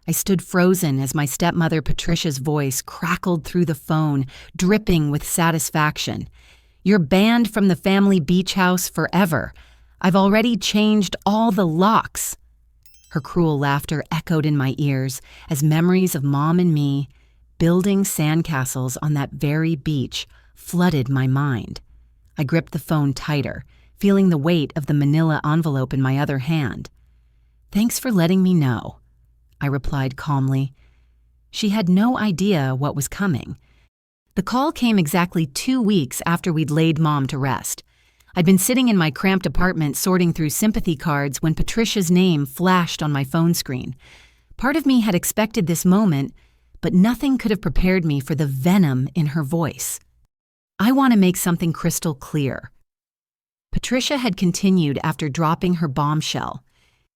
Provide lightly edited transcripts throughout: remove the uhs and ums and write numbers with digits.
I stood frozen as my stepmother Patricia's voice crackled through the phone, dripping with satisfaction. "You're banned from the family beach house forever. I've already changed all the locks." Her cruel laughter echoed in my ears as memories of Mom and me, building sandcastles on that very beach, flooded my mind. I gripped the phone tighter, feeling the weight of the manila envelope in my other hand. "Thanks for letting me know," I replied calmly. She had no idea what was coming. The call came exactly 2 weeks after we'd laid Mom to rest. I'd been sitting in my cramped apartment sorting through sympathy cards when Patricia's name flashed on my phone screen. Part of me had expected this moment, but nothing could have prepared me for the venom in her voice. "I want to make something crystal clear." Patricia had continued after dropping her bombshell.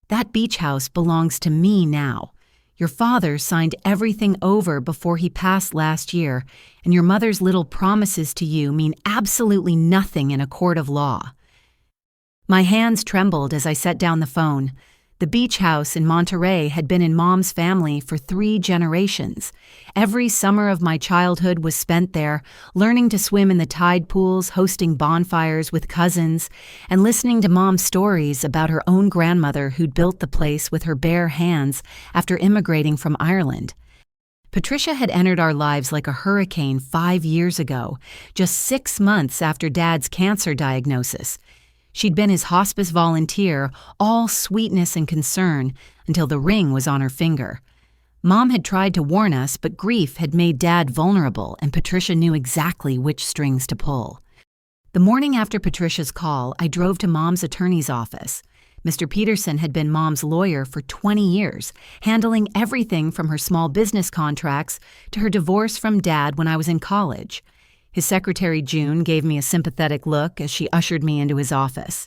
"That beach house belongs to me now. Your father signed everything over before he passed last year, and your mother's little promises to you mean absolutely nothing in a court of law." My hands trembled as I set down the phone. The beach house in Monterey had been in Mom's family for 3 generations. Every summer of my childhood was spent there, learning to swim in the tide pools, hosting bonfires with cousins, and listening to Mom's stories about her own grandmother who'd built the place with her bare hands after immigrating from Ireland. Patricia had entered our lives like a hurricane 5 years ago, just 6 months after Dad's cancer diagnosis. She'd been his hospice volunteer, all sweetness and concern, until the ring was on her finger. Mom had tried to warn us, but grief had made Dad vulnerable, and Patricia knew exactly which strings to pull. The morning after Patricia's call, I drove to Mom's attorney's office. Mr. Peterson had been Mom's lawyer for 20 years, handling everything from her small business contracts to her divorce from Dad when I was in college. His secretary, June, gave me a sympathetic look as she ushered me into his office.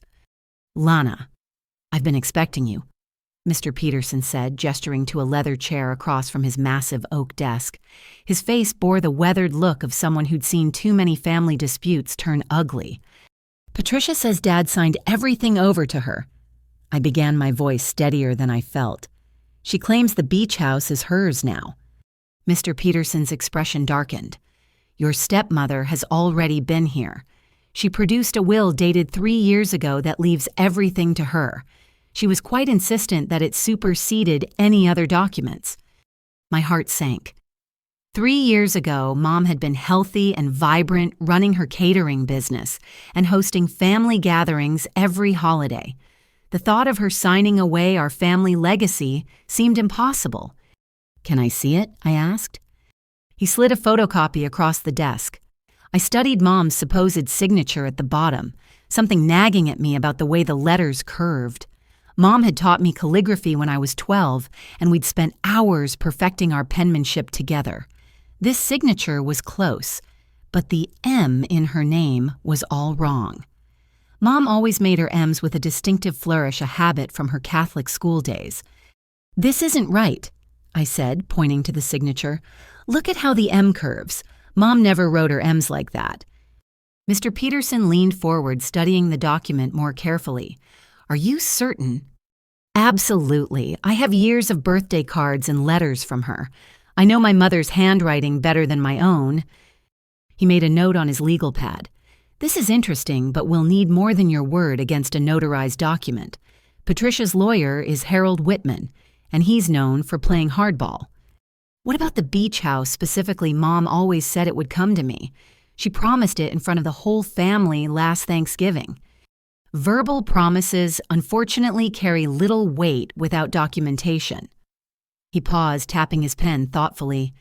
"Lana, I've been expecting you," Mr. Peterson said, gesturing to a leather chair across from his massive oak desk. His face bore the weathered look of someone who'd seen too many family disputes turn ugly. "Patricia says Dad signed everything over to her." I began, my voice steadier than I felt. "She claims the beach house is hers now." Mr. Peterson's expression darkened. "Your stepmother has already been here. She produced a will dated 3 years ago that leaves everything to her. She was quite insistent that it superseded any other documents." My heart sank. 3 years ago, Mom had been healthy and vibrant, running her catering business and hosting family gatherings every holiday. The thought of her signing away our family legacy seemed impossible. "Can I see it?" I asked. He slid a photocopy across the desk. I studied Mom's supposed signature at the bottom, something nagging at me about the way the letters curved. Mom had taught me calligraphy when I was 12, and we'd spent hours perfecting our penmanship together. This signature was close, but the M in her name was all wrong. Mom always made her M's with a distinctive flourish, a habit from her Catholic school days. "This isn't right," I said, pointing to the signature. "Look at how the M curves. Mom never wrote her M's like that." Mr. Peterson leaned forward, studying the document more carefully. "Are you certain?" "Absolutely. I have years of birthday cards and letters from her. I know my mother's handwriting better than my own." He made a note on his legal pad. "This is interesting, but we'll need more than your word against a notarized document. Patricia's lawyer is Harold Whitman, and he's known for playing hardball." "What about the beach house specifically? Mom always said it would come to me. She promised it in front of the whole family last Thanksgiving." "Verbal promises, unfortunately, carry little weight without documentation." He paused, tapping his pen thoughtfully.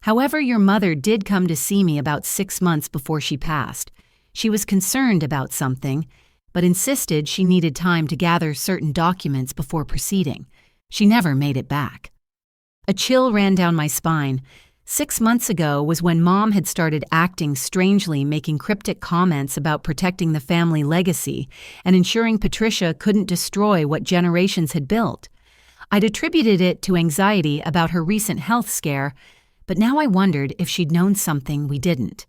"However, your mother did come to see me about 6 months before she passed. She was concerned about something, but insisted she needed time to gather certain documents before proceeding. She never made it back." A chill ran down my spine. 6 months ago was when Mom had started acting strangely, making cryptic comments about protecting the family legacy and ensuring Patricia couldn't destroy what generations had built. I'd attributed it to anxiety about her recent health scare, but now I wondered if she'd known something we didn't.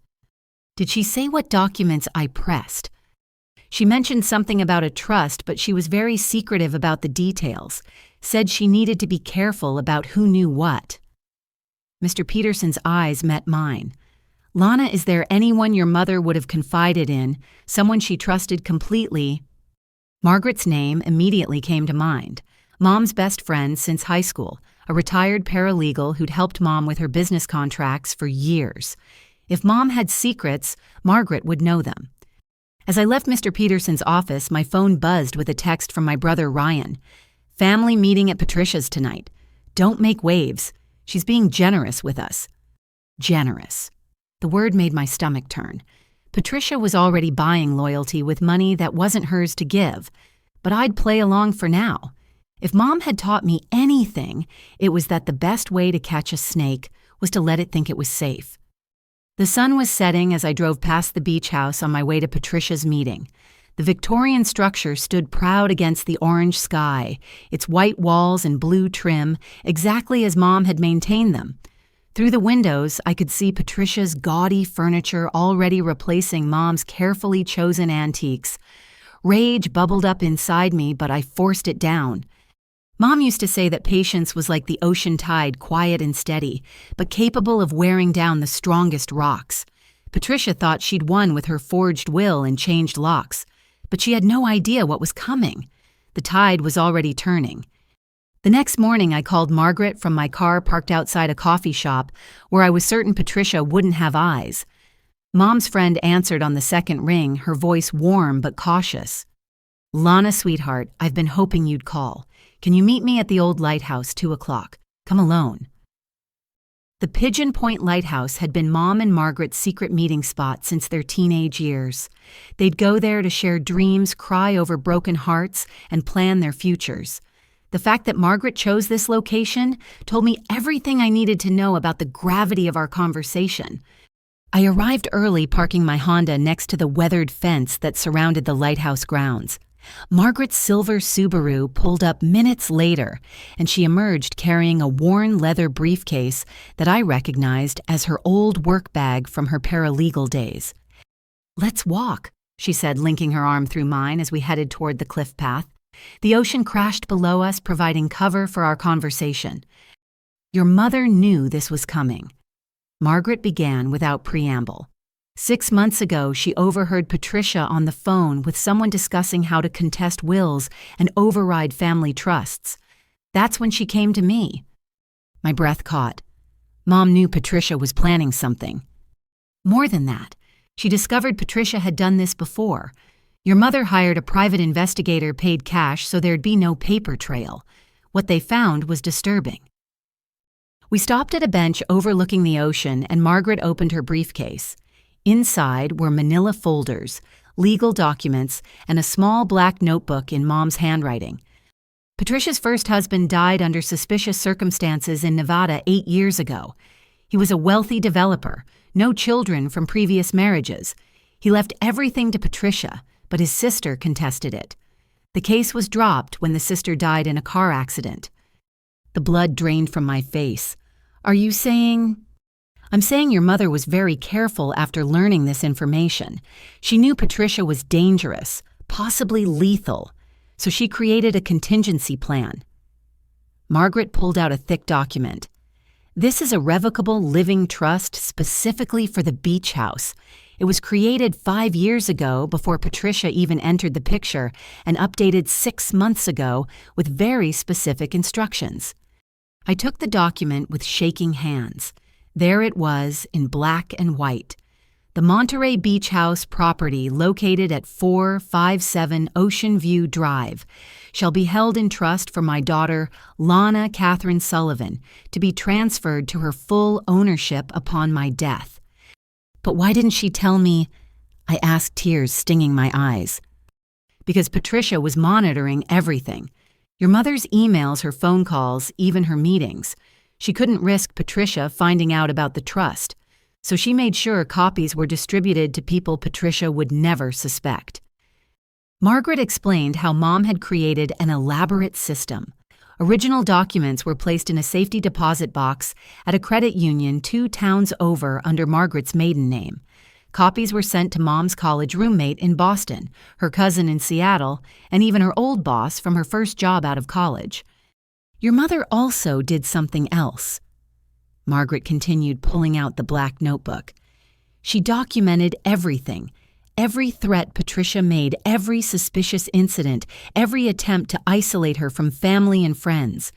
Did she say what documents I pressed? She mentioned something about a trust, but she was very secretive about the details. said she needed to be careful about who knew what. Mr. Peterson's eyes met mine. Lana, is there anyone your mother would have confided in, someone she trusted completely? Margaret's name immediately came to mind. Mom's best friend since high school, a retired paralegal who'd helped Mom with her business contracts for years. If Mom had secrets, Margaret would know them. As I left Mr. Peterson's office, my phone buzzed with a text from my brother Ryan. Family meeting at Patricia's tonight. Don't make waves. She's being generous with us. Generous. The word made my stomach turn. Patricia was already buying loyalty with money that wasn't hers to give, but I'd play along for now. If Mom had taught me anything, it was that the best way to catch a snake was to let it think it was safe. The sun was setting as I drove past the beach house on my way to Patricia's meeting. The Victorian structure stood proud against the orange sky, its white walls and blue trim, exactly as Mom had maintained them. Through the windows, I could see Patricia's gaudy furniture already replacing Mom's carefully chosen antiques. Rage bubbled up inside me, but I forced it down. Mom used to say that patience was like the ocean tide, quiet and steady, but capable of wearing down the strongest rocks. Patricia thought she'd won with her forged will and changed locks, but she had no idea what was coming. The tide was already turning. The next morning, I called Margaret from my car parked outside a coffee shop where I was certain Patricia wouldn't have eyes. Mom's friend answered on the second ring, her voice warm but cautious. Lana, sweetheart, I've been hoping you'd call. Can you meet me at the old lighthouse, 2 o'clock? Come alone. The Pigeon Point Lighthouse had been Mom and Margaret's secret meeting spot since their teenage years. They'd go there to share dreams, cry over broken hearts, and plan their futures. The fact that Margaret chose this location told me everything I needed to know about the gravity of our conversation. I arrived early, parking my Honda next to the weathered fence that surrounded the lighthouse grounds. Margaret's silver Subaru pulled up minutes later, and she emerged carrying a worn leather briefcase that I recognized as her old work bag from her paralegal days. "Let's walk," she said, linking her arm through mine as we headed toward the cliff path. The ocean crashed below us, providing cover for our conversation. "Your mother knew this was coming." Margaret began without preamble. 6 months ago, she overheard Patricia on the phone with someone discussing how to contest wills and override family trusts. That's when she came to me. My breath caught. Mom knew Patricia was planning something. More than that, she discovered Patricia had done this before. Your mother hired a private investigator, paid cash, so there'd be no paper trail. What they found was disturbing. We stopped at a bench overlooking the ocean, and Margaret opened her briefcase. Inside were manila folders, legal documents, and a small black notebook in Mom's handwriting. Patricia's first husband died under suspicious circumstances in Nevada 8 years ago. He was a wealthy developer, no children from previous marriages. He left everything to Patricia, but his sister contested it. The case was dropped when the sister died in a car accident. The blood drained from my face. "Are you saying—" "I'm saying your mother was very careful after learning this information. She knew Patricia was dangerous, possibly lethal, so she created a contingency plan." Margaret pulled out a thick document. "This is a revocable living trust specifically for the beach house. It was created 5 years ago before Patricia even entered the picture and updated 6 months ago with very specific instructions." I took the document with shaking hands. There it was in black and white. The Monterey Beach House property, located at 457 Ocean View Drive, shall be held in trust for my daughter, Lana Catherine Sullivan, to be transferred to her full ownership upon my death. "But why didn't she tell me?" I asked, tears stinging my eyes. "Because Patricia was monitoring everything. Your mother's emails, her phone calls, even her meetings. She couldn't risk Patricia finding out about the trust, so she made sure copies were distributed to people Patricia would never suspect." Margaret explained how Mom had created an elaborate system. Original documents were placed in a safety deposit box at a credit union 2 towns over under Margaret's maiden name. Copies were sent to Mom's college roommate in Boston, her cousin in Seattle, and even her old boss from her first job out of college. Your mother also did something else. Margaret continued, pulling out the black notebook. She documented everything. Every threat Patricia made, every suspicious incident, every attempt to isolate her from family and friends.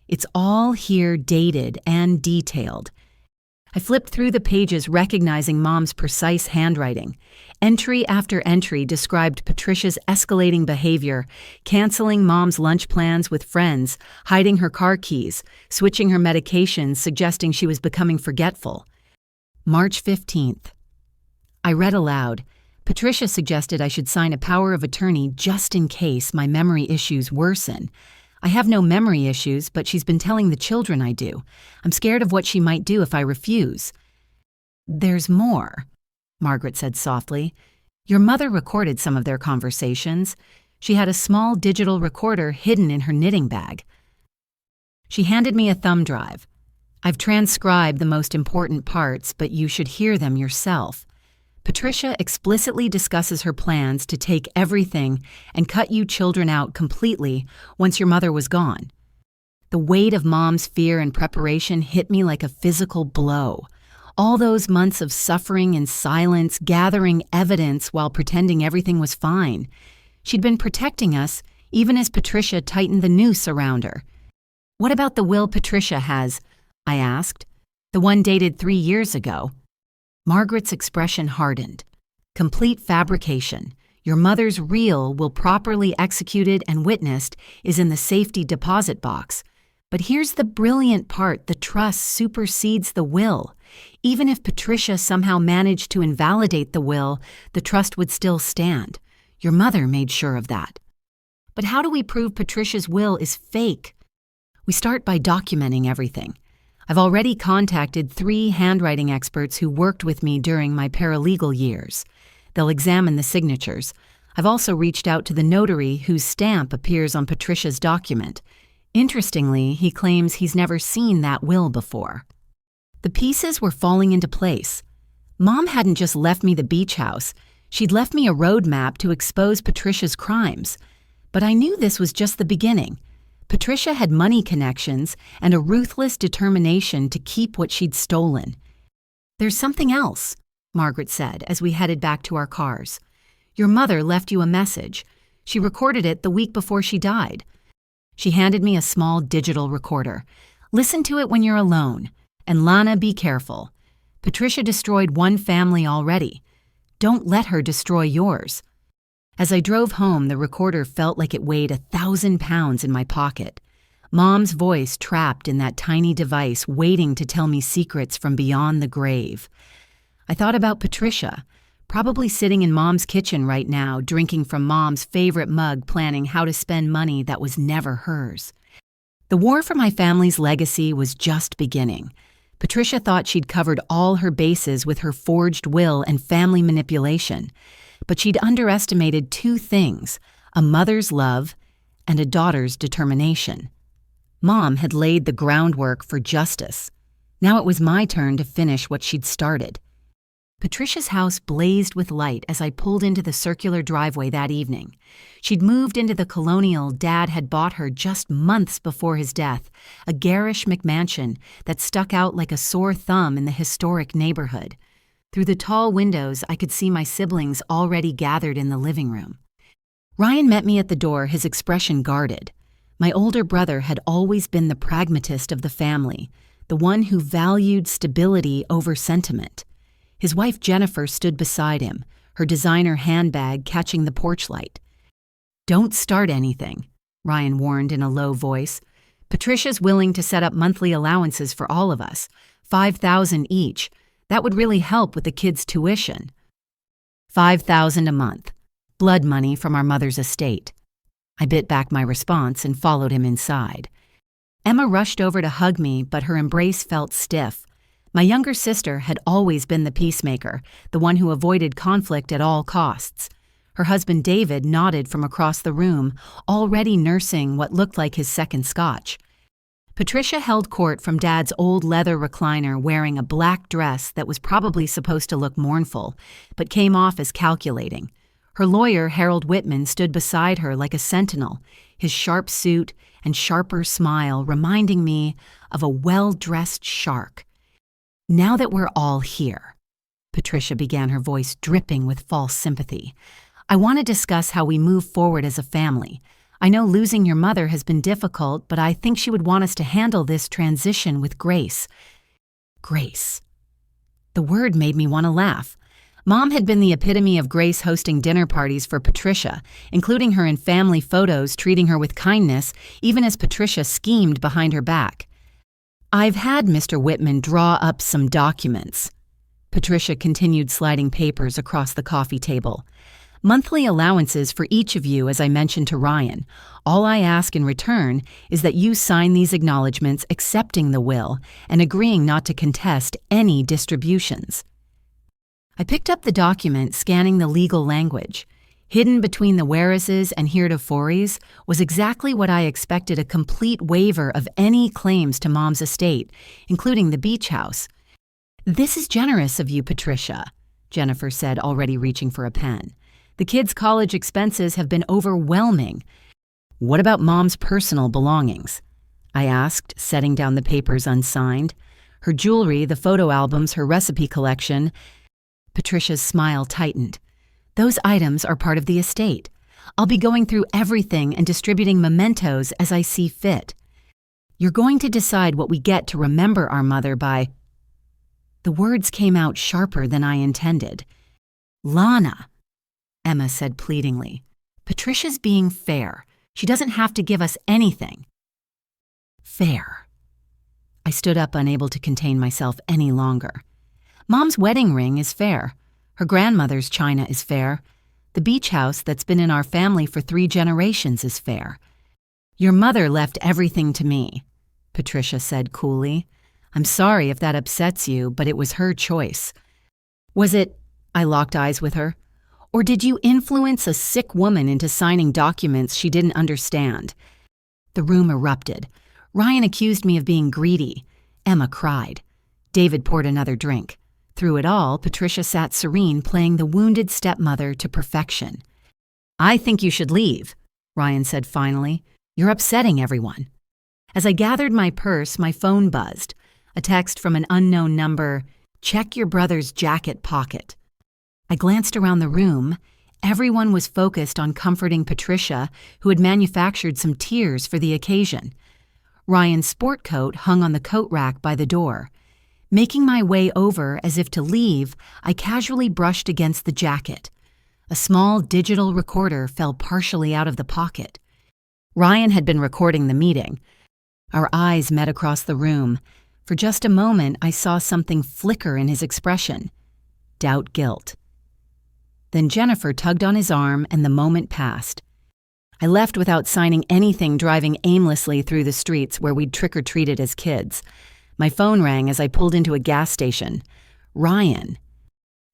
It's all here dated and detailed. I flipped through the pages, recognizing Mom's precise handwriting. Entry after entry described Patricia's escalating behavior, canceling Mom's lunch plans with friends, hiding her car keys, switching her medications, suggesting she was becoming forgetful. March 15th. I read aloud. Patricia suggested I should sign a power of attorney just in case my memory issues worsen. I have no memory issues, but she's been telling the children I do. I'm scared of what she might do if I refuse. There's more, Margaret said softly. Your mother recorded some of their conversations. She had a small digital recorder hidden in her knitting bag. She handed me a thumb drive. I've transcribed the most important parts, but you should hear them yourself. Patricia explicitly discusses her plans to take everything and cut you children out completely once your mother was gone. The weight of Mom's fear and preparation hit me like a physical blow. All those months of suffering in silence, gathering evidence while pretending everything was fine. She'd been protecting us, even as Patricia tightened the noose around her. What about the will Patricia has? I asked. The one dated 3 years ago. Margaret's expression hardened. Complete fabrication. Your mother's will properly executed and witnessed, is in the safety deposit box. But here's the brilliant part: the trust supersedes the will. Even if Patricia somehow managed to invalidate the will, the trust would still stand. Your mother made sure of that. But how do we prove Patricia's will is fake? We start by documenting everything. I've already contacted 3 handwriting experts who worked with me during my paralegal years. They'll examine the signatures. I've also reached out to the notary whose stamp appears on Patricia's document. Interestingly, he claims he's never seen that will before. The pieces were falling into place. Mom hadn't just left me the beach house. She'd left me a roadmap to expose Patricia's crimes. But I knew this was just the beginning. Patricia had money connections and a ruthless determination to keep what she'd stolen. There's something else, Margaret said as we headed back to our cars. Your mother left you a message. She recorded it the week before she died. She handed me a small digital recorder. Listen to it when you're alone. And Lana, be careful. Patricia destroyed one family already. Don't let her destroy yours. As I drove home, the recorder felt like it weighed 1,000 pounds in my pocket. Mom's voice trapped in that tiny device, waiting to tell me secrets from beyond the grave. I thought about Patricia, probably sitting in Mom's kitchen right now, drinking from Mom's favorite mug, planning how to spend money that was never hers. The war for my family's legacy was just beginning. Patricia thought she'd covered all her bases with her forged will and family manipulation. But she'd underestimated 2 things: a mother's love and a daughter's determination. Mom had laid the groundwork for justice. Now it was my turn to finish what she'd started. Patricia's house blazed with light as I pulled into the circular driveway that evening. She'd moved into the colonial Dad had bought her just months before his death, a garish McMansion that stuck out like a sore thumb in the historic neighborhood. Through the tall windows, I could see my siblings already gathered in the living room. Ryan met me at the door, his expression guarded. My older brother had always been the pragmatist of the family, the one who valued stability over sentiment. His wife Jennifer stood beside him, her designer handbag catching the porch light. "Don't start anything," Ryan warned in a low voice. "Patricia's willing to set up monthly allowances for all of us, $5,000 each. That would really help with the kids' tuition." $5,000 a month. Blood money from our mother's estate. I bit back my response and followed him inside. Emma rushed over to hug me, but her embrace felt stiff. My younger sister had always been the peacemaker, the one who avoided conflict at all costs. Her husband David nodded from across the room, already nursing what looked like his second scotch. Patricia held court from Dad's old leather recliner, wearing a black dress that was probably supposed to look mournful, but came off as calculating. Her lawyer, Harold Whitman, stood beside her like a sentinel, his sharp suit and sharper smile reminding me of a well-dressed shark. "Now that we're all here," Patricia began, her voice dripping with false sympathy, "I want to discuss how we move forward as a family. I know losing your mother has been difficult, but I think she would want us to handle this transition with grace." Grace. The word made me want to laugh. Mom had been the epitome of grace, hosting dinner parties for Patricia, including her in family photos, treating her with kindness, even as Patricia schemed behind her back. "I've had Mr. Whitman draw up some documents." Patricia continued sliding papers across the coffee table. "Monthly allowances for each of you, as I mentioned to Ryan. All I ask in return is that you sign these acknowledgments accepting the will and agreeing not to contest any distributions." I picked up the document, scanning the legal language. Hidden between the whereases and heretofores was exactly what I expected: a complete waiver of any claims to Mom's estate, including the beach house. "This is generous of you, Patricia," Jennifer said, already reaching for a pen. "The kids' college expenses have been overwhelming." "What about Mom's personal belongings?" I asked, setting down the papers unsigned. "Her jewelry, the photo albums, her recipe collection." Patricia's smile tightened. "Those items are part of the estate. I'll be going through everything and distributing mementos as I see fit. You're going to decide what we get to remember our mother by—" The words came out sharper than I intended. "Lana," Emma said pleadingly, "Patricia's being fair. She doesn't have to give us anything." Fair. I stood up, unable to contain myself any longer. Mom's wedding ring is fair. Her grandmother's china is fair. The beach house that's been in our family for 3 generations is fair. Your mother left everything to me," Patricia said coolly. "I'm sorry if that upsets you, but it was her choice." "Was it—" I locked eyes with her. "Or did you influence a sick woman into signing documents she didn't understand?" The room erupted. Ryan accused me of being greedy. Emma cried. David poured another drink. Through it all, Patricia sat serene, playing the wounded stepmother to perfection. "I think you should leave," Ryan said finally. "You're upsetting everyone." As I gathered my purse, my phone buzzed. A text from an unknown number: "Check your brother's jacket pocket." I glanced around the room. Everyone was focused on comforting Patricia, who had manufactured some tears for the occasion. Ryan's sport coat hung on the coat rack by the door. Making my way over as if to leave, I casually brushed against the jacket. A small digital recorder fell partially out of the pocket. Ryan had been recording the meeting. Our eyes met across the room. For just a moment, I saw something flicker in his expression. Doubt, guilt. Then Jennifer tugged on his arm, and the moment passed. I left without signing anything, driving aimlessly through the streets where we'd trick-or-treated as kids. My phone rang as I pulled into a gas station. "Ryan."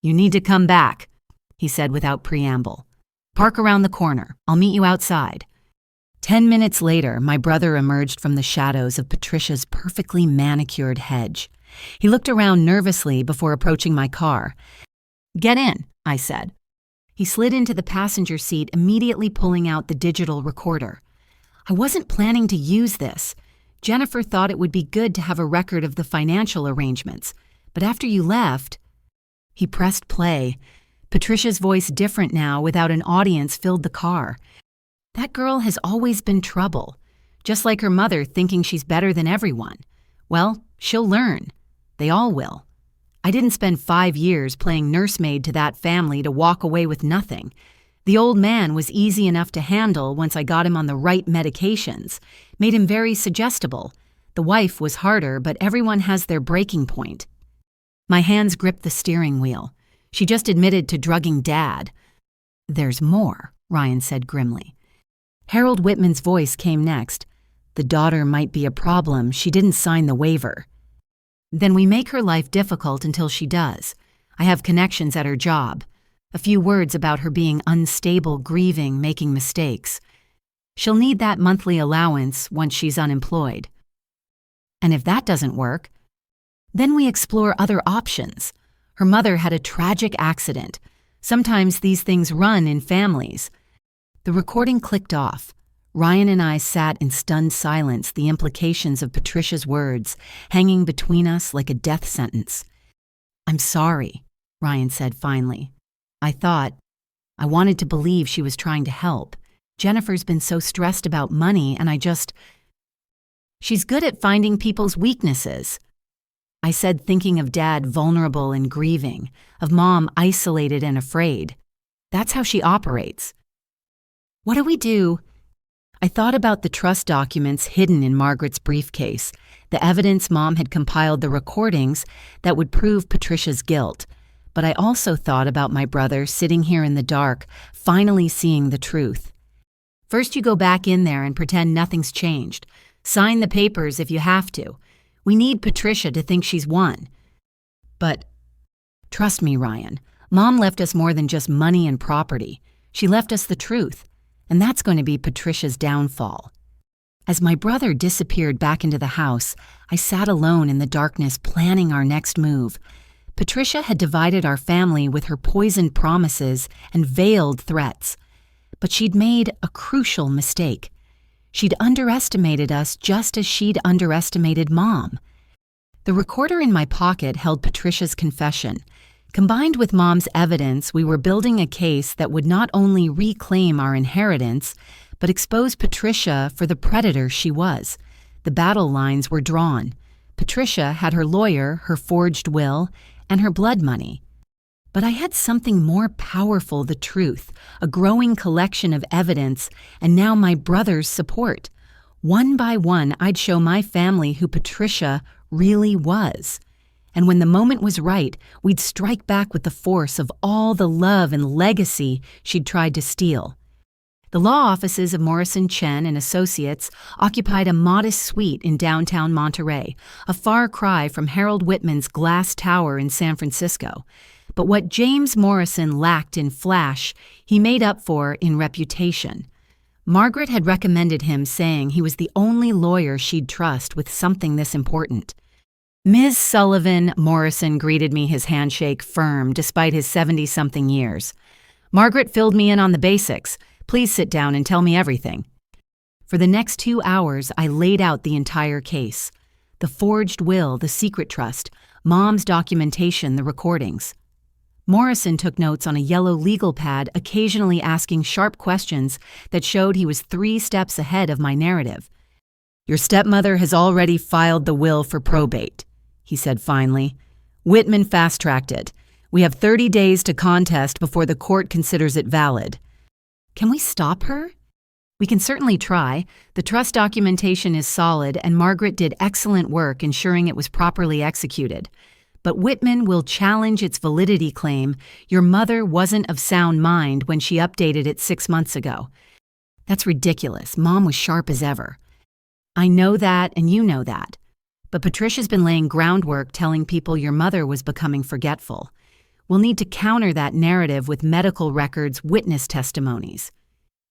"You need to come back," he said without preamble. "Park around the corner. I'll meet you outside." 10 minutes later, my brother emerged from the shadows of Patricia's perfectly manicured hedge. He looked around nervously before approaching my car. "Get in," I said. He slid into the passenger seat, immediately pulling out the digital recorder. "I wasn't planning to use this. Jennifer thought it would be good to have a record of the financial arrangements, but after you left—" He pressed play. Patricia's voice, different now, without an audience, filled the car. "That girl has always been trouble, just like her mother, thinking she's better than everyone. Well, she'll learn. They all will. I didn't spend 5 years playing nursemaid to that family to walk away with nothing. The old man was easy enough to handle once I got him on the right medications, made him very suggestible. The wife was harder, but everyone has their breaking point." My hands gripped the steering wheel. "She just admitted to drugging Dad." "There's more," Ryan said grimly. Harold Whitman's voice came next. "The daughter might be a problem. She didn't sign the waiver." "Then we make her life difficult until she does. I have connections at her job. A few words about her being unstable, grieving, making mistakes. She'll need that monthly allowance once she's unemployed. And if that doesn't work, then we explore other options. Her mother had a tragic accident. Sometimes these things run in families." The recording clicked off. Ryan and I sat in stunned silence, the implications of Patricia's words hanging between us like a death sentence. "I'm sorry," Ryan said finally. I wanted to believe she was trying to help. Jennifer's been so stressed about money, and she's good at finding people's weaknesses. I said, thinking of Dad vulnerable and grieving, of Mom isolated and afraid. That's how she operates. What do we do? I thought about the trust documents hidden in Margaret's briefcase, the evidence Mom had compiled, the recordings that would prove Patricia's guilt. But I also thought about my brother sitting here in the dark, finally seeing the truth. First, you go back in there and pretend nothing's changed. Sign the papers if you have to. We need Patricia to think she's won. But trust me, Ryan, Mom left us more than just money and property. She left us the truth, and that's going to be Patricia's downfall. As my brother disappeared back into the house, I sat alone in the darkness planning our next move. Patricia had divided our family with her poisoned promises and veiled threats. But she'd made a crucial mistake. She'd underestimated us just as she'd underestimated Mom. The recorder in my pocket held Patricia's confession. Combined with Mom's evidence, we were building a case that would not only reclaim our inheritance, but expose Patricia for the predator she was. The battle lines were drawn. Patricia had her lawyer, her forged will, and her blood money. But I had something more powerful, the truth, a growing collection of evidence, and now my brother's support. One by one, I'd show my family who Patricia really was. And when the moment was right, we'd strike back with the force of all the love and legacy she'd tried to steal. The law offices of Morrison, Chen and Associates occupied a modest suite in downtown Monterey, a far cry from Harold Whitman's glass tower in San Francisco. But what James Morrison lacked in flash, he made up for in reputation. Margaret had recommended him, saying he was the only lawyer she'd trust with something this important. "Ms. Sullivan," Morrison greeted me, his handshake firm despite his 70-something years. "Margaret filled me in on the basics. Please sit down and tell me everything." For the next 2 hours, I laid out the entire case. The forged will, the secret trust, Mom's documentation, the recordings. Morrison took notes on a yellow legal pad, occasionally asking sharp questions that showed he was 3 steps ahead of my narrative. "Your stepmother has already filed the will for probate," he said finally. "Whitman fast-tracked it. We have 30 days to contest before the court considers it valid." "Can we stop her?" "We can certainly try. The trust documentation is solid, and Margaret did excellent work ensuring it was properly executed. But Whitman will challenge its validity claim. Your mother wasn't of sound mind when she updated it 6 months ago." "That's ridiculous. Mom was sharp as ever." "I know that, and you know that. But Patricia's been laying groundwork telling people your mother was becoming forgetful. We'll need to counter that narrative with medical records, witness testimonies."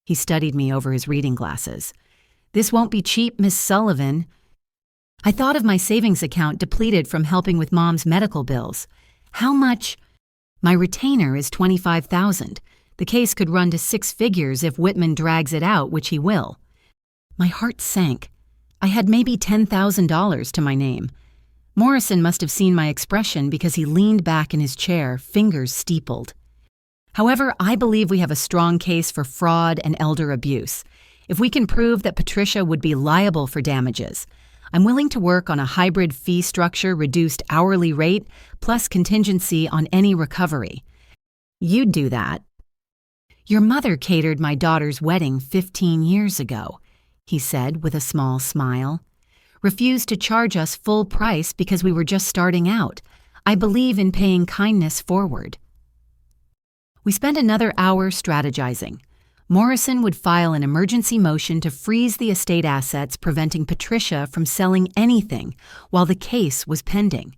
He studied me over his reading glasses. "This won't be cheap, Miss Sullivan." I thought of my savings account depleted from helping with Mom's medical bills. "How much?" "My retainer is $25,000. The case could run to 6 figures if Whitman drags it out, which he will." My heart sank. I had maybe $10,000 to my name. Morrison must have seen my expression because he leaned back in his chair, fingers steepled. "However, I believe we have a strong case for fraud and elder abuse. If we can prove that Patricia would be liable for damages, I'm willing to work on a hybrid fee structure, reduced hourly rate, plus contingency on any recovery." "You'd do that." "Your mother catered my daughter's wedding 15 years ago," he said with a small smile. "Refused to charge us full price because we were just starting out. I believe in paying kindness forward." We spent another hour strategizing. Morrison would file an emergency motion to freeze the estate assets, preventing Patricia from selling anything while the case was pending.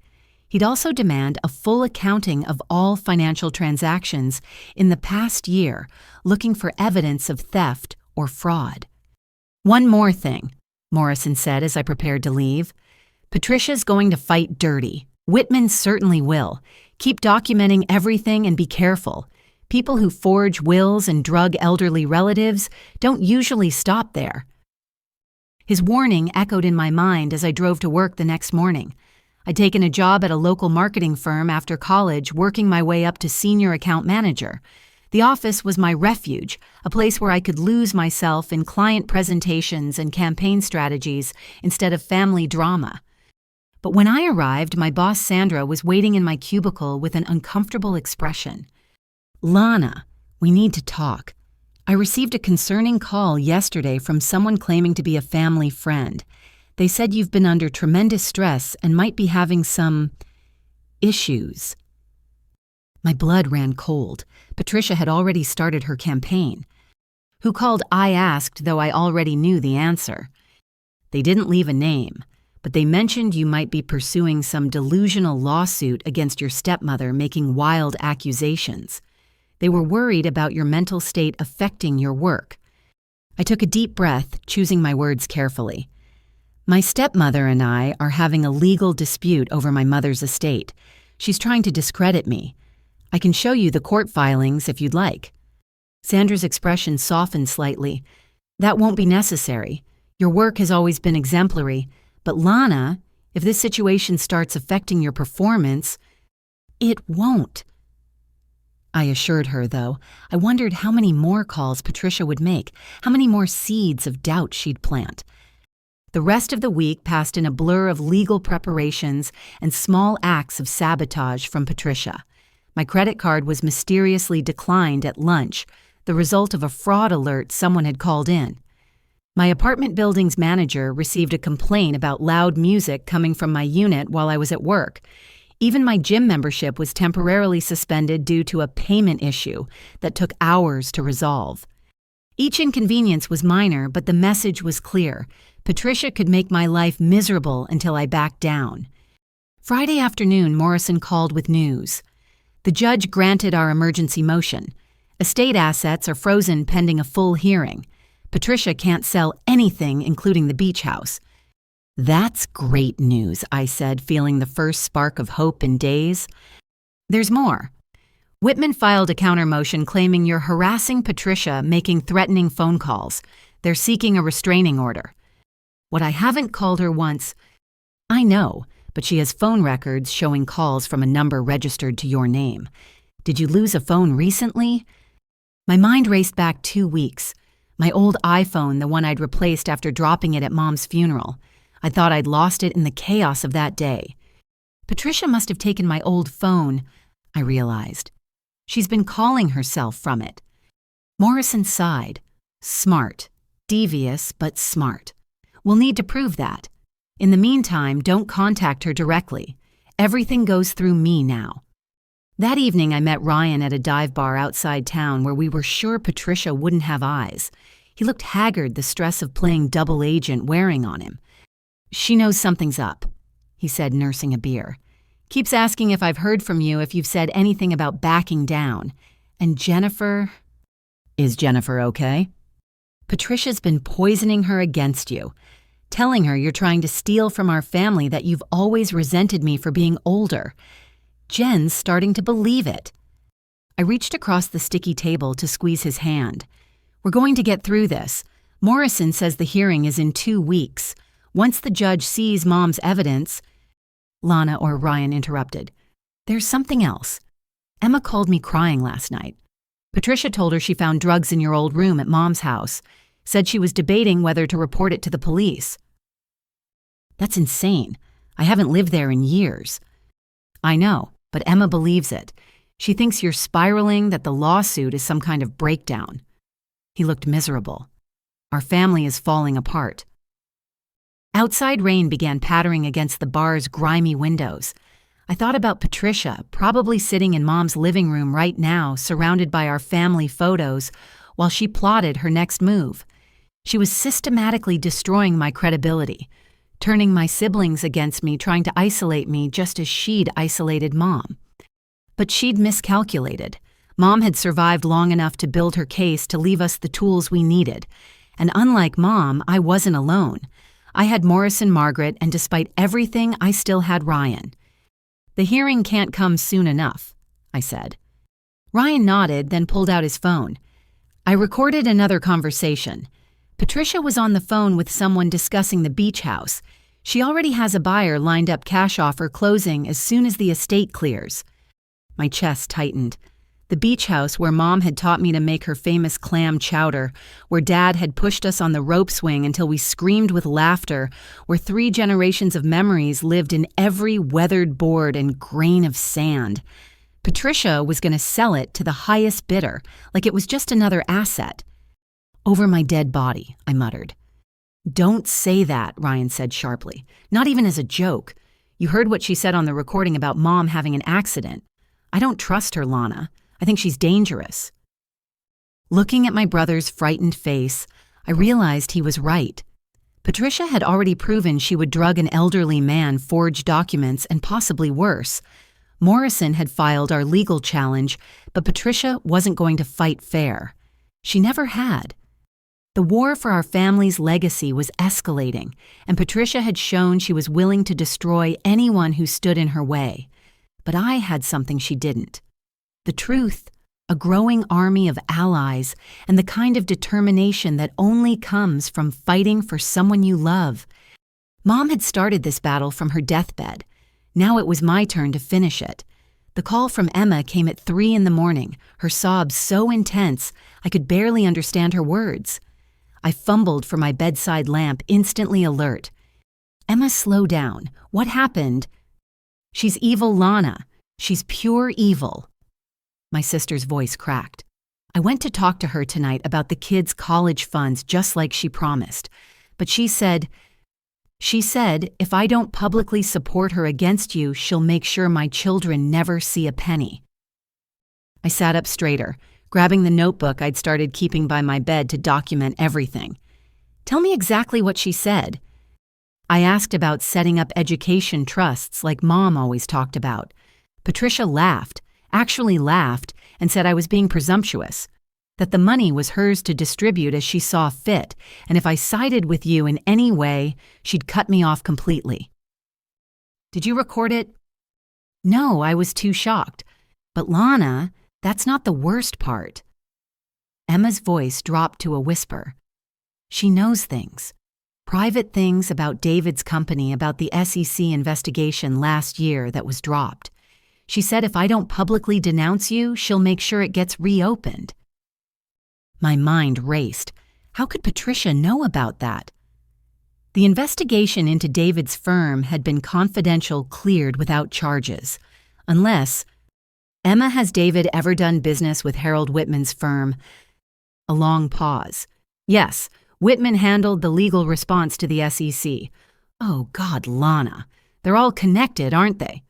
He'd also demand a full accounting of all financial transactions in the past year, looking for evidence of theft or fraud. "One more thing," Morrison said as I prepared to leave. "Patricia's going to fight dirty. Whitman certainly will. Keep documenting everything and be careful. People who forge wills and drug elderly relatives don't usually stop there. His warning echoed in my mind as I drove to work the next morning. I'd taken a job at a local marketing firm after college, working my way up to senior account manager. The office was my refuge, a place where I could lose myself in client presentations and campaign strategies instead of family drama. But when I arrived, my boss Sandra was waiting in my cubicle with an uncomfortable expression. "Lana, we need to talk. I received a concerning call yesterday from someone claiming to be a family friend. They said you've been under tremendous stress and might be having some issues." My blood ran cold. Patricia had already started her campaign. Who called? I asked, though I already knew the answer. They didn't leave a name, but they mentioned you might be pursuing some delusional lawsuit against your stepmother, making wild accusations. They were worried about your mental state affecting your work. I took a deep breath, choosing my words carefully. My stepmother and I are having a legal dispute over my mother's estate. She's trying to discredit me. I can show you the court filings if you'd like. Sandra's expression softened slightly. That won't be necessary. Your work has always been exemplary. But Lana, if this situation starts affecting your performance, it won't. I assured her, though. I wondered how many more calls Patricia would make, how many more seeds of doubt she'd plant. The rest of the week passed in a blur of legal preparations and small acts of sabotage from Patricia. My credit card was mysteriously declined at lunch, the result of a fraud alert someone had called in. My apartment building's manager received a complaint about loud music coming from my unit while I was at work. Even my gym membership was temporarily suspended due to a payment issue that took hours to resolve. Each inconvenience was minor, but the message was clear. Patricia could make my life miserable until I backed down. Friday afternoon, Morrison called with news. The judge granted our emergency motion. Estate assets are frozen pending a full hearing. Patricia can't sell anything, including the beach house. That's great news, I said, feeling the first spark of hope in days. There's more. Whitman filed a counter-motion claiming you're harassing Patricia, making threatening phone calls. They're seeking a restraining order. What I haven't called her once, I know, but she has phone records showing calls from a number registered to your name. Did you lose a phone recently? My mind raced back 2 weeks. My old iPhone, the one I'd replaced after dropping it at Mom's funeral. I thought I'd lost it in the chaos of that day. Patricia must have taken my old phone, I realized. She's been calling herself from it. Morrison sighed. Smart. Devious, but smart. We'll need to prove that. In the meantime, don't contact her directly. Everything goes through me now. That evening, I met Ryan at a dive bar outside town where we were sure Patricia wouldn't have eyes. He looked haggard, the stress of playing double agent wearing on him. She knows something's up, he said, nursing a beer. Keeps asking if I've heard from you, if you've said anything about backing down. And Jennifer... Is Jennifer okay? Patricia's been poisoning her against you. Telling her you're trying to steal from our family, that you've always resented me for being older. Jen's starting to believe it. I reached across the sticky table to squeeze his hand. We're going to get through this. Morrison says the hearing is in 2 weeks. Once the judge sees Mom's evidence... Lana or Ryan interrupted. There's something else. Emma called me crying last night. Patricia told her she found drugs in your old room at Mom's house. Said she was debating whether to report it to the police. That's insane. I haven't lived there in years. I know, but Emma believes it. She thinks you're spiraling, that the lawsuit is some kind of breakdown. He looked miserable. Our family is falling apart. Outside rain began pattering against the bar's grimy windows. I thought about Patricia, probably sitting in Mom's living room right now, surrounded by our family photos, while she plotted her next move. She was systematically destroying my credibility, turning my siblings against me, trying to isolate me just as she'd isolated Mom. But she'd miscalculated. Mom had survived long enough to build her case to leave us the tools we needed. And unlike Mom, I wasn't alone. I had Morris and Margaret, and despite everything, I still had Ryan. The hearing can't come soon enough, I said. Ryan nodded, then pulled out his phone. I recorded another conversation. Patricia was on the phone with someone discussing the beach house. She already has a buyer lined up, cash offer closing as soon as the estate clears. My chest tightened. The beach house where Mom had taught me to make her famous clam chowder, where Dad had pushed us on the rope swing until we screamed with laughter, where 3 generations of memories lived in every weathered board and grain of sand. Patricia was going to sell it to the highest bidder, like it was just another asset. Over my dead body, I muttered. Don't say that, Ryan said sharply. Not even as a joke. You heard what she said on the recording about Mom having an accident. I don't trust her, Lana. I think she's dangerous. Looking at my brother's frightened face, I realized he was right. Patricia had already proven she would drug an elderly man, forge documents, and possibly worse. Morrison had filed our legal challenge, but Patricia wasn't going to fight fair. She never had. The war for our family's legacy was escalating, and Patricia had shown she was willing to destroy anyone who stood in her way. But I had something she didn't. The truth, a growing army of allies, and the kind of determination that only comes from fighting for someone you love. Mom had started this battle from her deathbed. Now it was my turn to finish it. The call from Emma came at 3 a.m, her sobs so intense I could barely understand her words. I fumbled for my bedside lamp, instantly alert. Emma, slow down. What happened? She's evil, Lana. She's pure evil. My sister's voice cracked. I went to talk to her tonight about the kids' college funds just like she promised. But she said, if I don't publicly support her against you, she'll make sure my children never see a penny. I sat up straighter, grabbing the notebook I'd started keeping by my bed to document everything. Tell me exactly what she said. I asked about setting up education trusts like Mom always talked about. Patricia laughed, and said I was being presumptuous, that the money was hers to distribute as she saw fit, and if I sided with you in any way, she'd cut me off completely. Did you record it? No, I was too shocked. But Lana, that's not the worst part. Emma's voice dropped to a whisper. She knows things. Private things about David's company, about the SEC investigation last year that was dropped. She said if I don't publicly denounce you, she'll make sure it gets reopened. My mind raced. How could Patricia know about that? The investigation into David's firm had been confidential, cleared without charges. Unless, Emma, has David ever done business with Harold Whitman's firm? A long pause. Yes, Whitman handled the legal response to the SEC. Oh God, Lana. They're all connected, aren't they?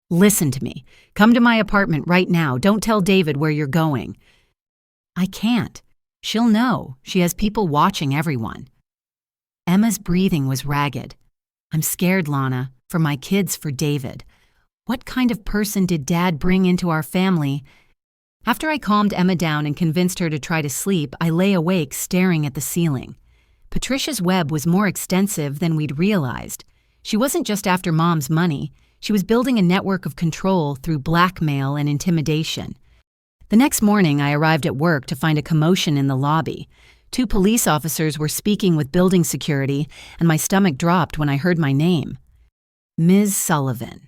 Listen to me. Come to my apartment right now. Don't tell David where you're going. I can't. She'll know. She has people watching everyone. Emma's breathing was ragged. I'm scared, Lana, for my kids, for David. What kind of person did Dad bring into our family? After I calmed Emma down and convinced her to try to sleep, I lay awake staring at the ceiling. Patricia's web was more extensive than we'd realized. She wasn't just after Mom's money. She was building a network of control through blackmail and intimidation. The next morning, I arrived at work to find a commotion in the lobby. 2 police officers were speaking with building security, and my stomach dropped when I heard my name. Ms. Sullivan.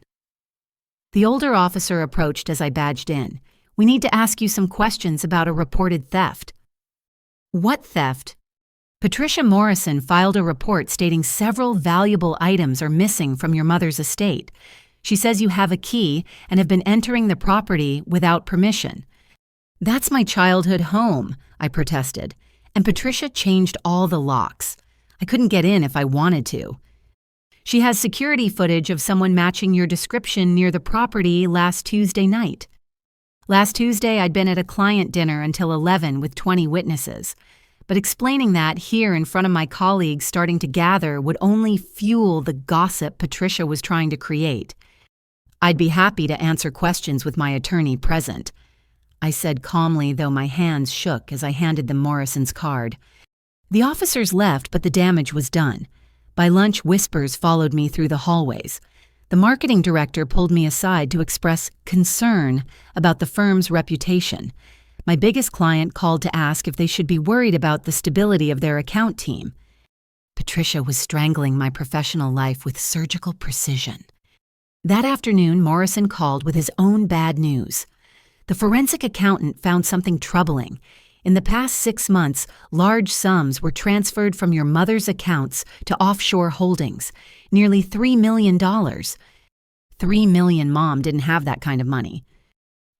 The older officer approached as I badged in. We need to ask you some questions about a reported theft. What theft? Patricia Morrison filed a report stating several valuable items are missing from your mother's estate. She says you have a key and have been entering the property without permission. That's my childhood home, I protested, and Patricia changed all the locks. I couldn't get in if I wanted to. She has security footage of someone matching your description near the property last Tuesday night. Last Tuesday, I'd been at a client dinner until 11 with 20 witnesses. But explaining that here in front of my colleagues starting to gather would only fuel the gossip Patricia was trying to create. I'd be happy to answer questions with my attorney present, I said calmly, though my hands shook as I handed them Morrison's card. The officers left, but the damage was done. By lunch, whispers followed me through the hallways. The marketing director pulled me aside to express concern about the firm's reputation. My biggest client called to ask if they should be worried about the stability of their account team. Patricia was strangling my professional life with surgical precision. That afternoon, Morrison called with his own bad news. The forensic accountant found something troubling. In the past 6 months, large sums were transferred from your mother's accounts to offshore holdings, nearly $3 million. $3 million. Mom didn't have that kind of money.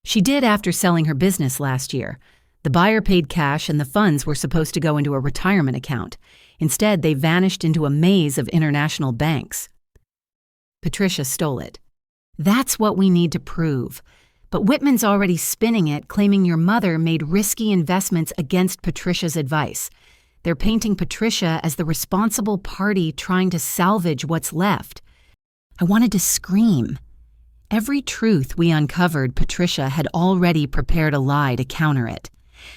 She did after selling her business last year. The buyer paid cash and the funds were supposed to go into a retirement account. Instead, they vanished into a maze of international banks. Patricia stole it. That's what we need to prove. But Whitman's already spinning it, claiming your mother made risky investments against Patricia's advice. They're painting Patricia as the responsible party trying to salvage what's left. I wanted to scream. Every truth we uncovered, Patricia had already prepared a lie to counter it.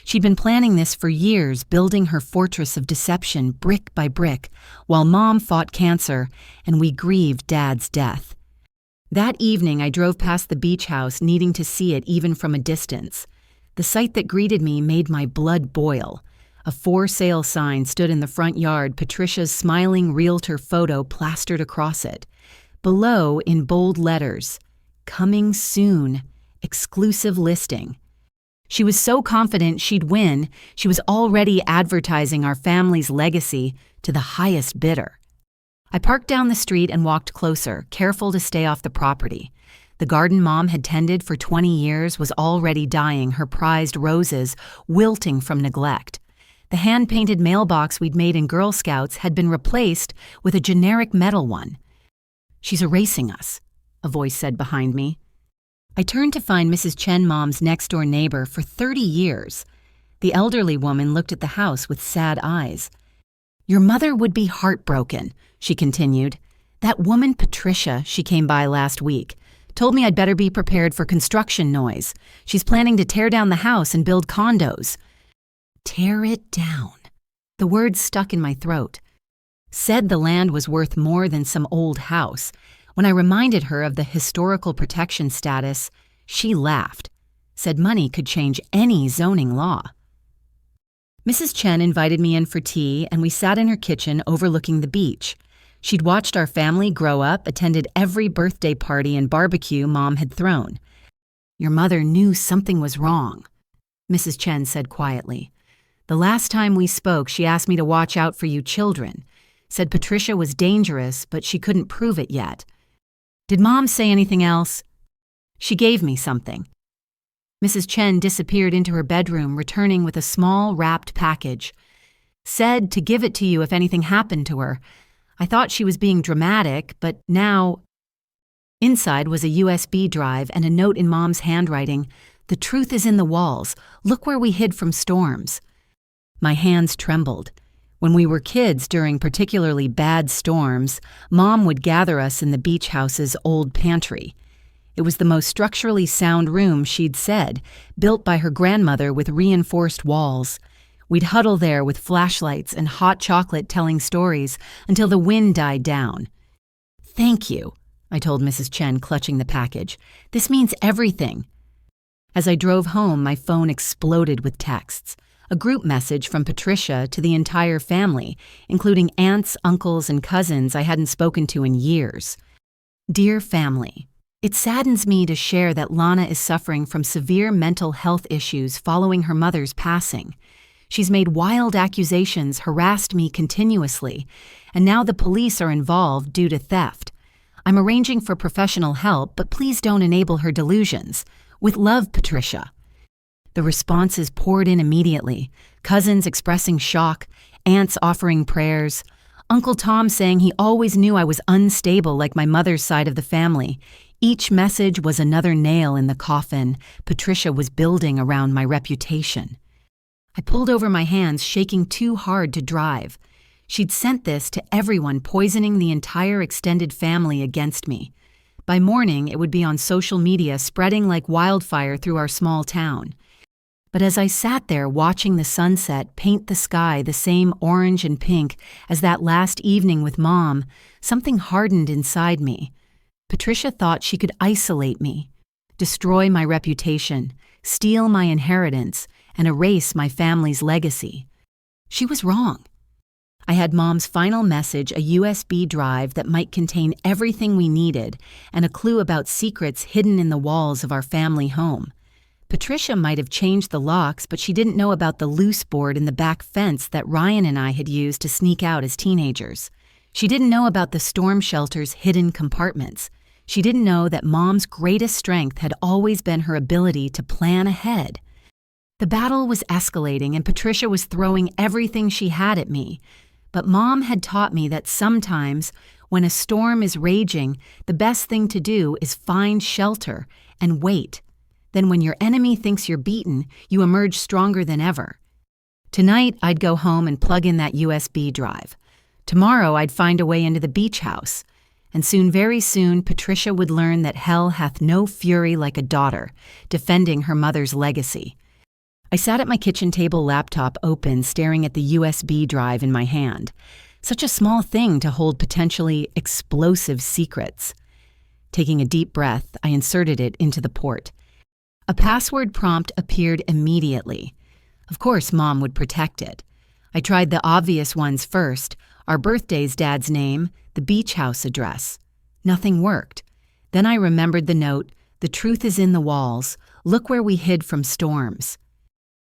She'd been planning this for years, building her fortress of deception brick by brick, while Mom fought cancer and we grieved Dad's death. That evening, I drove past the beach house, needing to see it even from a distance. The sight that greeted me made my blood boil. A for sale sign stood in the front yard, Patricia's smiling realtor photo plastered across it. Below, in bold letters, "Coming soon, exclusive listing." She was so confident she'd win, she was already advertising our family's legacy to the highest bidder. I parked down the street and walked closer, careful to stay off the property. The garden Mom had tended for 20 years was already dying, her prized roses wilting from neglect. The hand-painted mailbox we'd made in Girl Scouts had been replaced with a generic metal one. "She's erasing us," a voice said behind me. I turned to find Mrs. Chen, Mom's next-door neighbor for 30 years. The elderly woman looked at the house with sad eyes. "Your mother would be heartbroken," she continued. "That woman Patricia, she came by last week, told me I'd better be prepared for construction noise. She's planning to tear down the house and build condos." Tear it down. The words stuck in my throat. Said the land was worth more than some old house. When I reminded her of the historical protection status, she laughed, said money could change any zoning law. Mrs. Chen invited me in for tea, and we sat in her kitchen overlooking the beach. She'd watched our family grow up, attended every birthday party and barbecue Mom had thrown. "Your mother knew something was wrong," Mrs. Chen said quietly. "The last time we spoke, she asked me to watch out for you children. Said Patricia was dangerous, but she couldn't prove it yet. Did Mom say anything else?" "She gave me something." Mrs. Chen disappeared into her bedroom, returning with a small, wrapped package. "Said to give it to you if anything happened to her. I thought she was being dramatic, but now—" Inside was a USB drive and a note in Mom's handwriting. "The truth is in the walls. Look where we hid from storms." My hands trembled. When we were kids during particularly bad storms, Mom would gather us in the beach house's old pantry. It was the most structurally sound room, she'd said, built by her grandmother with reinforced walls. We'd huddle there with flashlights and hot chocolate telling stories until the wind died down. "Thank you," I told Mrs. Chen, clutching the package. "This means everything." As I drove home, my phone exploded with texts. A group message from Patricia to the entire family, including aunts, uncles, and cousins I hadn't spoken to in years. "Dear family, it saddens me to share that Lana is suffering from severe mental health issues following her mother's passing. She's made wild accusations, harassed me continuously, and now the police are involved due to theft. I'm arranging for professional help, but please don't enable her delusions. With love, Patricia." The responses poured in immediately, cousins expressing shock, aunts offering prayers, Uncle Tom saying he always knew I was unstable like my mother's side of the family. Each message was another nail in the coffin Patricia was building around my reputation. I pulled over my hands, shaking too hard to drive. She'd sent this to everyone, poisoning the entire extended family against me. By morning, it would be on social media, spreading like wildfire through our small town. But as I sat there watching the sunset paint the sky the same orange and pink as that last evening with Mom, something hardened inside me. Patricia thought she could isolate me, destroy my reputation, steal my inheritance, and erase my family's legacy. She was wrong. I had Mom's final message, a USB drive that might contain everything we needed, and a clue about secrets hidden in the walls of our family home. Patricia might have changed the locks, but she didn't know about the loose board in the back fence that Ryan and I had used to sneak out as teenagers. She didn't know about the storm shelter's hidden compartments. She didn't know that Mom's greatest strength had always been her ability to plan ahead. The battle was escalating, and Patricia was throwing everything she had at me. But Mom had taught me that sometimes, when a storm is raging, the best thing to do is find shelter and wait. Then when your enemy thinks you're beaten, you emerge stronger than ever. Tonight, I'd go home and plug in that USB drive. Tomorrow, I'd find a way into the beach house. And soon, very soon, Patricia would learn that hell hath no fury like a daughter, defending her mother's legacy. I sat at my kitchen table laptop open, staring at the USB drive in my hand. Such a small thing to hold potentially explosive secrets. Taking a deep breath, I inserted it into the port. A password prompt appeared immediately. Of course, Mom would protect it. I tried the obvious ones first: our birthdays, Dad's name, the beach house address. Nothing worked. Then I remembered the note, "The truth is in the walls. Look where we hid from storms."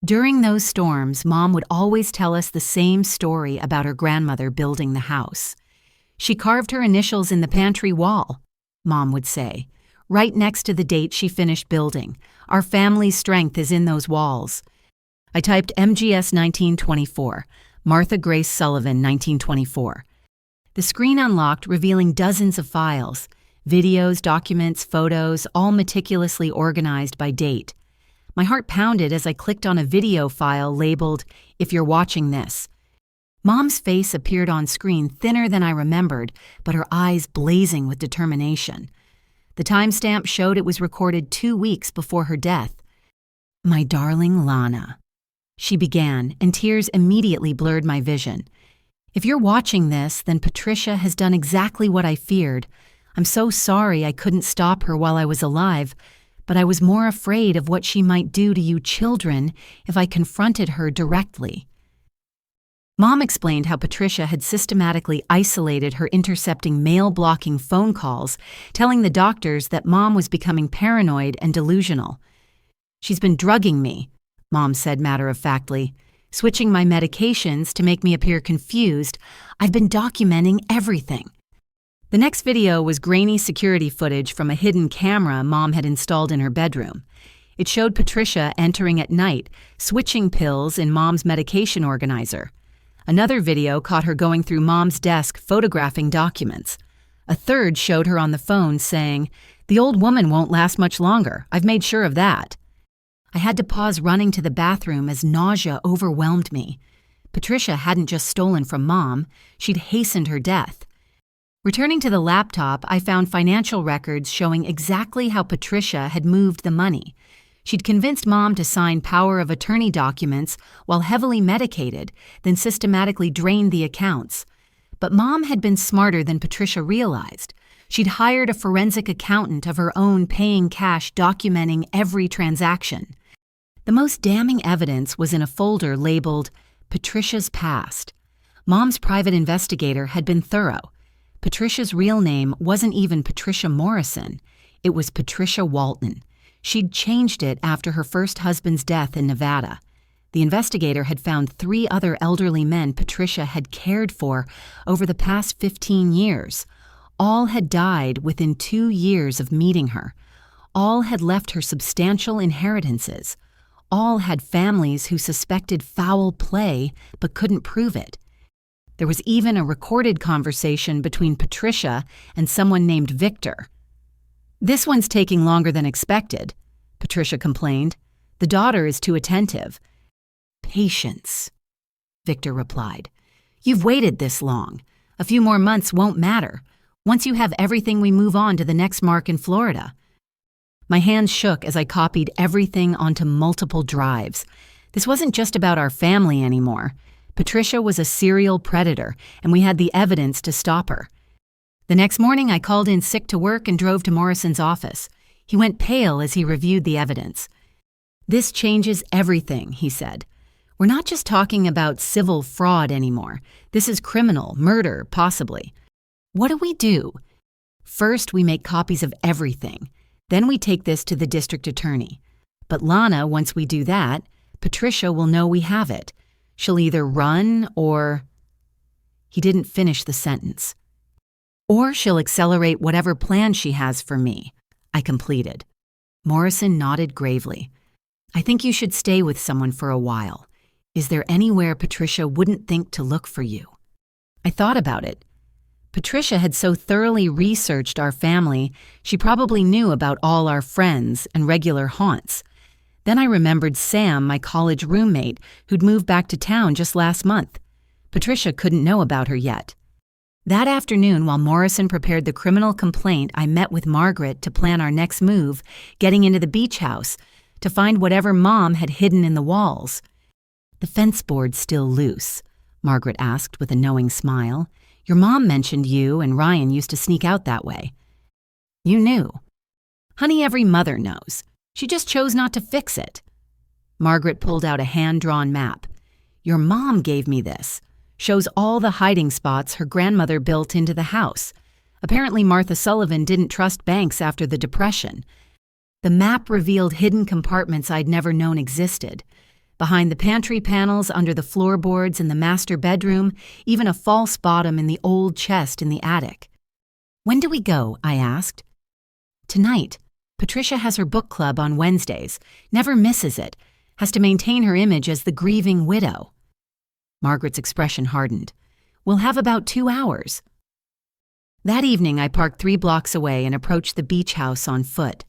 During those storms, Mom would always tell us the same story about her grandmother building the house. "She carved her initials in the pantry wall," Mom would say, "right next to the date she finished building. Our family's strength is in those walls." I typed MGS 1924, Martha Grace Sullivan 1924. The screen unlocked, revealing dozens of files, videos, documents, photos, all meticulously organized by date. My heart pounded as I clicked on a video file labeled, "If you're watching this." Mom's face appeared on screen, thinner than I remembered, but her eyes blazing with determination. The timestamp showed it was recorded 2 weeks before her death. "My darling Lana," she began, and tears immediately blurred my vision. "If you're watching this, then Patricia has done exactly what I feared. I'm so sorry I couldn't stop her while I was alive, but I was more afraid of what she might do to you children if I confronted her directly." Mom explained how Patricia had systematically isolated her, intercepting mail-blocking phone calls, telling the doctors that Mom was becoming paranoid and delusional. "She's been drugging me," Mom said matter-of-factly, "switching my medications to make me appear confused. I've been documenting everything." The next video was grainy security footage from a hidden camera Mom had installed in her bedroom. It showed Patricia entering at night, switching pills in Mom's medication organizer. Another video caught her going through Mom's desk, photographing documents. A third showed her on the phone saying, "The old woman won't last much longer. I've made sure of that." I had to pause running to the bathroom as nausea overwhelmed me. Patricia hadn't just stolen from Mom, she'd hastened her death. Returning to the laptop, I found financial records showing exactly how Patricia had moved the money. She'd convinced Mom to sign power of attorney documents while heavily medicated, then systematically drained the accounts. But Mom had been smarter than Patricia realized. She'd hired a forensic accountant of her own, paying cash, documenting every transaction. The most damning evidence was in a folder labeled Patricia's Past. Mom's private investigator had been thorough. Patricia's real name wasn't even Patricia Morrison. It was Patricia Walton. She'd changed it after her first husband's death in Nevada. The investigator had found 3 other elderly men Patricia had cared for over the past 15 years. All had died within 2 years of meeting her. All had left her substantial inheritances. All had families who suspected foul play but couldn't prove it. There was even a recorded conversation between Patricia and someone named Victor. "This one's taking longer than expected," Patricia complained. "The daughter is too attentive." "Patience," Victor replied. "You've waited this long. A few more months won't matter. Once you have everything, we move on to the next mark in Florida." My hands shook as I copied everything onto multiple drives. This wasn't just about our family anymore. Patricia was a serial predator, and we had the evidence to stop her. The next morning, I called in sick to work and drove to Morrison's office. He went pale as he reviewed the evidence. "This changes everything," he said. "We're not just talking about civil fraud anymore. This is criminal, murder, possibly. What do we do? First, we make copies of everything. Then we take this to the district attorney. But Lana, once we do that, Patricia will know we have it. She'll either run or—" He didn't finish the sentence. "Or she'll accelerate whatever plan she has for me," I completed. Morrison nodded gravely. "I think you should stay with someone for a while. Is there anywhere Patricia wouldn't think to look for you?" I thought about it. Patricia had so thoroughly researched our family, she probably knew about all our friends and regular haunts. Then I remembered Sam, my college roommate, who'd moved back to town just last month. Patricia couldn't know about her yet. That afternoon, while Morrison prepared the criminal complaint, I met with Margaret to plan our next move, getting into the beach house, to find whatever Mom had hidden in the walls. "The fence board's still loose?" Margaret asked with a knowing smile. "Your mom mentioned you and Ryan used to sneak out that way." "You knew." "Honey, every mother knows. She just chose not to fix it." Margaret pulled out a hand-drawn map. "Your mom gave me this. Shows all the hiding spots her grandmother built into the house. Apparently Martha Sullivan didn't trust banks after the Depression. The map revealed hidden compartments I'd never known existed. Behind the pantry panels, under the floorboards in the master bedroom, even a false bottom in the old chest in the attic." "When do we go?" I asked. "Tonight. Patricia has her book club on Wednesdays. Never misses it. Has to maintain her image as the grieving widow." Margaret's expression hardened. "We'll have about 2 hours." That evening, I parked 3 blocks away and approached the beach house on foot.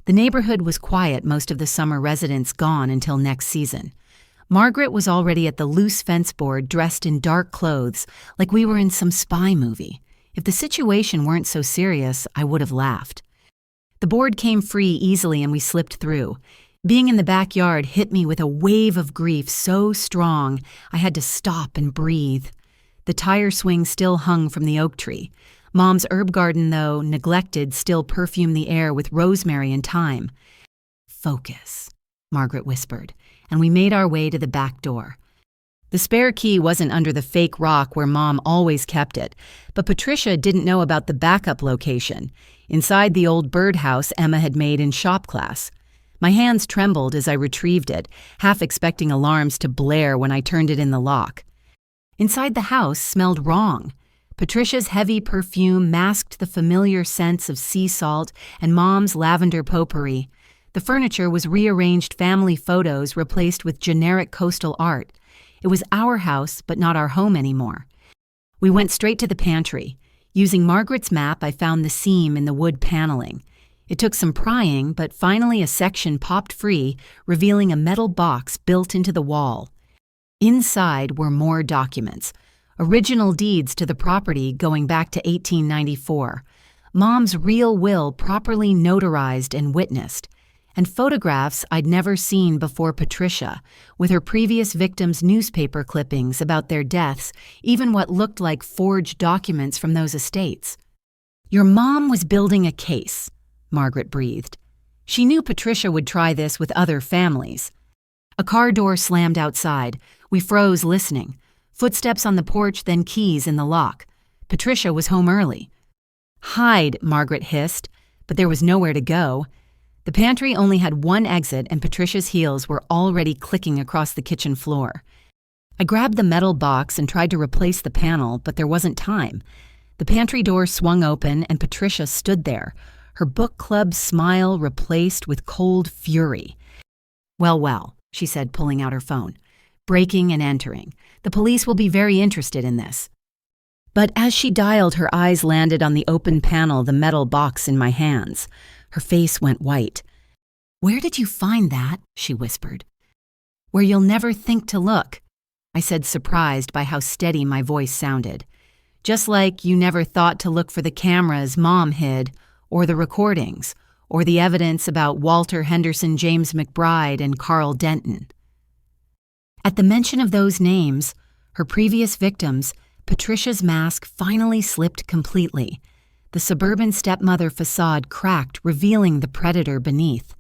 The neighborhood was quiet, most of the summer residents gone until next season. Margaret was already at the loose fence board, dressed in dark clothes, like we were in some spy movie. If the situation weren't so serious, I would have laughed. The board came free easily and we slipped through. Being in the backyard hit me with a wave of grief so strong I had to stop and breathe. The tire swing still hung from the oak tree. Mom's herb garden, though neglected, still perfumed the air with rosemary and thyme. "Focus," Margaret whispered, and we made our way to the back door. The spare key wasn't under the fake rock where Mom always kept it, but Patricia didn't know about the backup location, inside the old birdhouse Emma had made in shop class. My hands trembled as I retrieved it, half expecting alarms to blare when I turned it in the lock. Inside the house smelled wrong. Patricia's heavy perfume masked the familiar scents of sea salt and Mom's lavender potpourri. The furniture was rearranged family photos replaced with generic coastal art. It was our house, but not our home anymore. We went straight to the pantry. Using Margaret's map, I found the seam in the wood paneling. It took some prying, but finally a section popped free, revealing a metal box built into the wall. Inside were more documents. Original deeds to the property going back to 1894, Mom's real will properly notarized and witnessed, and photographs I'd never seen before Patricia, with her previous victims' newspaper clippings about their deaths, even what looked like forged documents from those estates. "Your mom was building a case," Margaret breathed. She knew Patricia would try this with other families. A car door slammed outside. We froze listening. Footsteps on the porch, then keys in the lock. Patricia was home early. "Hide," Margaret hissed, but there was nowhere to go. The pantry only had one exit and Patricia's heels were already clicking across the kitchen floor. I grabbed the metal box and tried to replace the panel, but there wasn't time. The pantry door swung open and Patricia stood there, her book club smile replaced with cold fury. Well, she said, pulling out her phone. "Breaking and entering. The police will be very interested in this." But as she dialed, her eyes landed on the open panel, the metal box in my hands. Her face went white. "Where did you find that?" she whispered. "Where you'll never think to look," I said, surprised by how steady my voice sounded. "Just like you never thought to look for the cameras Mom hid, or the recordings, or the evidence about Walter Henderson, James McBride, and Carl Denton." At the mention of those names, her previous victims, Patricia's mask finally slipped completely. The suburban stepmother facade cracked, revealing the predator beneath.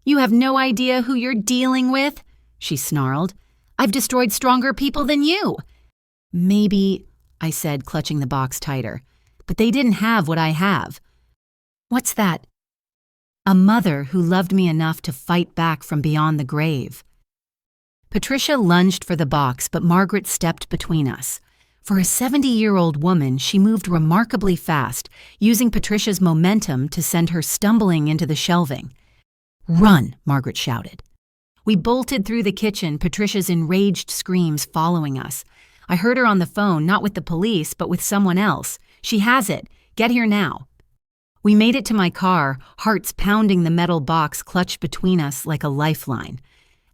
"You have no idea who you're dealing with," she snarled. "I've destroyed stronger people than you." "Maybe," I said, clutching the box tighter, "but they didn't have what I have." "What's that?" "A mother who loved me enough to fight back from beyond the grave." Patricia lunged for the box, but Margaret stepped between us. For a 70-year-old woman, she moved remarkably fast, using Patricia's momentum to send her stumbling into the shelving. "Run!" Margaret shouted. We bolted through the kitchen, Patricia's enraged screams following us. I heard her on the phone, not with the police, but with someone else. "She has it. Get here now." We made it to my car, hearts pounding the metal box clutched between us like a lifeline.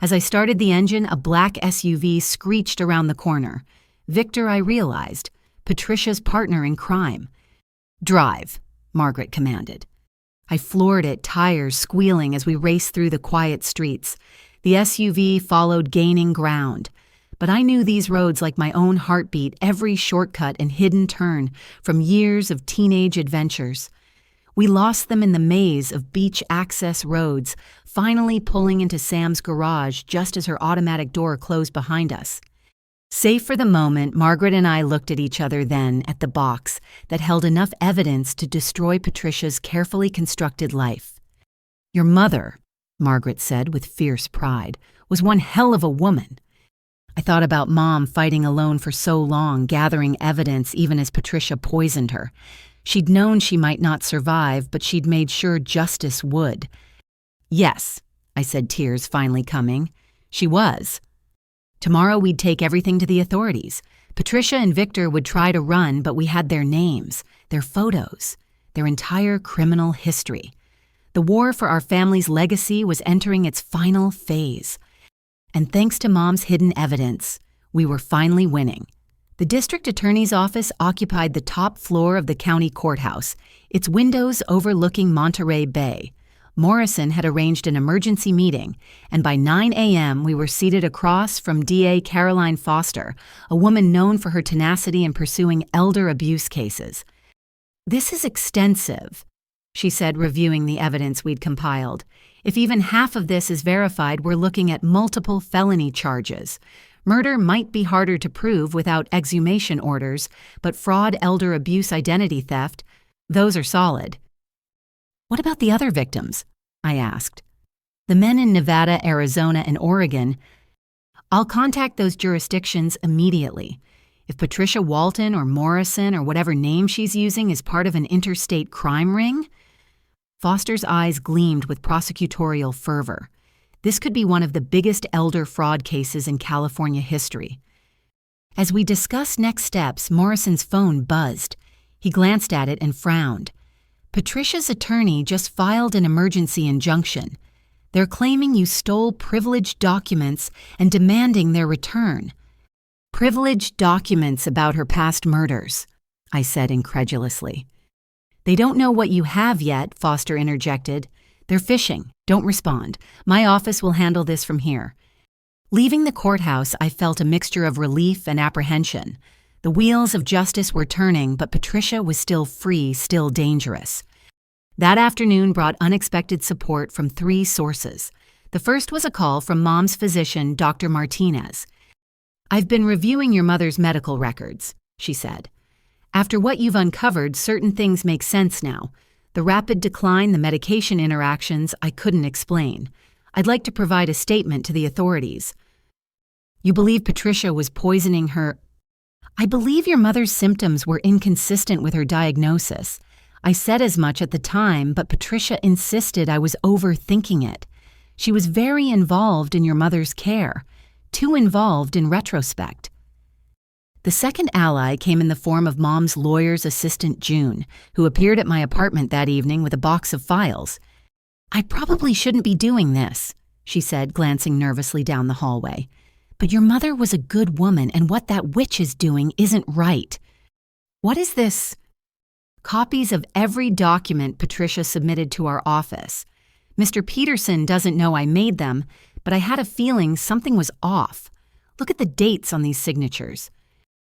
As I started the engine, a black SUV screeched around the corner. Victor, I realized, Patricia's partner in crime. "Drive," Margaret commanded. I floored it, tires squealing as we raced through the quiet streets. The SUV followed, gaining ground. But I knew these roads like my own heartbeat, every shortcut and hidden turn from years of teenage adventures. We lost them in the maze of beach access roads, finally pulling into Sam's garage just as her automatic door closed behind us. Safe for the moment, Margaret and I looked at each other then at the box that held enough evidence to destroy Patricia's carefully constructed life. "Your mother," Margaret said with fierce pride, "was one hell of a woman." I thought about Mom fighting alone for so long, gathering evidence even as Patricia poisoned her. She'd known she might not survive, but she'd made sure justice would. "Yes," I said, tears finally coming. "She was." Tomorrow we'd take everything to the authorities. Patricia and Victor would try to run, but we had their names, their photos, their entire criminal history. The war for our family's legacy was entering its final phase. And thanks to Mom's hidden evidence, we were finally winning. The district attorney's office occupied the top floor of the county courthouse, its windows overlooking Monterey Bay. Morrison had arranged an emergency meeting, and by 9 a.m. we were seated across from DA Caroline Foster, a woman known for her tenacity in pursuing elder abuse cases. "This is extensive," she said, reviewing the evidence we'd compiled. "If even half of this is verified, we're looking at multiple felony charges. Murder might be harder to prove without exhumation orders, but fraud, elder abuse, identity theft, those are solid." "What about the other victims?" I asked. "The men in Nevada, Arizona, and Oregon." "I'll contact those jurisdictions immediately. If Patricia Walton or Morrison or whatever name she's using is part of an interstate crime ring?" Foster's eyes gleamed with prosecutorial fervor. This could be one of the biggest elder fraud cases in California history. As we discussed next steps, Morrison's phone buzzed. He glanced at it and frowned. "Patricia's attorney just filed an emergency injunction. They're claiming you stole privileged documents and demanding their return." "Privileged documents about her past murders," I said incredulously. "They don't know what you have yet," Foster interjected. "They're fishing. Don't respond. My office will handle this from here." Leaving the courthouse, I felt a mixture of relief and apprehension. The wheels of justice were turning, but Patricia was still free, still dangerous. That afternoon brought unexpected support from 3 sources. The first was a call from Mom's physician, Dr. Martinez. "I've been reviewing your mother's medical records," she said. "After what you've uncovered, certain things make sense now. The rapid decline, the medication interactions, I couldn't explain. I'd like to provide a statement to the authorities." "You believe Patricia was poisoning her—" "I believe your mother's symptoms were inconsistent with her diagnosis. I said as much at the time, but Patricia insisted I was overthinking it. She was very involved in your mother's care, too involved in retrospect." The second ally came in the form of Mom's lawyer's assistant, June, who appeared at my apartment that evening with a box of files. "I probably shouldn't be doing this," she said, glancing nervously down the hallway. "But your mother was a good woman, and what that witch is doing isn't right." "What is this?" "Copies of every document Patricia submitted to our office. Mr. Peterson doesn't know I made them, but I had a feeling something was off. Look at the dates on these signatures."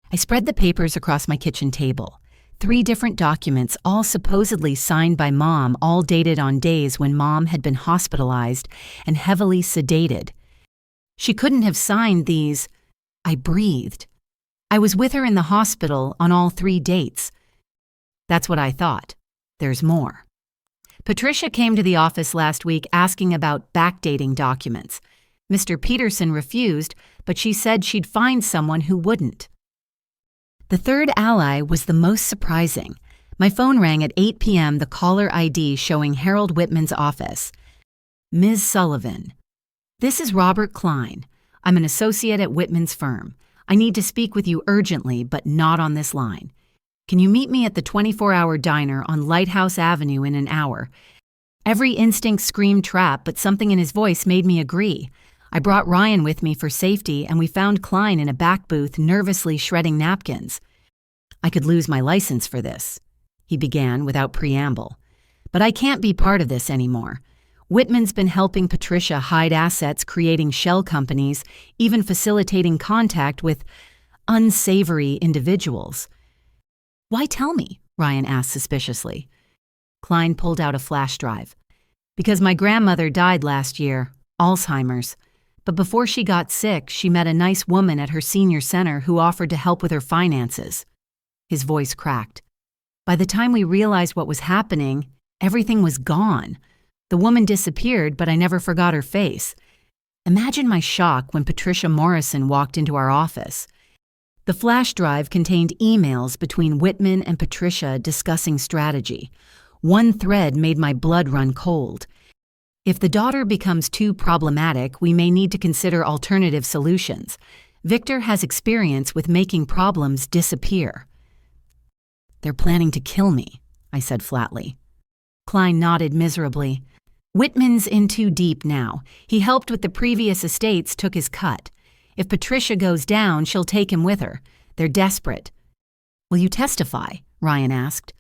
I spread the papers across my kitchen table. 3 different documents, all supposedly signed by Mom, all dated on days when Mom had been hospitalized and heavily sedated. She couldn't have signed these. I breathed. I was with her in the hospital on all 3 dates. That's what I thought. There's more. Patricia came to the office last week asking about backdating documents. Mr. Peterson refused, but she said she'd find someone who wouldn't. The third ally was the most surprising. My phone rang at 8 p.m., the caller ID showing Harold Whitman's office. Ms. Sullivan. This is Robert Klein. I'm an associate at Whitman's firm. I need to speak with you urgently, but not on this line. Can you meet me at the 24-hour diner on Lighthouse Avenue in an hour? Every instinct screamed trap, but something in his voice made me agree. I brought Ryan with me for safety, and we found Klein in a back booth nervously shredding napkins. I could lose my license for this, he began without preamble. But I can't be part of this anymore. Whitman's been helping Patricia hide assets, creating shell companies, even facilitating contact with unsavory individuals. Why tell me? Ryan asked suspiciously. Klein pulled out a flash drive. Because my grandmother died last year, Alzheimer's. But before she got sick, she met a nice woman at her senior center who offered to help with her finances. His voice cracked. By the time we realized what was happening, everything was gone. The woman disappeared, but I never forgot her face. Imagine my shock when Patricia Morrison walked into our office. The flash drive contained emails between Whitman and Patricia discussing strategy. One thread made my blood run cold. If the daughter becomes too problematic, we may need to consider alternative solutions. Victor has experience with making problems disappear. They're planning to kill me, I said flatly. Klein nodded miserably. Whitman's in too deep now. He helped with the previous estates, took his cut. If Patricia goes down, she'll take him with her. They're desperate. Will you testify? Ryan asked.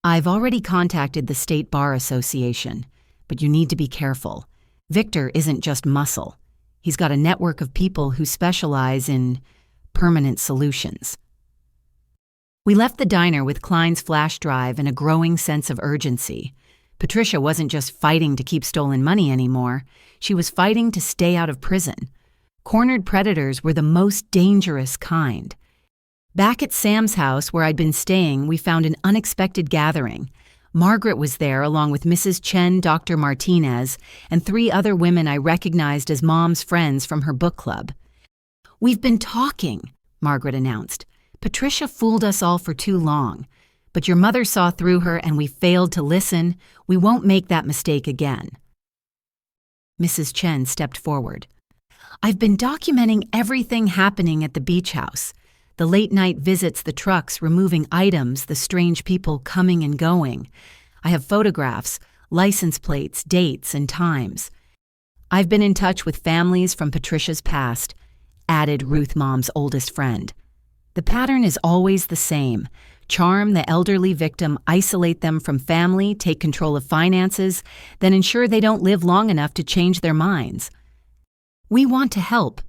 I've already contacted the State Bar Association, but you need to be careful. Victor isn't just muscle. He's got a network of people who specialize in permanent solutions. We left the diner with Klein's flash drive and a growing sense of urgency. Patricia wasn't just fighting to keep stolen money anymore. She was fighting to stay out of prison. Cornered predators were the most dangerous kind. Back at Sam's house, where I'd been staying, we found an unexpected gathering. Margaret was there along with Mrs. Chen, Dr. Martinez, and 3 other women I recognized as Mom's friends from her book club. We've been talking, Margaret announced. Patricia fooled us all for too long. But your mother saw through her and we failed to listen. We won't make that mistake again. Mrs. Chen stepped forward. I've been documenting everything happening at the beach house. The late-night visits, the trucks removing items, the strange people coming and going. I have photographs, license plates, dates, and times. I've been in touch with families from Patricia's past, added Ruth Mom's oldest friend. The pattern is always the same. Charm the elderly victim, isolate them from family, take control of finances, then ensure they don't live long enough to change their minds. We want to help,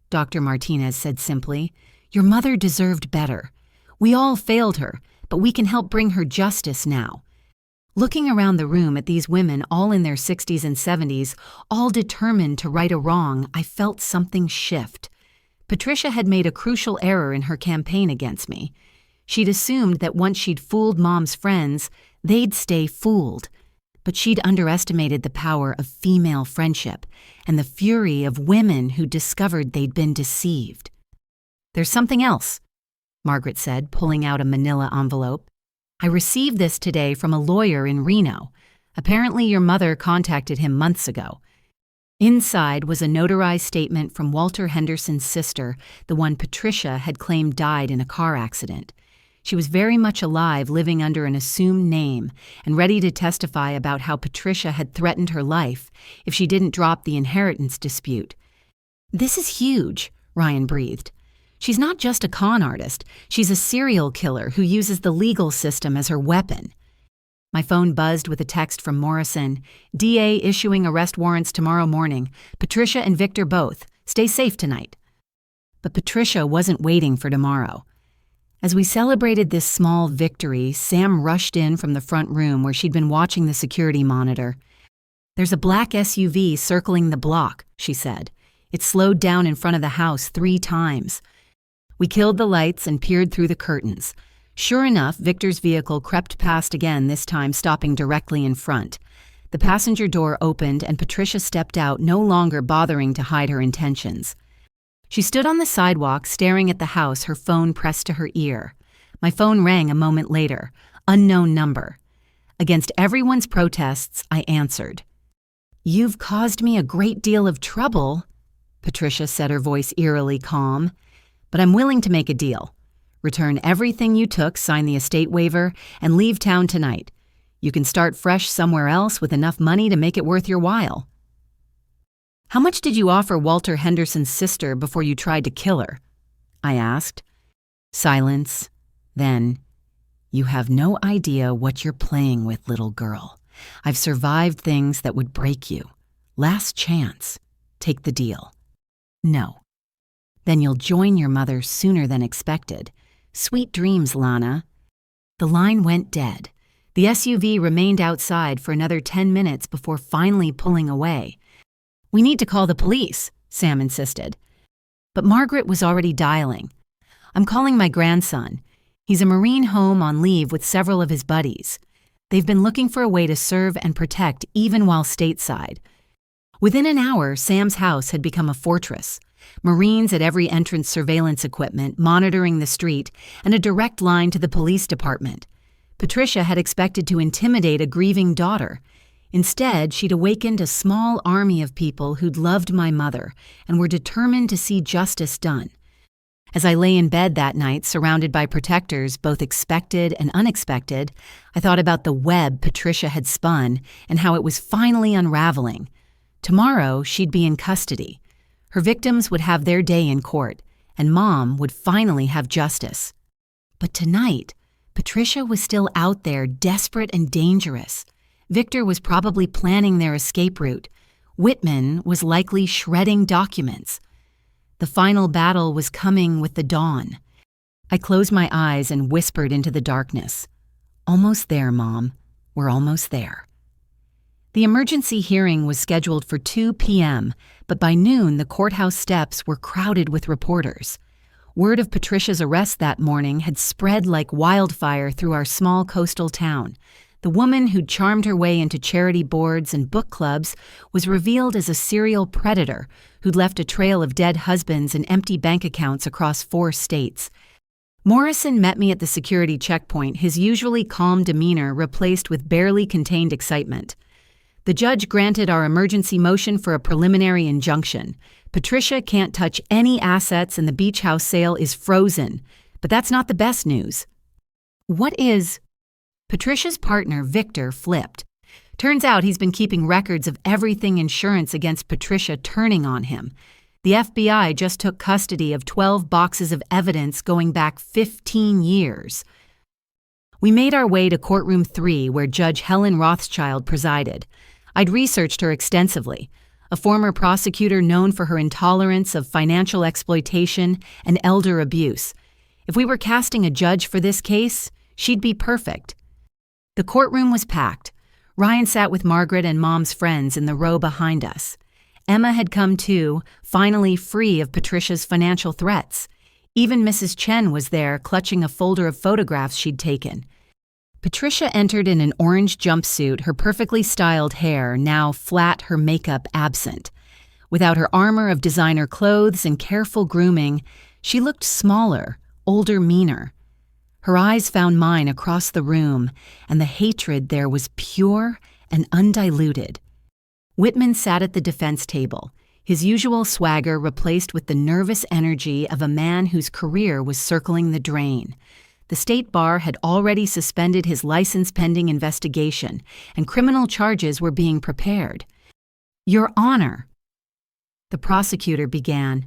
Dr. Martinez said simply. Your mother deserved better. We all failed her, but we can help bring her justice now. Looking around the room at these women, all in their 60s and 70s, all determined to right a wrong, I felt something shift. Patricia had made a crucial error in her campaign against me. She'd assumed that once she'd fooled Mom's friends, they'd stay fooled. But she'd underestimated the power of female friendship and the fury of women who discovered they'd been deceived. There's something else, Margaret said, pulling out a manila envelope. I received this today from a lawyer in Reno. Apparently your mother contacted him months ago. Inside was a notarized statement from Walter Henderson's sister, the one Patricia had claimed died in a car accident. She was very much alive, living under an assumed name, and ready to testify about how Patricia had threatened her life if she didn't drop the inheritance dispute. This is huge, Ryan breathed. She's not just a con artist, she's a serial killer who uses the legal system as her weapon. My phone buzzed with a text from Morrison. DA issuing arrest warrants tomorrow morning. Patricia and Victor both. Stay safe tonight. But Patricia wasn't waiting for tomorrow. As we celebrated this small victory, Sam rushed in from the front room where she'd been watching the security monitor. "There's a black SUV circling the block," she said. "It slowed down in front of the house 3 times. We killed the lights and peered through the curtains. Sure enough, Victor's vehicle crept past again, this time stopping directly in front. The passenger door opened and Patricia stepped out, no longer bothering to hide her intentions. She stood on the sidewalk staring at the house, her phone pressed to her ear. My phone rang a moment later. Unknown number. Against everyone's protests, I answered. "You've caused me a great deal of trouble," Patricia said, her voice eerily calm. "But I'm willing to make a deal. Return everything you took, sign the estate waiver, and leave town tonight. You can start fresh somewhere else with enough money to make it worth your while." "How much did you offer Walter Henderson's sister before you tried to kill her?" I asked. Silence. Then, "You have no idea what you're playing with, little girl. I've survived things that would break you. Last chance. Take the deal." "No." "Then you'll join your mother sooner than expected. Sweet dreams, Lana." The line went dead. The SUV remained outside for another 10 minutes before finally pulling away. "We need to call the police," Sam insisted. But Margaret was already dialing. "I'm calling my grandson. He's a Marine home on leave with several of his buddies. They've been looking for a way to serve and protect even while stateside." Within an hour, Sam's house had become a fortress. Marines at every entrance, surveillance equipment, monitoring the street, and a direct line to the police department. Patricia had expected to intimidate a grieving daughter. Instead, she'd awakened a small army of people who'd loved my mother and were determined to see justice done. As I lay in bed that night, surrounded by protectors, both expected and unexpected, I thought about the web Patricia had spun and how it was finally unraveling. Tomorrow, she'd be in custody. Her victims would have their day in court, and Mom would finally have justice. But tonight, Patricia was still out there, desperate and dangerous. Victor was probably planning their escape route. Whitman was likely shredding documents. The final battle was coming with the dawn. I closed my eyes and whispered into the darkness. "Almost there, Mom. We're almost there." The emergency hearing was scheduled for 2 p.m., but by noon the courthouse steps were crowded with reporters. Word of Patricia's arrest that morning had spread like wildfire through our small coastal town. The woman who'd charmed her way into charity boards and book clubs was revealed as a serial predator who'd left a trail of dead husbands and empty bank accounts across 4 states. Morrison met me at the security checkpoint, his usually calm demeanor replaced with barely contained excitement. The judge granted our emergency motion for a preliminary injunction. Patricia can't touch any assets and the beach house sale is frozen. But that's not the best news. "What is—" Patricia's partner, Victor, flipped. Turns out he's been keeping records of everything insurance against Patricia turning on him. The FBI just took custody of 12 boxes of evidence going back 15 years. We made our way to courtroom 3, where Judge Helen Rothschild presided. I'd researched her extensively, a former prosecutor known for her intolerance of financial exploitation and elder abuse. If we were casting a judge for this case, she'd be perfect. The courtroom was packed. Ryan sat with Margaret and Mom's friends in the row behind us. Emma had come too, finally free of Patricia's financial threats. Even Mrs. Chen was there, clutching a folder of photographs she'd taken. Patricia entered in an orange jumpsuit, her perfectly styled hair now flat, her makeup absent. Without her armor of designer clothes and careful grooming, she looked smaller, older, meaner. Her eyes found mine across the room, and the hatred there was pure and undiluted. Whitman sat at the defense table, his usual swagger replaced with the nervous energy of a man whose career was circling the drain. The state bar had already suspended his license pending investigation, and criminal charges were being prepared. "Your Honor," the prosecutor began,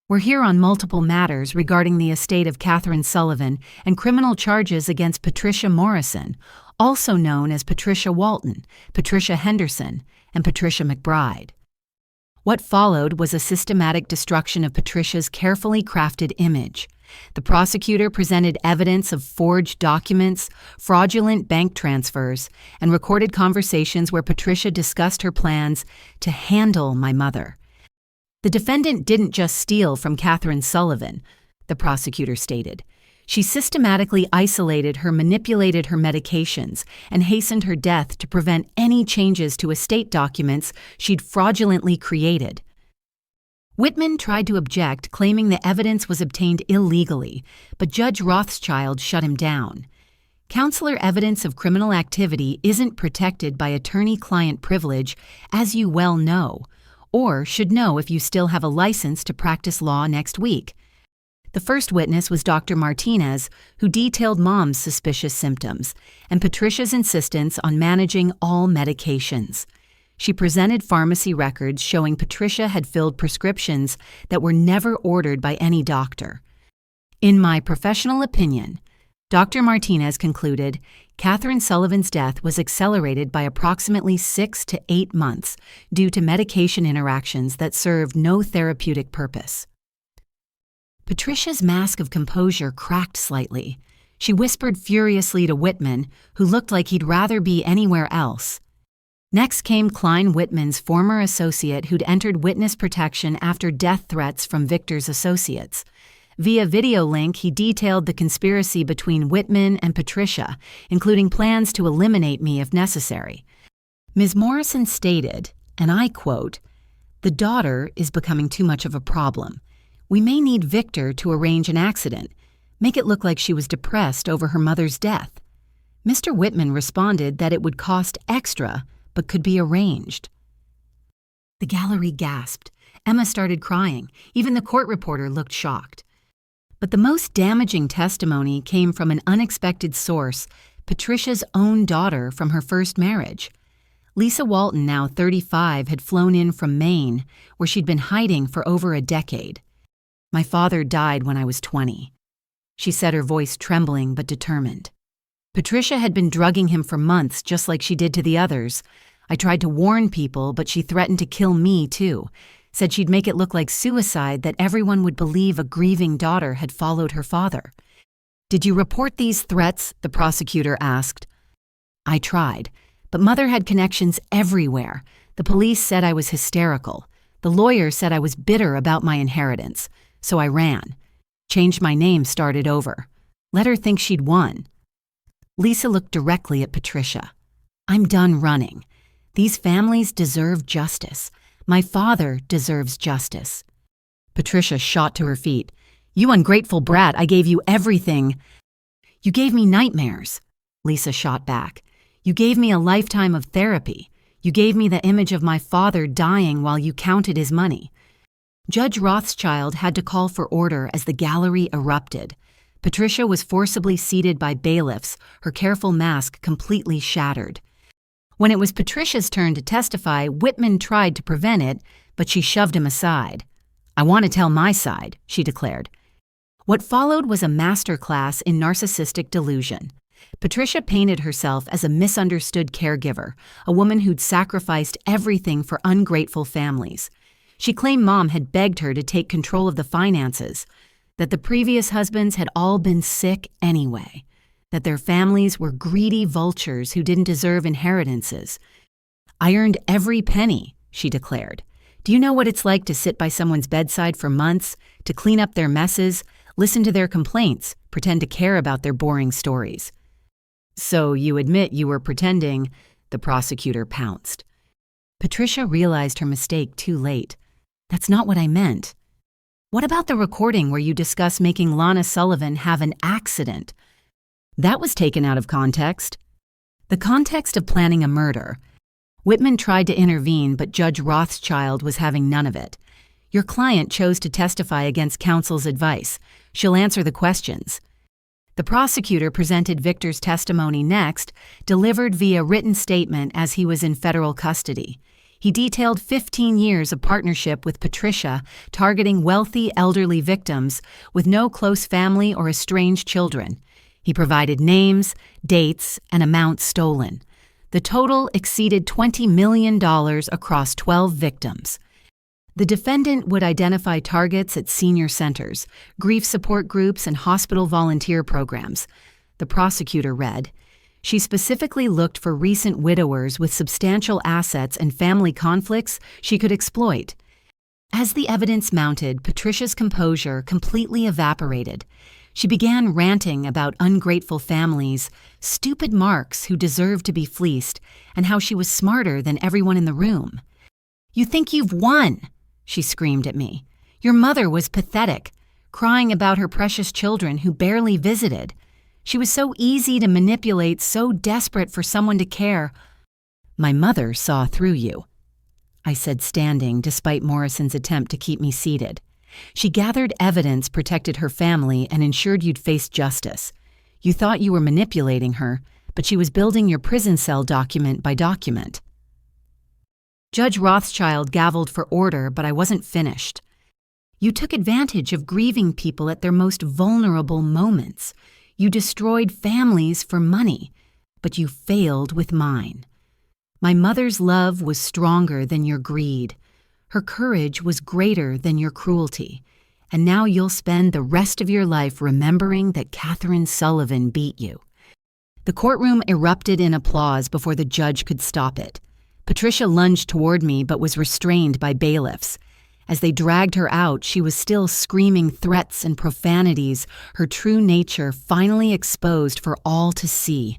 "we're here on multiple matters regarding the estate of Catherine Sullivan and criminal charges against Patricia Morrison, also known as Patricia Walton, Patricia Henderson, and Patricia McBride." What followed was a systematic destruction of Patricia's carefully crafted image. The prosecutor presented evidence of forged documents, fraudulent bank transfers, and recorded conversations where Patricia discussed her plans to handle my mother. The defendant didn't just steal from Catherine Sullivan, the prosecutor stated. She systematically manipulated her medications, and hastened her death to prevent any changes to estate documents she'd fraudulently created. Whitman tried to object, claiming the evidence was obtained illegally, but Judge Rothschild shut him down. Counselor evidence of criminal activity isn't protected by attorney-client privilege, as you well know, or should know if you still have a license to practice law next week. The first witness was Dr. Martinez, who detailed Mom's suspicious symptoms and Patricia's insistence on managing all medications. She presented pharmacy records showing Patricia had filled prescriptions that were never ordered by any doctor. In my professional opinion, Dr. Martinez concluded Catherine Sullivan's death was accelerated by approximately 6 to 8 months due to medication interactions that served no therapeutic purpose. Patricia's mask of composure cracked slightly. She whispered furiously to Whitman, who looked like he'd rather be anywhere else. Next came Klein Whitman's former associate who'd entered witness protection after death threats from Victor's associates. Via video link, he detailed the conspiracy between Whitman and Patricia, including plans to eliminate me if necessary. Ms. Morrison stated, and I quote, "The daughter is becoming too much of a problem. We may need Victor to arrange an accident, make it look like she was depressed over her mother's death." Mr. Whitman responded that it would cost extra, but could be arranged. The gallery gasped. Emma started crying. Even the court reporter looked shocked. But the most damaging testimony came from an unexpected source, Patricia's own daughter from her first marriage. Lisa Walton, now 35, had flown in from Maine, where she'd been hiding for over a decade. "My father died when I was 20. She said, her voice trembling but determined. "Patricia had been drugging him for months, just like she did to the others. I tried to warn people, but she threatened to kill me, too. Said she'd make it look like suicide, that everyone would believe a grieving daughter had followed her father." "Did you report these threats?" the prosecutor asked. "I tried, but Mother had connections everywhere. The police said I was hysterical. The lawyer said I was bitter about my inheritance. So I ran. Changed my name, started over. Let her think she'd won." Lisa looked directly at Patricia. "I'm done running. These families deserve justice. My father deserves justice." Patricia shot to her feet. "You ungrateful brat, I gave you everything." "You gave me nightmares," Lisa shot back. "You gave me a lifetime of therapy. You gave me the image of my father dying while you counted his money." Judge Rothschild had to call for order as the gallery erupted. Patricia was forcibly seated by bailiffs, her careful mask completely shattered. When it was Patricia's turn to testify, Whitman tried to prevent it, but she shoved him aside. "I want to tell my side," she declared. What followed was a masterclass in narcissistic delusion. Patricia painted herself as a misunderstood caregiver, a woman who'd sacrificed everything for ungrateful families. She claimed Mom had begged her to take control of the finances, that the previous husbands had all been sick anyway, that their families were greedy vultures who didn't deserve inheritances. "I earned every penny," she declared. "Do you know what it's like to sit by someone's bedside for months, to clean up their messes, listen to their complaints, pretend to care about their boring stories?" "So you admit you were pretending," the prosecutor pounced. Patricia realized her mistake too late. "That's not what I meant." "What about the recording where you discuss making Lana Sullivan have an accident?" "That was taken out of context." "The context of planning a murder." Whitman tried to intervene, but Judge Rothschild was having none of it. "Your client chose to testify against counsel's advice. She'll answer the questions." The prosecutor presented Victor's testimony next, delivered via written statement as he was in federal custody. He detailed 15 years of partnership with Patricia, targeting wealthy elderly victims with no close family or estranged children. He provided names, dates, and amounts stolen. The total exceeded $20 million across 12 victims. The defendant would identify targets at senior centers, grief support groups, and hospital volunteer programs. The prosecutor read, "She specifically looked for recent widowers with substantial assets and family conflicts she could exploit." As the evidence mounted, Patricia's composure completely evaporated. She began ranting about ungrateful families, stupid marks who deserved to be fleeced, and how she was smarter than everyone in the room. "You think you've won?" she screamed at me. "Your mother was pathetic, crying about her precious children who barely visited. She was so easy to manipulate, so desperate for someone to care." "My mother saw through you," I said, standing despite Morrison's attempt to keep me seated. "She gathered evidence, protected her family, and ensured you'd face justice. You thought you were manipulating her, but she was building your prison cell document by document." Judge Rothschild gavelled for order, but I wasn't finished. "You took advantage of grieving people at their most vulnerable moments. You destroyed families for money, but you failed with mine. My mother's love was stronger than your greed. Her courage was greater than your cruelty. And now you'll spend the rest of your life remembering that Catherine Sullivan beat you." The courtroom erupted in applause before the judge could stop it. Patricia lunged toward me but was restrained by bailiffs. As they dragged her out, she was still screaming threats and profanities, her true nature finally exposed for all to see.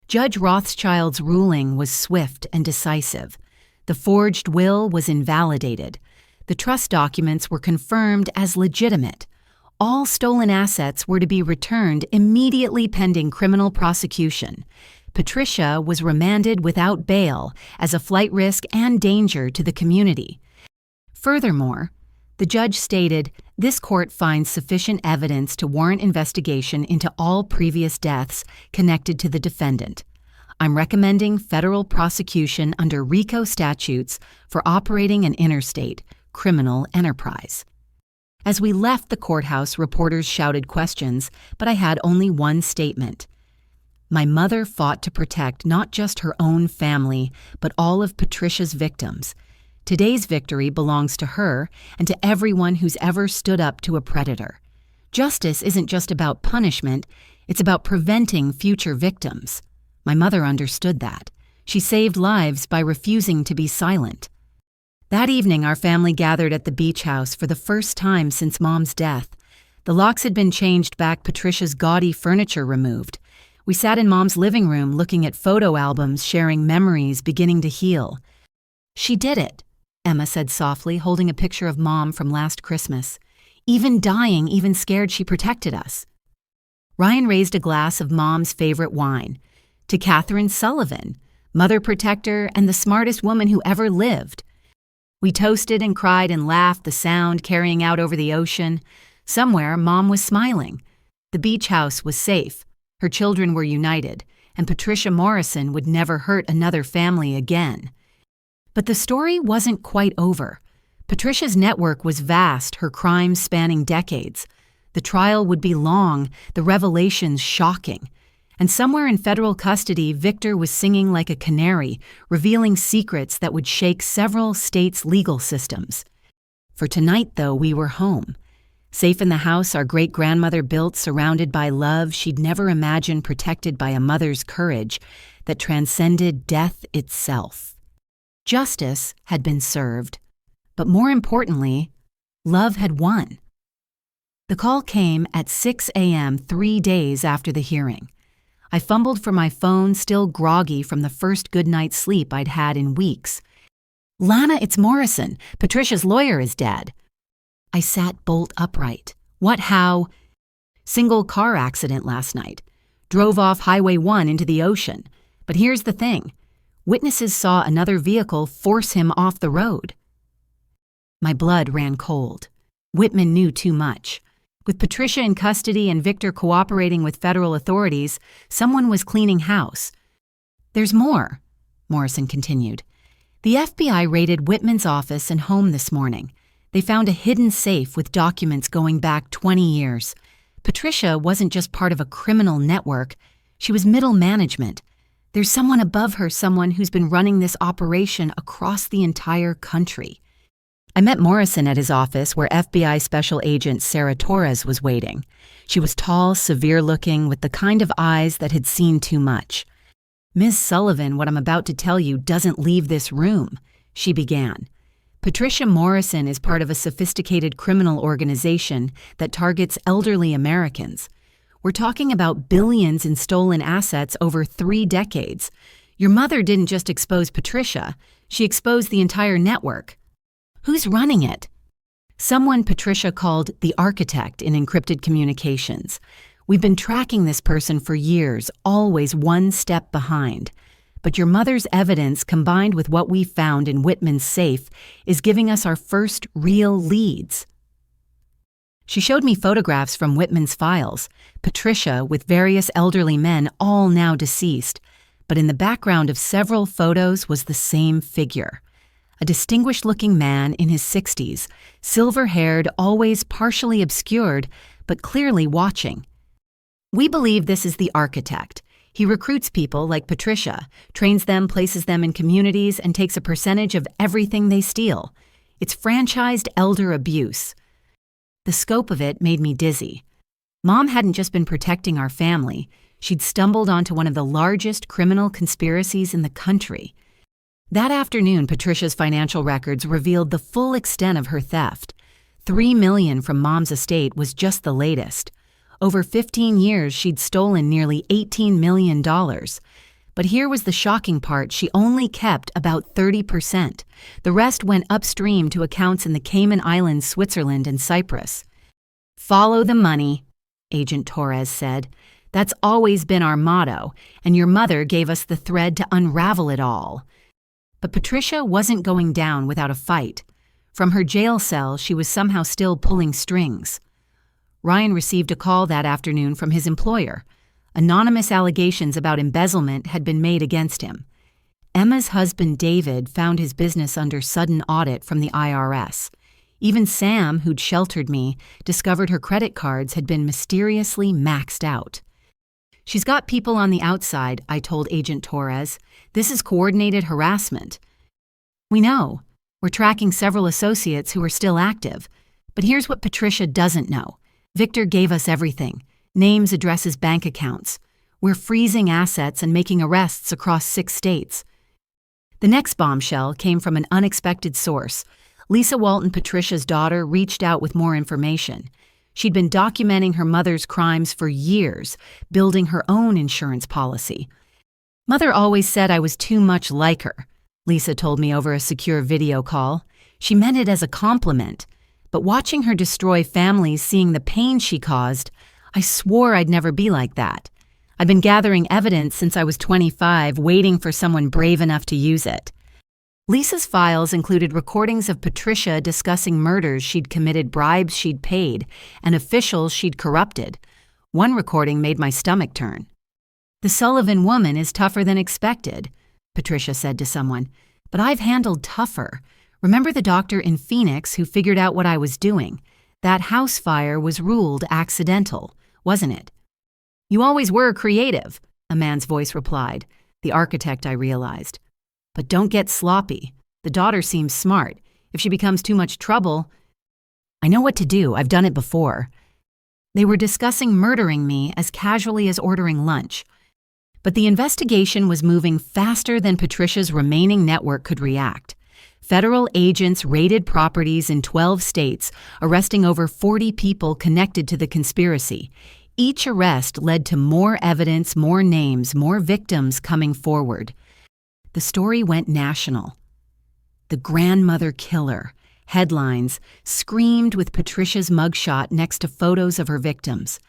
Judge Rothschild's ruling was swift and decisive. The forged will was invalidated. The trust documents were confirmed as legitimate. All stolen assets were to be returned immediately pending criminal prosecution. Patricia was remanded without bail as a flight risk and danger to the community. Furthermore, the judge stated, "This court finds sufficient evidence to warrant investigation into all previous deaths connected to the defendant. I'm recommending federal prosecution under RICO statutes for operating an interstate criminal enterprise." As we left the courthouse, reporters shouted questions, but I had only one statement. My mother fought to protect not just her own family, but all of Patricia's victims. Today's victory belongs to her and to everyone who's ever stood up to a predator. Justice isn't just about punishment, it's about preventing future victims. My mother understood that. She saved lives by refusing to be silent. That evening, our family gathered at the beach house for the first time since Mom's death. The locks had been changed back, Patricia's gaudy furniture removed. We sat in Mom's living room looking at photo albums, sharing memories, beginning to heal. "She did it," Emma said softly, holding a picture of Mom from last Christmas. "Even dying, even scared, she protected us." Ryan raised a glass of Mom's favorite wine. "To Catherine Sullivan, mother protector and the smartest woman who ever lived." We toasted and cried and laughed, the sound carrying out over the ocean. Somewhere, Mom was smiling. The beach house was safe. Her children were united, and Patricia Morrison would never hurt another family again. But the story wasn't quite over. Patricia's network was vast, her crimes spanning decades. The trial would be long, the revelations shocking. And somewhere in federal custody, Victor was singing like a canary, revealing secrets that would shake several states' legal systems. For tonight, though, we were home. Safe in the house our great-grandmother built, surrounded by love she'd never imagined, protected by a mother's courage that transcended death itself. Justice had been served, but more importantly, love had won. The call came at 6 a.m. 3 days after the hearing. I fumbled for my phone, still groggy from the first good night's sleep I'd had in weeks. "Lana, it's Morrison. Patricia's lawyer is dead." I sat bolt upright. "What, how?" "Single car accident last night. Drove off Highway 1 into the ocean. But here's the thing. Witnesses saw another vehicle force him off the road." My blood ran cold. Whitman knew too much. With Patricia in custody and Victor cooperating with federal authorities, someone was cleaning house. "There's more," Morrison continued. "The FBI raided Whitman's office and home this morning. They found a hidden safe with documents going back 20 years. Patricia wasn't just part of a criminal network. She was middle management. There's someone above her, someone who's been running this operation across the entire country." I met Morrison at his office where FBI Special Agent Sarah Torres was waiting. She was tall, severe-looking, with the kind of eyes that had seen too much. "Ms. Sullivan, what I'm about to tell you doesn't leave this room," she began. "Patricia Morrison is part of a sophisticated criminal organization that targets elderly Americans. We're talking about billions in stolen assets over 3 decades. Your mother didn't just expose Patricia, she exposed the entire network. Who's running it?" "Someone Patricia called the architect in encrypted communications. We've been tracking this person for years, always one step behind. But your mother's evidence, combined with what we found in Whitman's safe, is giving us our first real leads." She showed me photographs from Whitman's files, Patricia with various elderly men, all now deceased. But in the background of several photos was the same figure. A distinguished-looking man in his 60s, silver-haired, always partially obscured, but clearly watching. "We believe this is the architect. He recruits people like Patricia, trains them, places them in communities, and takes a percentage of everything they steal. It's franchised elder abuse." The scope of it made me dizzy. Mom hadn't just been protecting our family. She'd stumbled onto one of the largest criminal conspiracies in the country. That afternoon, Patricia's financial records revealed the full extent of her theft. $3 million from Mom's estate was just the latest. Over 15 years, she'd stolen nearly $18 million. But here was the shocking part: she only kept about 30%. The rest went upstream to accounts in the Cayman Islands, Switzerland, and Cyprus. "Follow the money," Agent Torres said. "That's always been our motto, and your mother gave us the thread to unravel it all." But Patricia wasn't going down without a fight. From her jail cell, she was somehow still pulling strings. Ryan received a call that afternoon from his employer. Anonymous allegations about embezzlement had been made against him. Emma's husband, David, found his business under sudden audit from the IRS. Even Sam, who'd sheltered me, discovered her credit cards had been mysteriously maxed out. "She's got people on the outside," I told Agent Torres. "This is coordinated harassment." "We know. We're tracking several associates who are still active. But here's what Patricia doesn't know. Victor gave us everything: names, addresses, bank accounts. We're freezing assets and making arrests across 6 states. The next bombshell came from an unexpected source. Lisa Walton, Patricia's daughter, reached out with more information. She'd been documenting her mother's crimes for years, building her own insurance policy. "Mother always said I was too much like her," Lisa told me over a secure video call. She meant it as a compliment. But watching her destroy families, seeing the pain she caused, I swore I'd never be like that. I'd been gathering evidence since I was 25, waiting for someone brave enough to use it. Lisa's files included recordings of Patricia discussing murders she'd committed, bribes she'd paid, and officials she'd corrupted. One recording made my stomach turn. "The Sullivan woman is tougher than expected," Patricia said to someone. "But I've handled tougher. Remember the doctor in Phoenix who figured out what I was doing? That house fire was ruled accidental, wasn't it?" "You always were creative," a man's voice replied. The architect, I realized. "But don't get sloppy. The daughter seems smart. If she becomes too much trouble—" "I know what to do. I've done it before." They were discussing murdering me as casually as ordering lunch. But the investigation was moving faster than Patricia's remaining network could react. Federal agents raided properties in 12 states, arresting over 40 people connected to the conspiracy. Each arrest led to more evidence, more names, more victims coming forward. The story went national. "The Grandmother Killer," headlines, screamed with Patricia's mugshot next to photos of her victims.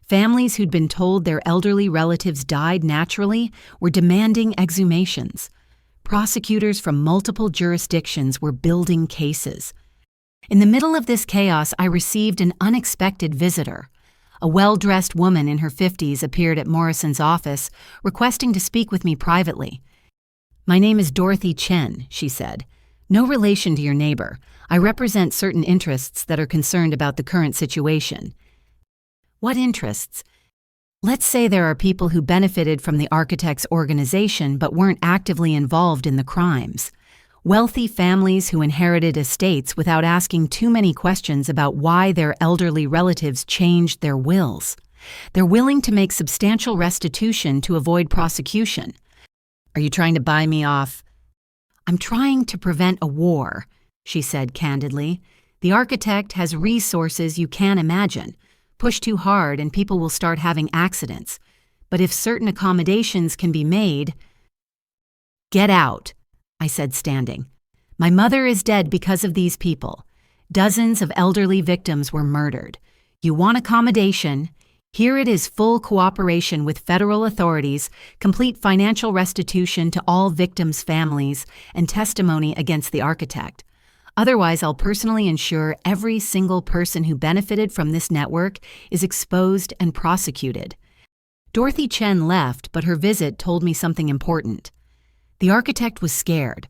Families who'd been told their elderly relatives died naturally were demanding exhumations. Prosecutors from multiple jurisdictions were building cases. In the middle of this chaos, I received an unexpected visitor. A well-dressed woman in her 50s appeared at Morrison's office, requesting to speak with me privately. "My name is Dorothy Chen," she said. "No relation to your neighbor. I represent certain interests that are concerned about the current situation." "What interests?" "Let's say there are people who benefited from the architect's organization but weren't actively involved in the crimes. Wealthy families who inherited estates without asking too many questions about why their elderly relatives changed their wills. They're willing to make substantial restitution to avoid prosecution. Are you trying to buy me off? I'm trying to prevent a war, she said candidly. The architect has resources you can't imagine. Push too hard and people will start having accidents. But if certain accommodations can be made... Get out, I said, standing. My mother is dead because of these people. Dozens of elderly victims were murdered. You want accommodation? Here it is: full cooperation with federal authorities, complete financial restitution to all victims' families, and testimony against the architect. Otherwise, I'll personally ensure every single person who benefited from this network is exposed and prosecuted. Dorothy Chen left, but her visit told me something important. The architect was scared.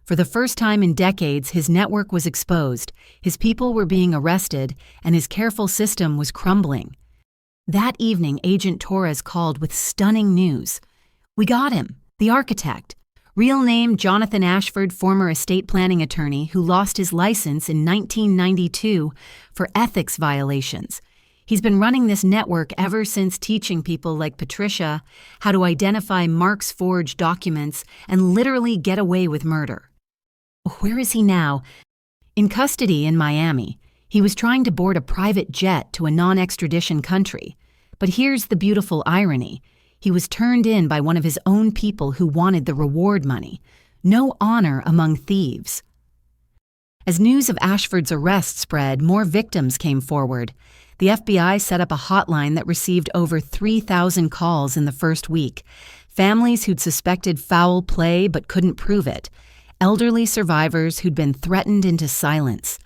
For the first time in decades, his network was exposed, his people were being arrested, and his careful system was crumbling. That evening, Agent Torres called with stunning news. We got him, the architect. Real name Jonathan Ashford, former estate planning attorney who lost his license in 1992 for ethics violations. He's been running this network ever since, teaching people like Patricia how to identify Mark's forged documents and literally get away with murder. Where is he now? In custody in Miami. He was trying to board a private jet to a non-extradition country. But here's the beautiful irony. He was turned in by one of his own people who wanted the reward money. No honor among thieves. As news of Ashford's arrest spread, more victims came forward. The FBI set up a hotline that received over 3,000 calls in the first week. Families who'd suspected foul play but couldn't prove it. Elderly survivors who'd been threatened into silence.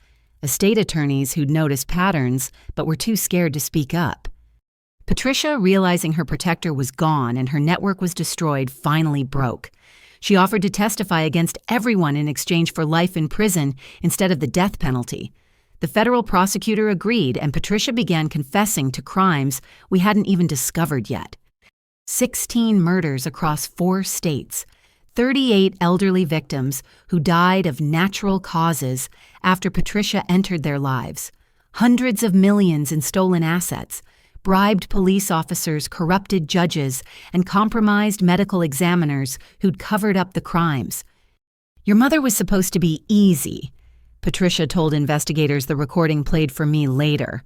Estate attorneys who'd noticed patterns but were too scared to speak up. Patricia, realizing her protector was gone and her network was destroyed, finally broke. She offered to testify against everyone in exchange for life in prison instead of the death penalty. The federal prosecutor agreed, and Patricia began confessing to crimes we hadn't even discovered yet. 16 murders across 4 states. 38 elderly victims who died of natural causes after Patricia entered their lives. Hundreds of millions in stolen assets. Bribed police officers, corrupted judges, and compromised medical examiners who'd covered up the crimes. Your mother was supposed to be easy, Patricia told investigators the recording played for me later.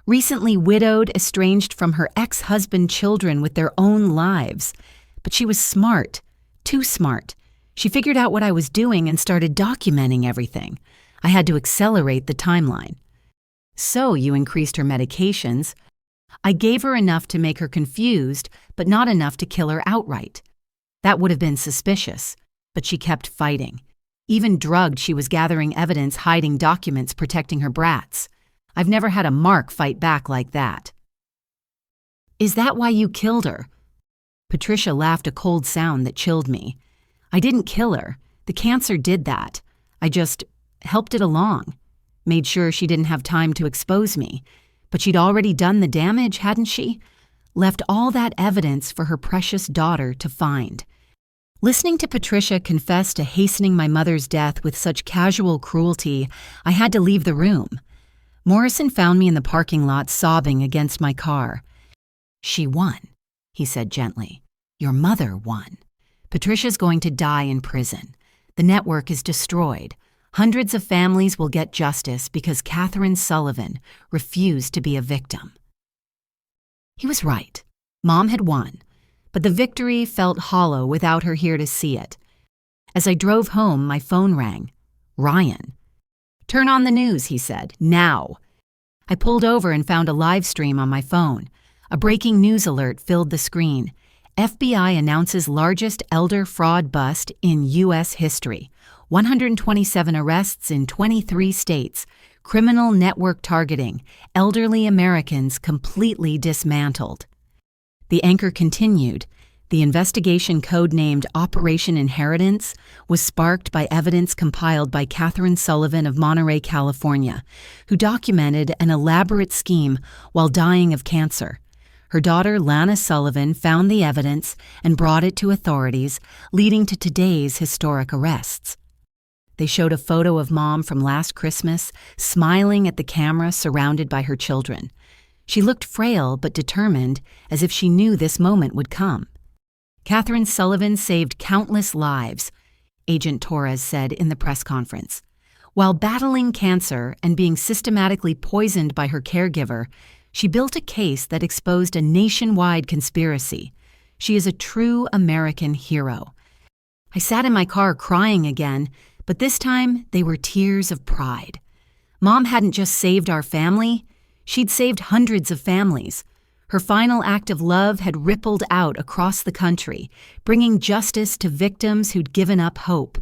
Recently widowed, estranged from her ex-husband, children with their own lives. But she was smart. Too smart. She figured out what I was doing and started documenting everything. I had to accelerate the timeline. So you increased her medications. I gave her enough to make her confused, but not enough to kill her outright. That would have been suspicious, but she kept fighting. Even drugged, she was gathering evidence, hiding documents, protecting her brats. I've never had a Mark fight back like that. Is that why you killed her? Patricia laughed, a cold sound that chilled me. I didn't kill her. The cancer did that. I just helped it along. Made sure she didn't have time to expose me. But she'd already done the damage, hadn't she? Left all that evidence for her precious daughter to find. Listening to Patricia confess to hastening my mother's death with such casual cruelty, I had to leave the room. Morrison found me in the parking lot sobbing against my car. She won, he said gently. Your mother won. Patricia's going to die in prison. The network is destroyed. Hundreds of families will get justice because Catherine Sullivan refused to be a victim. He was right. Mom had won, but the victory felt hollow without her here to see it. As I drove home, my phone rang. Ryan. Turn on the news, he said. Now. I pulled over and found a live stream on my phone. A breaking news alert filled the screen. FBI announces largest elder fraud bust in U.S. history. 127 arrests in 23 states. Criminal network targeting. Elderly Americans completely dismantled. The anchor continued. The investigation, codenamed Operation Inheritance, was sparked by evidence compiled by Catherine Sullivan of Monterey, California, who documented an elaborate scheme while dying of cancer. Her daughter, Lana Sullivan, found the evidence and brought it to authorities, leading to today's historic arrests. They showed a photo of Mom from last Christmas, smiling at the camera surrounded by her children. She looked frail but determined, as if she knew this moment would come. Catherine Sullivan saved countless lives, Agent Torres said in the press conference. While battling cancer and being systematically poisoned by her caregiver, she built a case that exposed a nationwide conspiracy. She is a true American hero. I sat in my car crying again, but this time they were tears of pride. Mom hadn't just saved our family, she'd saved hundreds of families. Her final act of love had rippled out across the country, bringing justice to victims who'd given up hope.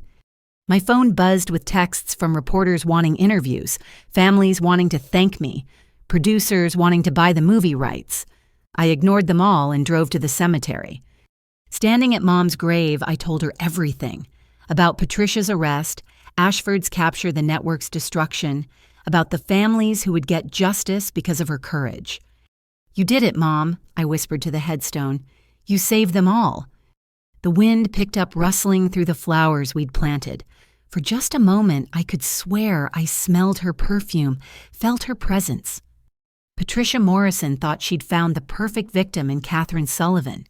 My phone buzzed with texts from reporters wanting interviews, families wanting to thank me, producers wanting to buy the movie rights. I ignored them all and drove to the cemetery. Standing at Mom's grave, I told her everything. About Patricia's arrest, Ashford's capture, the network's destruction, about the families who would get justice because of her courage. "You did it, Mom," I whispered to the headstone. "You saved them all." The wind picked up rustling through the flowers we'd planted. For just a moment, I could swear I smelled her perfume, felt her presence. Patricia Morrison thought she'd found the perfect victim in Catherine Sullivan.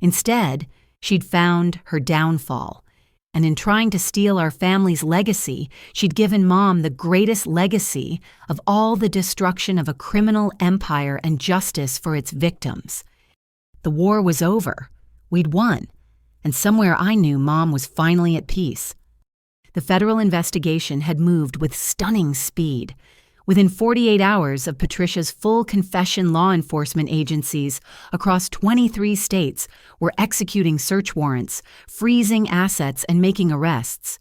Instead, she'd found her downfall. And in trying to steal our family's legacy, she'd given Mom the greatest legacy of all: the destruction of a criminal empire and justice for its victims. The war was over. We'd won. And somewhere I knew Mom was finally at peace. The federal investigation had moved with stunning speed. Within 48 hours of Patricia's full confession, law enforcement agencies across 23 states were executing search warrants, freezing assets, and making arrests.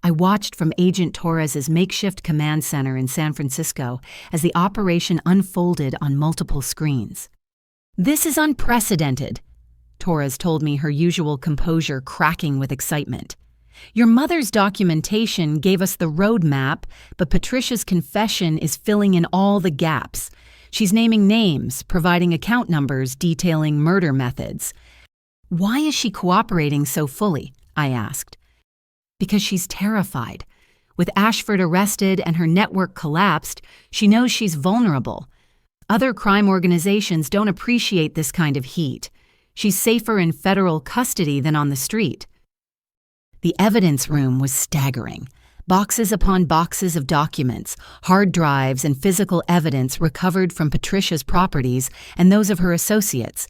I watched from Agent Torres's makeshift command center in San Francisco as the operation unfolded on multiple screens. "This is unprecedented," Torres told me, her usual composure cracking with excitement. "Your mother's documentation gave us the roadmap, but Patricia's confession is filling in all the gaps. She's naming names, providing account numbers, detailing murder methods." "Why is she cooperating so fully?" I asked. "Because she's terrified. With Ashford arrested and her network collapsed, she knows she's vulnerable. Other crime organizations don't appreciate this kind of heat. She's safer in federal custody than on the street." The evidence room was staggering. Boxes upon boxes of documents, hard drives, and physical evidence recovered from Patricia's properties and those of her associates.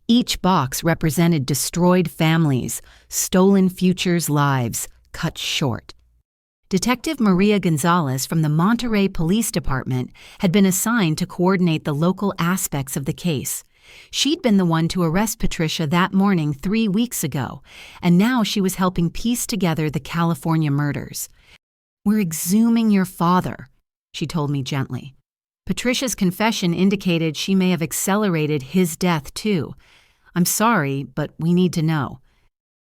Each box represented destroyed families, stolen futures, lives cut short. Detective Maria Gonzalez from the Monterey Police Department had been assigned to coordinate the local aspects of the case. She'd been the one to arrest Patricia that morning 3 weeks ago, and now she was helping piece together the California murders. "We're exhuming your father," she told me gently. "Patricia's confession indicated she may have accelerated his death too. I'm sorry, but we need to know."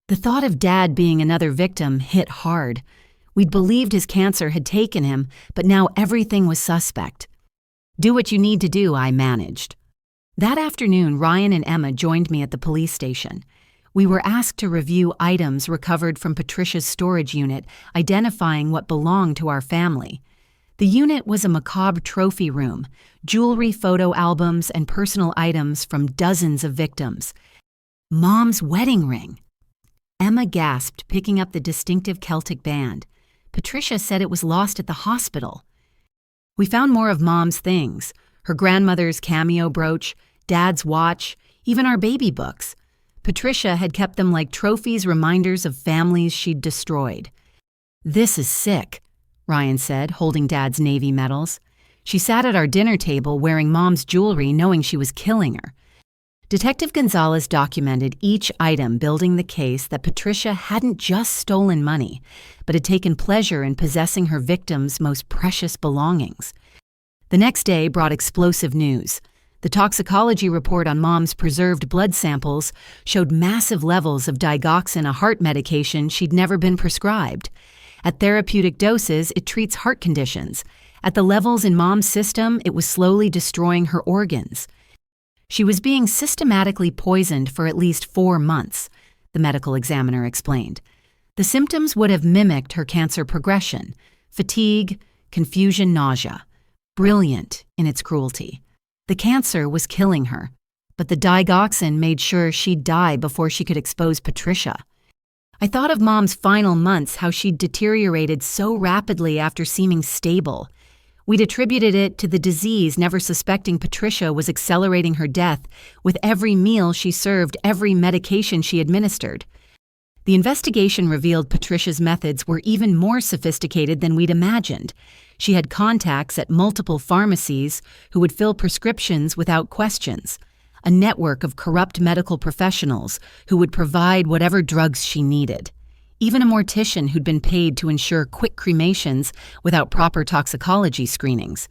The thought of Dad being another victim hit hard. We'd believed his cancer had taken him, but now everything was suspect. "Do what you need to do," I managed. That afternoon, Ryan and Emma joined me at the police station. We were asked to review items recovered from Patricia's storage unit, identifying what belonged to our family. The unit was a macabre trophy room, jewelry, photo albums, and personal items from dozens of victims. Mom's wedding ring. Emma gasped, picking up the distinctive Celtic band. Patricia said it was lost at the hospital. We found more of Mom's things: her grandmother's cameo brooch, Dad's watch, even our baby books. Patricia had kept them like trophies, reminders of families she'd destroyed. "This is sick," Ryan said, holding Dad's Navy medals. "She sat at our dinner table wearing Mom's jewelry, knowing she was killing her." Detective Gonzalez documented each item, building the case that Patricia hadn't just stolen money, but had taken pleasure in possessing her victims' most precious belongings. The next day brought explosive news. The toxicology report on Mom's preserved blood samples showed massive levels of digoxin, a heart medication she'd never been prescribed. At therapeutic doses, it treats heart conditions. At the levels in Mom's system, it was slowly destroying her organs. She was being systematically poisoned for at least 4 months, the medical examiner explained. The symptoms would have mimicked her cancer progression: fatigue, confusion, nausea. Brilliant in its cruelty. The cancer was killing her, but the digoxin made sure she'd die before she could expose Patricia. I thought of Mom's final months, how she'd deteriorated so rapidly after seeming stable. We'd attributed it to the disease, never suspecting Patricia was accelerating her death with every meal she served, every medication she administered. The investigation revealed Patricia's methods were even more sophisticated than we'd imagined. She had contacts at multiple pharmacies who would fill prescriptions without questions, a network of corrupt medical professionals who would provide whatever drugs she needed, even a mortician who'd been paid to ensure quick cremations without proper toxicology screenings.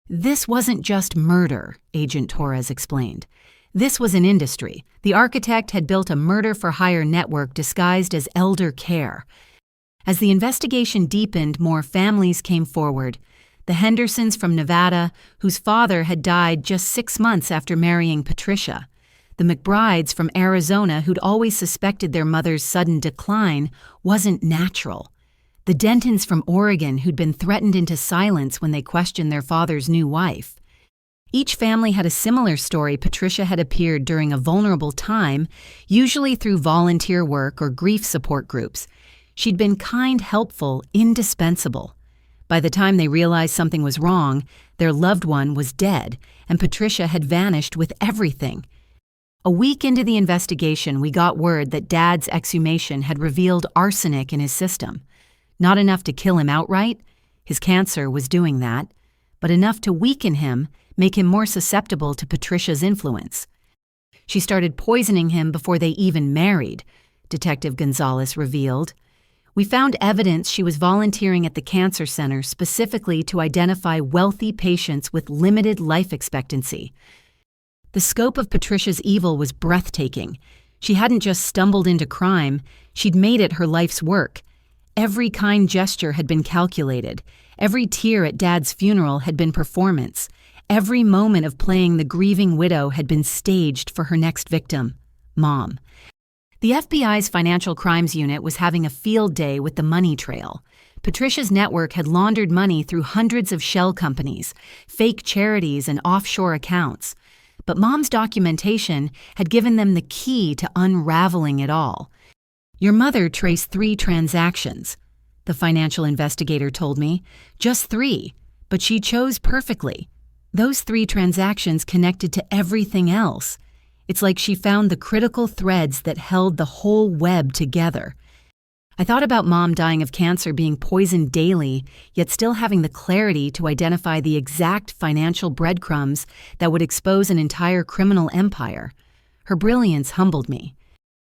This wasn't just murder, Agent Torres explained. This was an industry. The architect had built a murder-for-hire network disguised as elder care. As the investigation deepened, more families came forward. The Hendersons from Nevada, whose father had died just 6 months after marrying Patricia. The McBrides from Arizona, who'd always suspected their mother's sudden decline wasn't natural. The Dentons from Oregon, who'd been threatened into silence when they questioned their father's new wife. Each family had a similar story. Patricia had appeared during a vulnerable time, usually through volunteer work or grief support groups. She'd been kind, helpful, indispensable. By the time they realized something was wrong, their loved one was dead, and Patricia had vanished with everything. A week into the investigation, we got word that Dad's exhumation had revealed arsenic in his system. Not enough to kill him outright, his cancer was doing that, but enough to weaken him, make him more susceptible to Patricia's influence. She started poisoning him before they even married, Detective Gonzalez revealed. We found evidence she was volunteering at the cancer center specifically to identify wealthy patients with limited life expectancy. The scope of Patricia's evil was breathtaking. She hadn't just stumbled into crime, she'd made it her life's work. Every kind gesture had been calculated. Every tear at Dad's funeral had been performance. Every moment of playing the grieving widow had been staged for her next victim, Mom. The FBI's Financial Crimes Unit was having a field day with the money trail. Patricia's network had laundered money through hundreds of shell companies, fake charities, and offshore accounts. But Mom's documentation had given them the key to unraveling it all. Your mother traced 3 transactions, the financial investigator told me. Just 3, but she chose perfectly. Those 3 transactions connected to everything else. It's like she found the critical threads that held the whole web together. I thought about Mom dying of cancer, being poisoned daily, yet still having the clarity to identify the exact financial breadcrumbs that would expose an entire criminal empire. Her brilliance humbled me.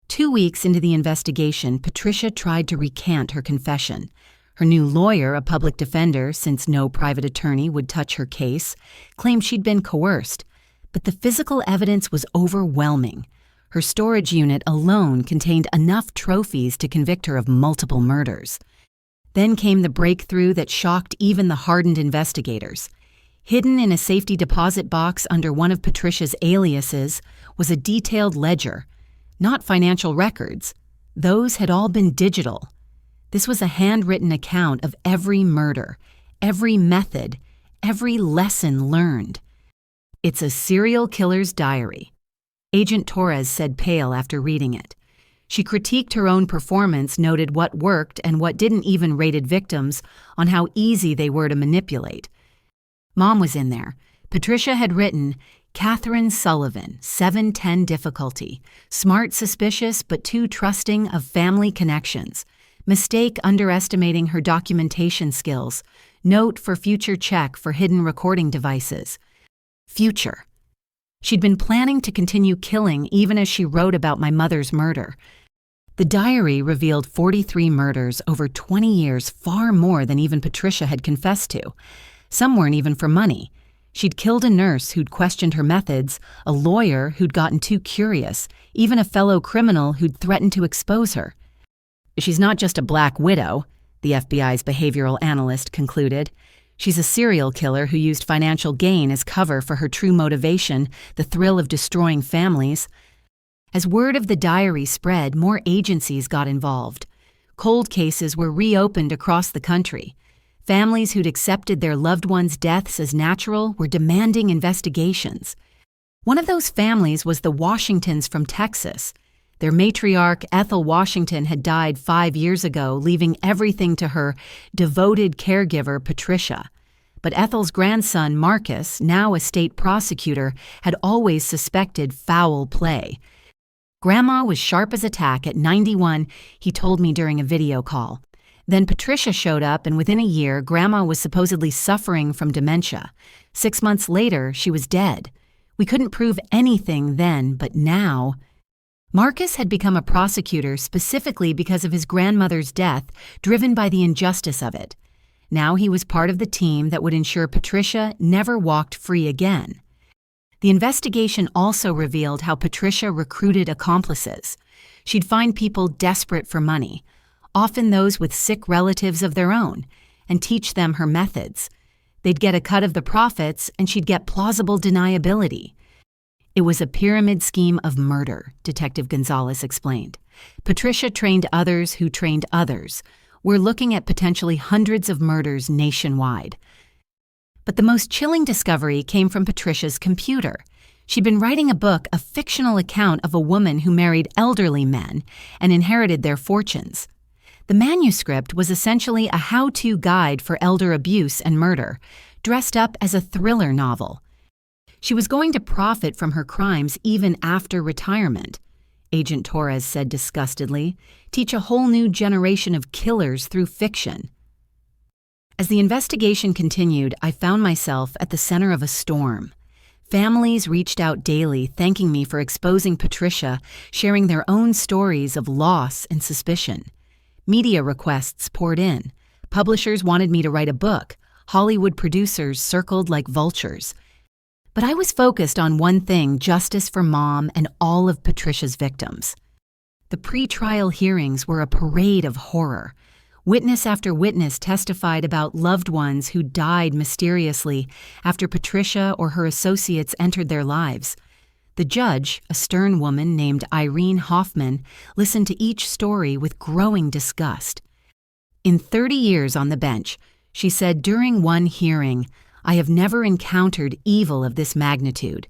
2 weeks into the investigation, Patricia tried to recant her confession. Her new lawyer, a public defender, since no private attorney would touch her case, claimed she'd been coerced. But the physical evidence was overwhelming. Her storage unit alone contained enough trophies to convict her of multiple murders. Then came the breakthrough that shocked even the hardened investigators. Hidden in a safety deposit box under one of Patricia's aliases was a detailed ledger. Not financial records. Those had all been digital. This was a handwritten account of every murder, every method, every lesson learned. It's a serial killer's diary. Agent Torres said, pale after reading it. She critiqued her own performance, noted what worked and what didn't, even rated victims on how easy they were to manipulate. Mom was in there. Patricia had written, Catherine Sullivan, 710 difficulty, smart, suspicious, but too trusting of family connections. Mistake underestimating her documentation skills. Note for future check for hidden recording devices. Future. She'd been planning to continue killing even as she wrote about my mother's murder. The diary revealed 43 murders over 20 years, far more than even Patricia had confessed to. Some weren't even for money. She'd killed a nurse who'd questioned her methods, a lawyer who'd gotten too curious, even a fellow criminal who'd threatened to expose her. She's not just a black widow, the FBI's behavioral analyst concluded. She's a serial killer who used financial gain as cover for her true motivation, the thrill of destroying families. As word of the diary spread, more agencies got involved. Cold cases were reopened across the country. Families who'd accepted their loved ones' deaths as natural were demanding investigations. One of those families was the Washingtons from Texas. Their matriarch, Ethel Washington, had died 5 years ago, leaving everything to her devoted caregiver, Patricia. But Ethel's grandson, Marcus, now a state prosecutor, had always suspected foul play. Grandma was sharp as a tack at 91, he told me during a video call. Then Patricia showed up, and within a year, Grandma was supposedly suffering from dementia. 6 months later, she was dead. We couldn't prove anything then, but now... Marcus had become a prosecutor specifically because of his grandmother's death, driven by the injustice of it. Now he was part of the team that would ensure Patricia never walked free again. The investigation also revealed how Patricia recruited accomplices. She'd find people desperate for money, often those with sick relatives of their own, and teach them her methods. They'd get a cut of the profits, and she'd get plausible deniability. It was a pyramid scheme of murder, Detective Gonzalez explained. Patricia trained others who trained others. We're looking at potentially hundreds of murders nationwide. But the most chilling discovery came from Patricia's computer. She'd been writing a book, a fictional account of a woman who married elderly men and inherited their fortunes. The manuscript was essentially a how-to guide for elder abuse and murder, dressed up as a thriller novel. She was going to profit from her crimes even after retirement, Agent Torres said disgustedly, teach a whole new generation of killers through fiction. As the investigation continued, I found myself at the center of a storm. Families reached out daily, thanking me for exposing Patricia, sharing their own stories of loss and suspicion. Media requests poured in. Publishers wanted me to write a book. Hollywood producers circled like vultures. But I was focused on one thing: justice for Mom and all of Patricia's victims. The pre-trial hearings were a parade of horror. Witness after witness testified about loved ones who died mysteriously after Patricia or her associates entered their lives. The judge, a stern woman named Irene Hoffman, listened to each story with growing disgust. In 30 years on the bench, she said during one hearing, "I have never encountered evil of this magnitude.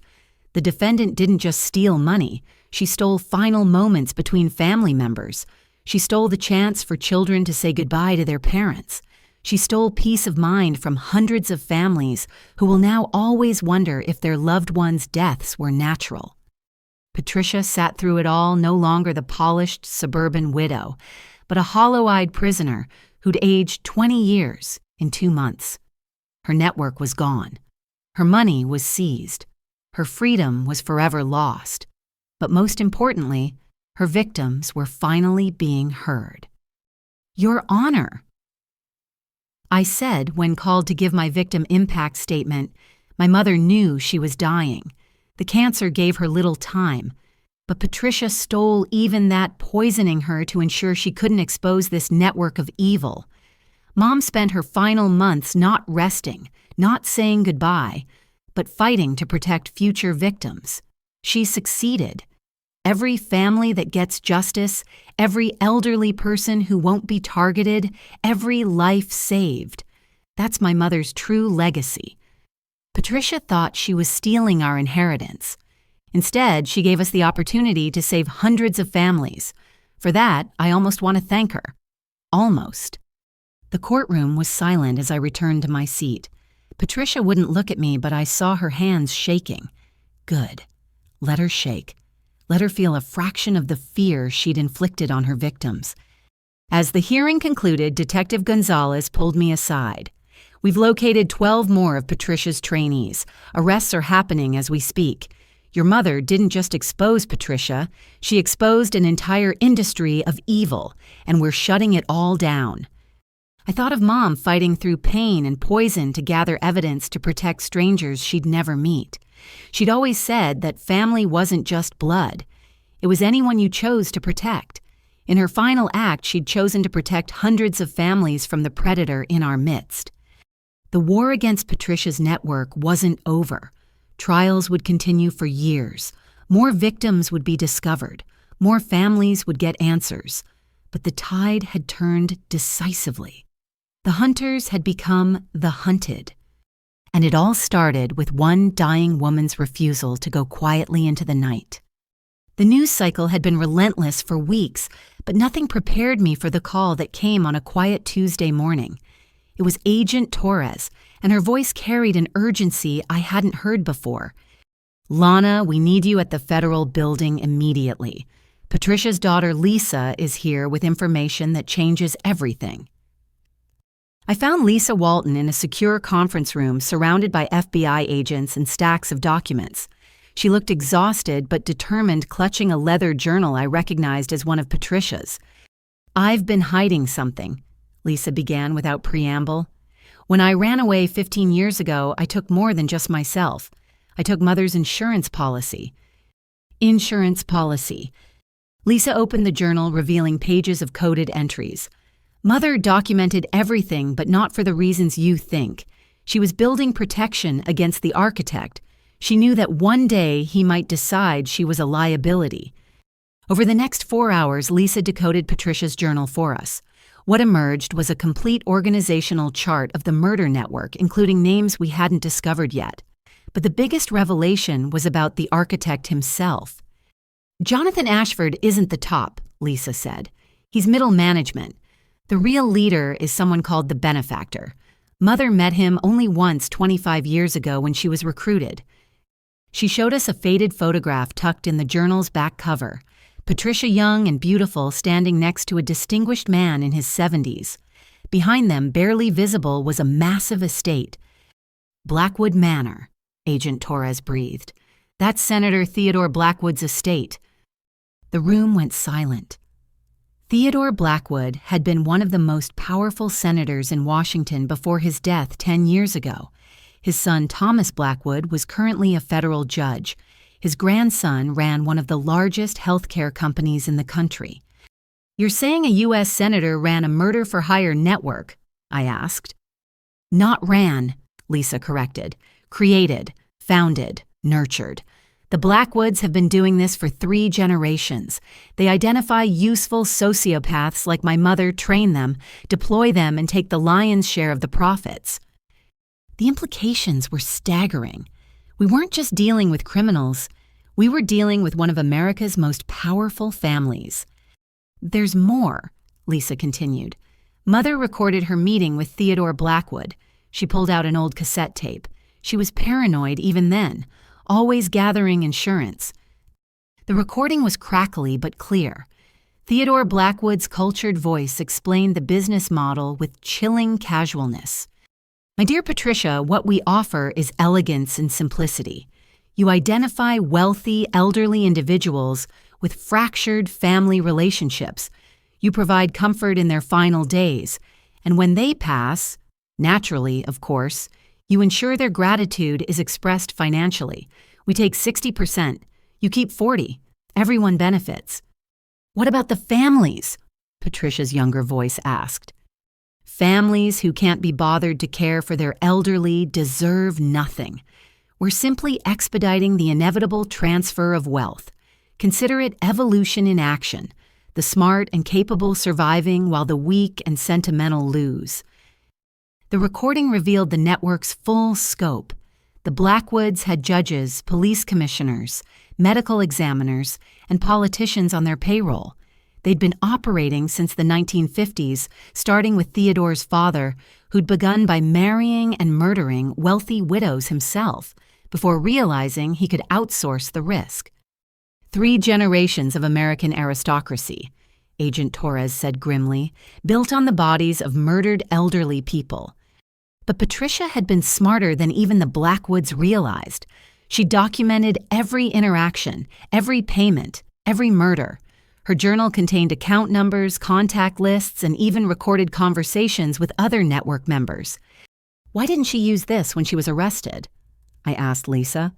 The defendant didn't just steal money, she stole final moments between family members. She stole the chance for children to say goodbye to their parents. She stole peace of mind from hundreds of families who will now always wonder if their loved ones' deaths were natural." Patricia sat through it all, no longer the polished suburban widow, but a hollow-eyed prisoner who'd aged 20 years in 2 months. Her network was gone. Her money was seized. Her freedom was forever lost. But most importantly, her victims were finally being heard. "Your Honor," I said when called to give my victim impact statement. My mother knew she was dying. The cancer gave her little time. But Patricia stole even that, poisoning her to ensure she couldn't expose this network of evil. Mom spent her final months not resting, not saying goodbye, but fighting to protect future victims. She succeeded. Every family that gets justice, every elderly person who won't be targeted, every life saved. That's my mother's true legacy. Patricia thought she was stealing our inheritance. Instead, she gave us the opportunity to save hundreds of families. For that, I almost want to thank her. Almost. The courtroom was silent as I returned to my seat. Patricia wouldn't look at me, but I saw her hands shaking. Good. Let her shake. Let her feel a fraction of the fear she'd inflicted on her victims. As the hearing concluded, Detective Gonzalez pulled me aside. "We've located 12 more of Patricia's trainees. Arrests are happening as we speak. Your mother didn't just expose Patricia, she exposed an entire industry of evil, and we're shutting it all down." I thought of Mom fighting through pain and poison to gather evidence to protect strangers she'd never meet. She'd always said that family wasn't just blood. It was anyone you chose to protect. In her final act, she'd chosen to protect hundreds of families from the predator in our midst. The war against Patricia's network wasn't over. Trials would continue for years. More victims would be discovered. More families would get answers. But the tide had turned decisively. The hunters had become the hunted. And it all started with one dying woman's refusal to go quietly into the night. The news cycle had been relentless for weeks, but nothing prepared me for the call that came on a quiet Tuesday morning. It was Agent Torres, and her voice carried an urgency I hadn't heard before. "Lana, we need you at the federal building immediately. Patricia's daughter Lisa is here with information that changes everything." I found Lisa Walton in a secure conference room surrounded by FBI agents and stacks of documents. She looked exhausted but determined, clutching a leather journal I recognized as one of Patricia's. "I've been hiding something," Lisa began without preamble. "When I ran away 15 years ago, I took more than just myself. I took Mother's insurance policy." Insurance policy. Lisa opened the journal, revealing pages of coded entries. "Mother documented everything, but not for the reasons you think. She was building protection against the architect. She knew that one day he might decide she was a liability." Over the next 4 hours, Lisa decoded Patricia's journal for us. What emerged was a complete organizational chart of the murder network, including names we hadn't discovered yet. But the biggest revelation was about the architect himself. "Jonathan Ashford isn't the top," Lisa said. "He's middle management. The real leader is someone called the benefactor. Mother met him only once 25 years ago when she was recruited." She showed us a faded photograph tucked in the journal's back cover. Patricia, young and beautiful, standing next to a distinguished man in his 70s. Behind them, barely visible, was a massive estate. "Blackwood Manor," Agent Torres breathed. "That's Senator Theodore Blackwood's estate." The room went silent. Theodore Blackwood had been one of the most powerful senators in Washington before his death 10 years ago. His son, Thomas Blackwood, was currently a federal judge. His grandson ran one of the largest healthcare companies in the country. "You're saying a U.S. senator ran a murder-for-hire network?" I asked. "Not ran," Lisa corrected. "Created, founded, nurtured. The Blackwoods have been doing this for 3 generations. They identify useful sociopaths like my mother, train them, deploy them, and take the lion's share of the profits." The implications were staggering. We weren't just dealing with criminals. We were dealing with one of America's most powerful families. "There's more," Lisa continued. "Mother recorded her meeting with Theodore Blackwood." She pulled out an old cassette tape. She was paranoid even then, always gathering insurance. The recording was crackly but clear. Theodore Blackwood's cultured voice explained the business model with chilling casualness. "My dear Patricia, what we offer is elegance and simplicity. You identify wealthy, elderly individuals with fractured family relationships. You provide comfort in their final days. And when they pass, naturally, of course, you ensure their gratitude is expressed financially. We take 60%. You keep 40%. Everyone benefits." "What about the families?" Patricia's younger voice asked. "Families who can't be bothered to care for their elderly deserve nothing. We're simply expediting the inevitable transfer of wealth. Consider it evolution in action, the smart and capable surviving while the weak and sentimental lose." The recording revealed the network's full scope. The Blackwoods had judges, police commissioners, medical examiners, and politicians on their payroll. They'd been operating since the 1950s, starting with Theodore's father, who'd begun by marrying and murdering wealthy widows himself, before realizing he could outsource the risk. 3 generations of American aristocracy, Agent Torres said grimly, built on the bodies of murdered elderly people. But Patricia had been smarter than even the Blackwoods realized. She documented every interaction, every payment, every murder. Her journal contained account numbers, contact lists, and even recorded conversations with other network members. "Why didn't she use this when she was arrested?" I asked Lisa.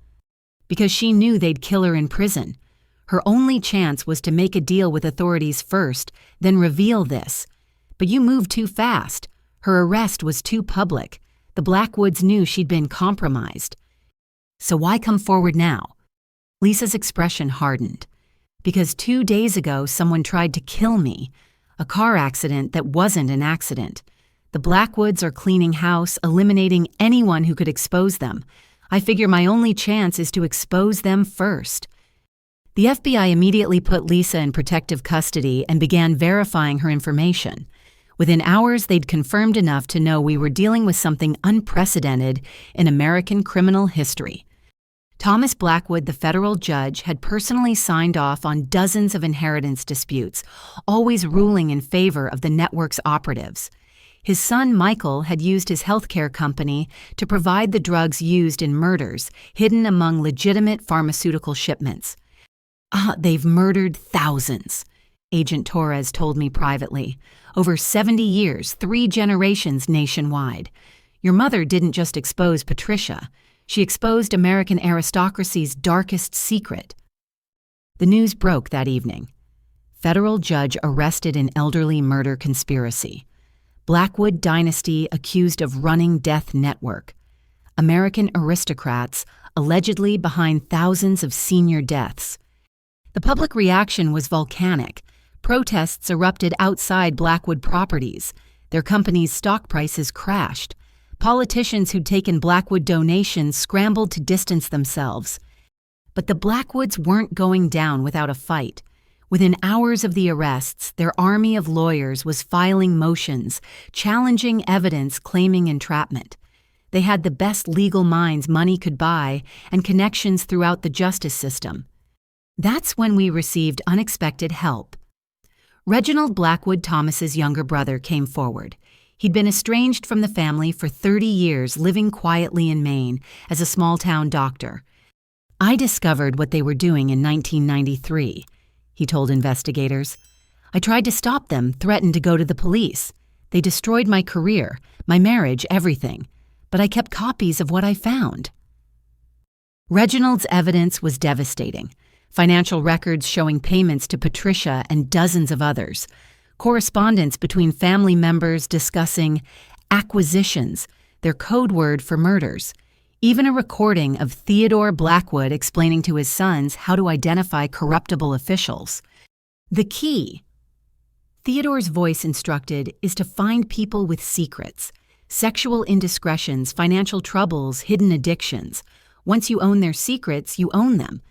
"Because she knew they'd kill her in prison. Her only chance was to make a deal with authorities first, then reveal this. But you moved too fast. Her arrest was too public. The Blackwoods knew she'd been compromised. So why come forward now?" Lisa's expression hardened. "Because 2 days ago someone tried to kill me. A car accident that wasn't an accident. The Blackwoods are cleaning house, eliminating anyone who could expose them. I figure my only chance is to expose them first. The FBI immediately put Lisa in protective custody and began verifying her information. Within hours, they'd confirmed enough to know we were dealing with something unprecedented in American criminal history. Thomas Blackwood, the federal judge, had personally signed off on dozens of inheritance disputes, always ruling in favor of the network's operatives. His son, Michael, had used his healthcare company to provide the drugs used in murders, hidden among legitimate pharmaceutical shipments. They've murdered thousands, Agent Torres told me privately. Over 70 years, 3 generations nationwide. Your mother didn't just expose Patricia. She exposed American aristocracy's darkest secret. The news broke that evening. Federal judge arrested in elderly murder conspiracy. Blackwood dynasty accused of running death network. American aristocrats allegedly behind thousands of senior deaths. The public reaction was volcanic. Protests erupted outside Blackwood properties. Their company's stock prices crashed. Politicians who'd taken Blackwood donations scrambled to distance themselves. But the Blackwoods weren't going down without a fight. Within hours of the arrests, their army of lawyers was filing motions, challenging evidence claiming entrapment. They had the best legal minds money could buy and connections throughout the justice system. That's when we received unexpected help. Reginald Blackwood Thomas's younger brother came forward. He'd been estranged from the family for 30 years, living quietly in Maine as a small-town doctor. I discovered what they were doing in 1993, he told investigators. I tried to stop them, threatened to go to the police. They destroyed my career, my marriage, everything. But I kept copies of what I found. Reginald's evidence was devastating. Financial records showing payments to Patricia and dozens of others. Correspondence between family members discussing acquisitions, their code word for murders. Even a recording of Theodore Blackwood explaining to his sons how to identify corruptible officials. The key, Theodore's voice instructed, is to find people with secrets, sexual indiscretions, financial troubles, hidden addictions. Once you own their secrets, you own them.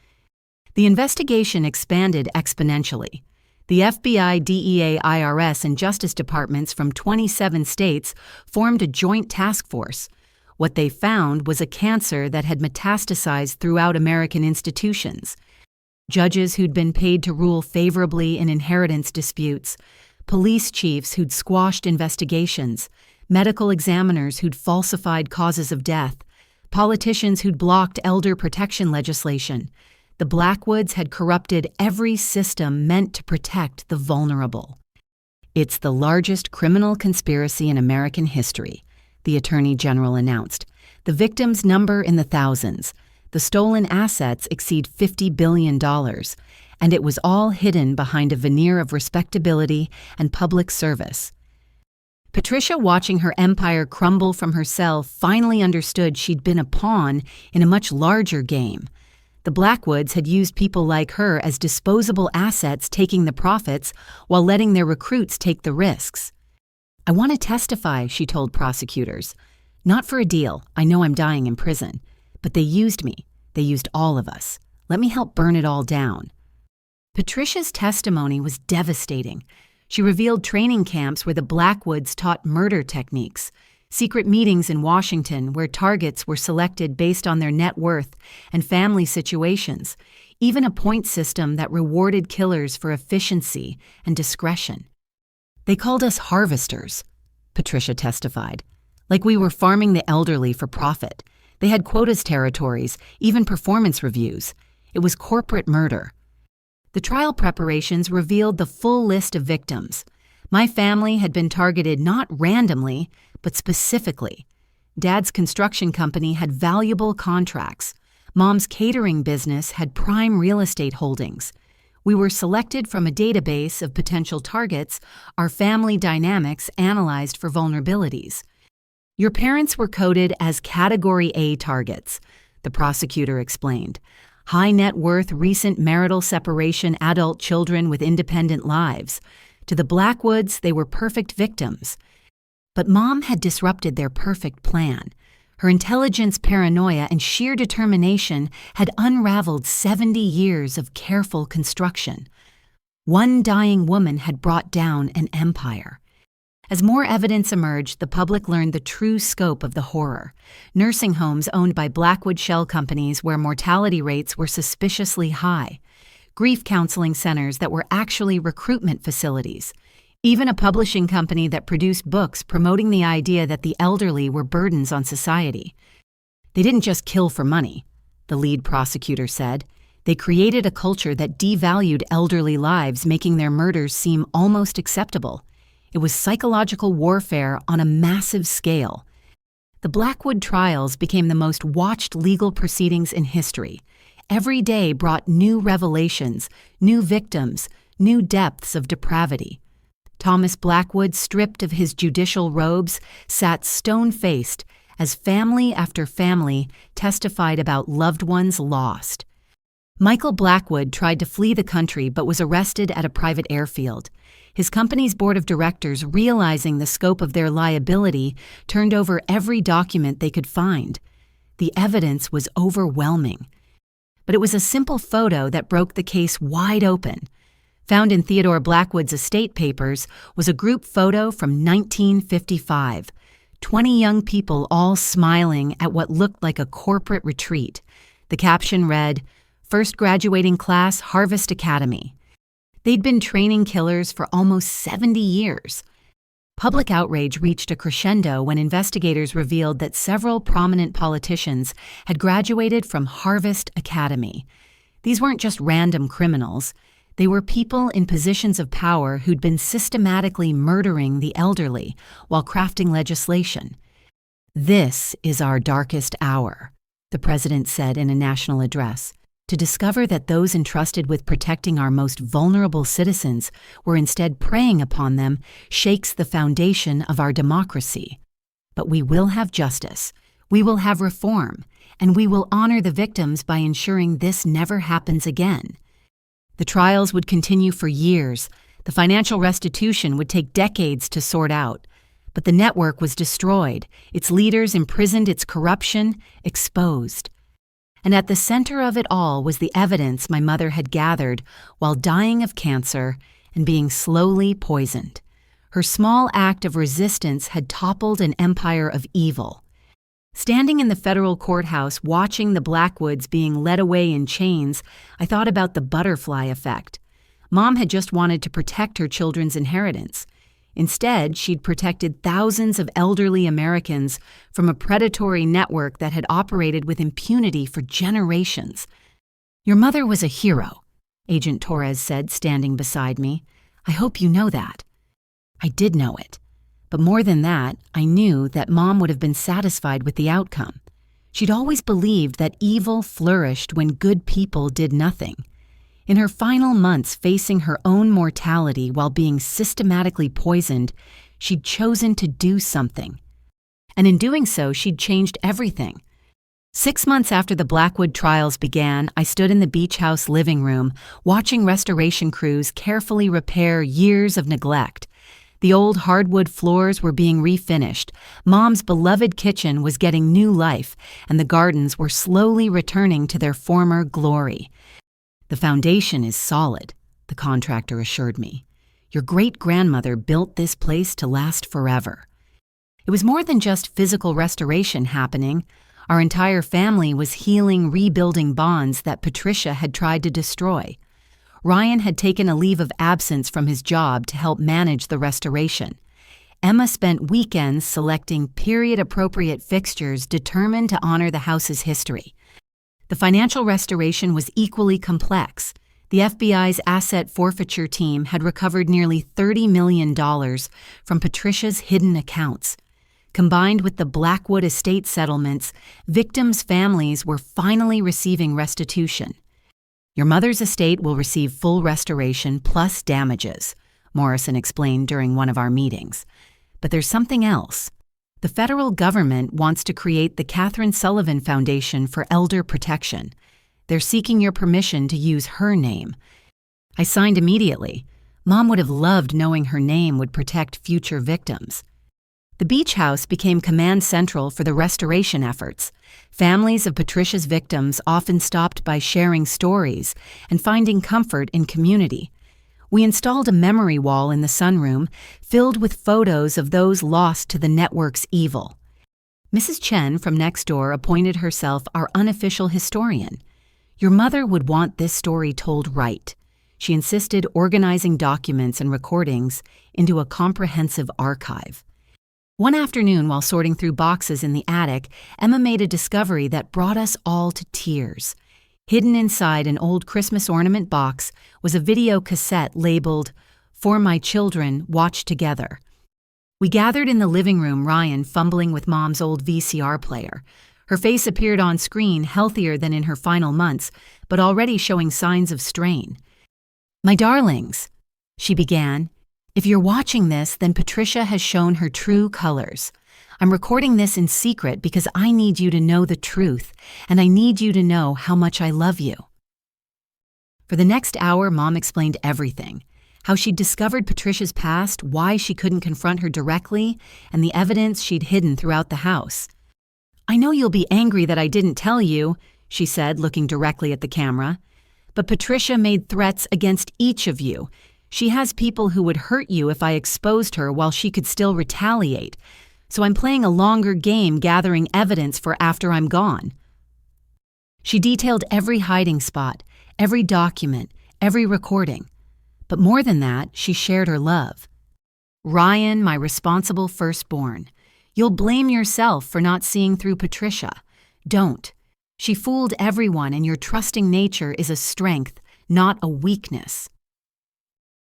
The investigation expanded exponentially. The FBI, DEA, IRS, and Justice Departments from 27 states formed a joint task force. What they found was a cancer that had metastasized throughout American institutions. Judges who'd been paid to rule favorably in inheritance disputes, police chiefs who'd squashed investigations, medical examiners who'd falsified causes of death, politicians who'd blocked elder protection legislation. The Blackwoods had corrupted every system meant to protect the vulnerable. It's the largest criminal conspiracy in American history, the Attorney General announced. The victims number in the thousands. The stolen assets exceed $50 billion, and it was all hidden behind a veneer of respectability and public service. Patricia, watching her empire crumble from her cell, finally understood she'd been a pawn in a much larger game. The Blackwoods had used people like her as disposable assets, taking the profits while letting their recruits take the risks. I want to testify, she told prosecutors. Not for a deal. I know I'm dying in prison. But they used me. They used all of us. Let me help burn it all down. Patricia's testimony was devastating. She revealed training camps where the Blackwoods taught murder techniques, secret meetings in Washington where targets were selected based on their net worth and family situations, even a point system that rewarded killers for efficiency and discretion. They called us harvesters, Patricia testified, like we were farming the elderly for profit. They had quotas territories, even performance reviews. It was corporate murder. The trial preparations revealed the full list of victims. My family had been targeted not randomly, but specifically. Dad's construction company had valuable contracts. Mom's catering business had prime real estate holdings. We were selected from a database of potential targets, our family dynamics analyzed for vulnerabilities. Your parents were coded as Category A targets, the prosecutor explained. High net worth, recent marital separation, adult children with independent lives. To the Blackwoods, they were perfect victims. But Mom had disrupted their perfect plan. Her intelligence, paranoia, and sheer determination had unraveled 70 years of careful construction. One dying woman had brought down an empire. As more evidence emerged, the public learned the true scope of the horror. Nursing homes owned by Blackwood shell companies where mortality rates were suspiciously high. Grief counseling centers that were actually recruitment facilities. Even a publishing company that produced books promoting the idea that the elderly were burdens on society. They didn't just kill for money, the lead prosecutor said. They created a culture that devalued elderly lives, making their murders seem almost acceptable. It was psychological warfare on a massive scale. The Blackwood trials became the most watched legal proceedings in history. Every day brought new revelations, new victims, new depths of depravity. Thomas Blackwood, stripped of his judicial robes, sat stone-faced as family after family testified about loved ones lost. Michael Blackwood tried to flee the country but was arrested at a private airfield. His company's board of directors, realizing the scope of their liability, turned over every document they could find. The evidence was overwhelming. But it was a simple photo that broke the case wide open. Found in Theodore Blackwood's estate papers was a group photo from 1955. 20 young people all smiling at what looked like a corporate retreat. The caption read, "First graduating class, Harvest Academy." They'd been training killers for almost 70 years. Public outrage reached a crescendo when investigators revealed that several prominent politicians had graduated from Harvest Academy. These weren't just random criminals. They were people in positions of power who'd been systematically murdering the elderly while crafting legislation. "This is our darkest hour," the president said in a national address. To discover that those entrusted with protecting our most vulnerable citizens were instead preying upon them shakes the foundation of our democracy. But we will have justice, we will have reform, and we will honor the victims by ensuring this never happens again. The trials would continue for years. The financial restitution would take decades to sort out. But the network was destroyed, its leaders imprisoned, its corruption exposed. And at the center of it all was the evidence my mother had gathered while dying of cancer and being slowly poisoned. Her small act of resistance had toppled an empire of evil. Standing in the federal courthouse watching the Blackwoods being led away in chains, I thought about the butterfly effect. Mom had just wanted to protect her children's inheritance. Instead, she'd protected thousands of elderly Americans from a predatory network that had operated with impunity for generations. "Your mother was a hero," Agent Torres said, standing beside me. "I hope you know that." I did know it. But more than that, I knew that Mom would have been satisfied with the outcome. She'd always believed that evil flourished when good people did nothing. In her final months facing her own mortality while being systematically poisoned, she'd chosen to do something. And in doing so, she'd changed everything. 6 months after the Blackwood trials began, I stood in the beach house living room, watching restoration crews carefully repair years of neglect. The old hardwood floors were being refinished, Mom's beloved kitchen was getting new life, and the gardens were slowly returning to their former glory. "The foundation is solid," the contractor assured me. "Your great-grandmother built this place to last forever." It was more than just physical restoration happening. Our entire family was healing, rebuilding bonds that Patricia had tried to destroy. Ryan had taken a leave of absence from his job to help manage the restoration. Emma spent weekends selecting period-appropriate fixtures determined to honor the house's history. The financial restoration was equally complex. The FBI's asset forfeiture team had recovered nearly $30 million from Patricia's hidden accounts. Combined with the Blackwood estate settlements, victims' families were finally receiving restitution. "Your mother's estate will receive full restoration plus damages," Morrison explained during one of our meetings. But there's something else. The federal government wants to create the Catherine Sullivan Foundation for Elder Protection. They're seeking your permission to use her name. I signed immediately. Mom would have loved knowing her name would protect future victims. The beach house became command central for the restoration efforts. Families of Patricia's victims often stopped by sharing stories and finding comfort in community. We installed a memory wall in the sunroom filled with photos of those lost to the network's evil. Mrs. Chen from next door appointed herself our unofficial historian. Your mother would want this story told right. She insisted organizing documents and recordings into a comprehensive archive. One afternoon, while sorting through boxes in the attic, Emma made a discovery that brought us all to tears. Hidden inside an old Christmas ornament box was a video cassette labeled, "For My Children, Watch Together." We gathered in the living room, Ryan fumbling with Mom's old VCR player. Her face appeared on screen healthier than in her final months, but already showing signs of strain. "My darlings," she began, "if you're watching this, then Patricia has shown her true colors. I'm recording this in secret because I need you to know the truth, and I need you to know how much I love you." For the next hour, Mom explained everything. How she'd discovered Patricia's past, why she couldn't confront her directly, and the evidence she'd hidden throughout the house. "I know you'll be angry that I didn't tell you," she said, looking directly at the camera. "But Patricia made threats against each of you. She has people who would hurt you if I exposed her while she could still retaliate. So I'm playing a longer game gathering evidence for after I'm gone." She detailed every hiding spot, every document, every recording. But more than that, she shared her love. "Ryan, my responsible firstborn, you'll blame yourself for not seeing through Patricia. Don't. She fooled everyone, and your trusting nature is a strength, not a weakness."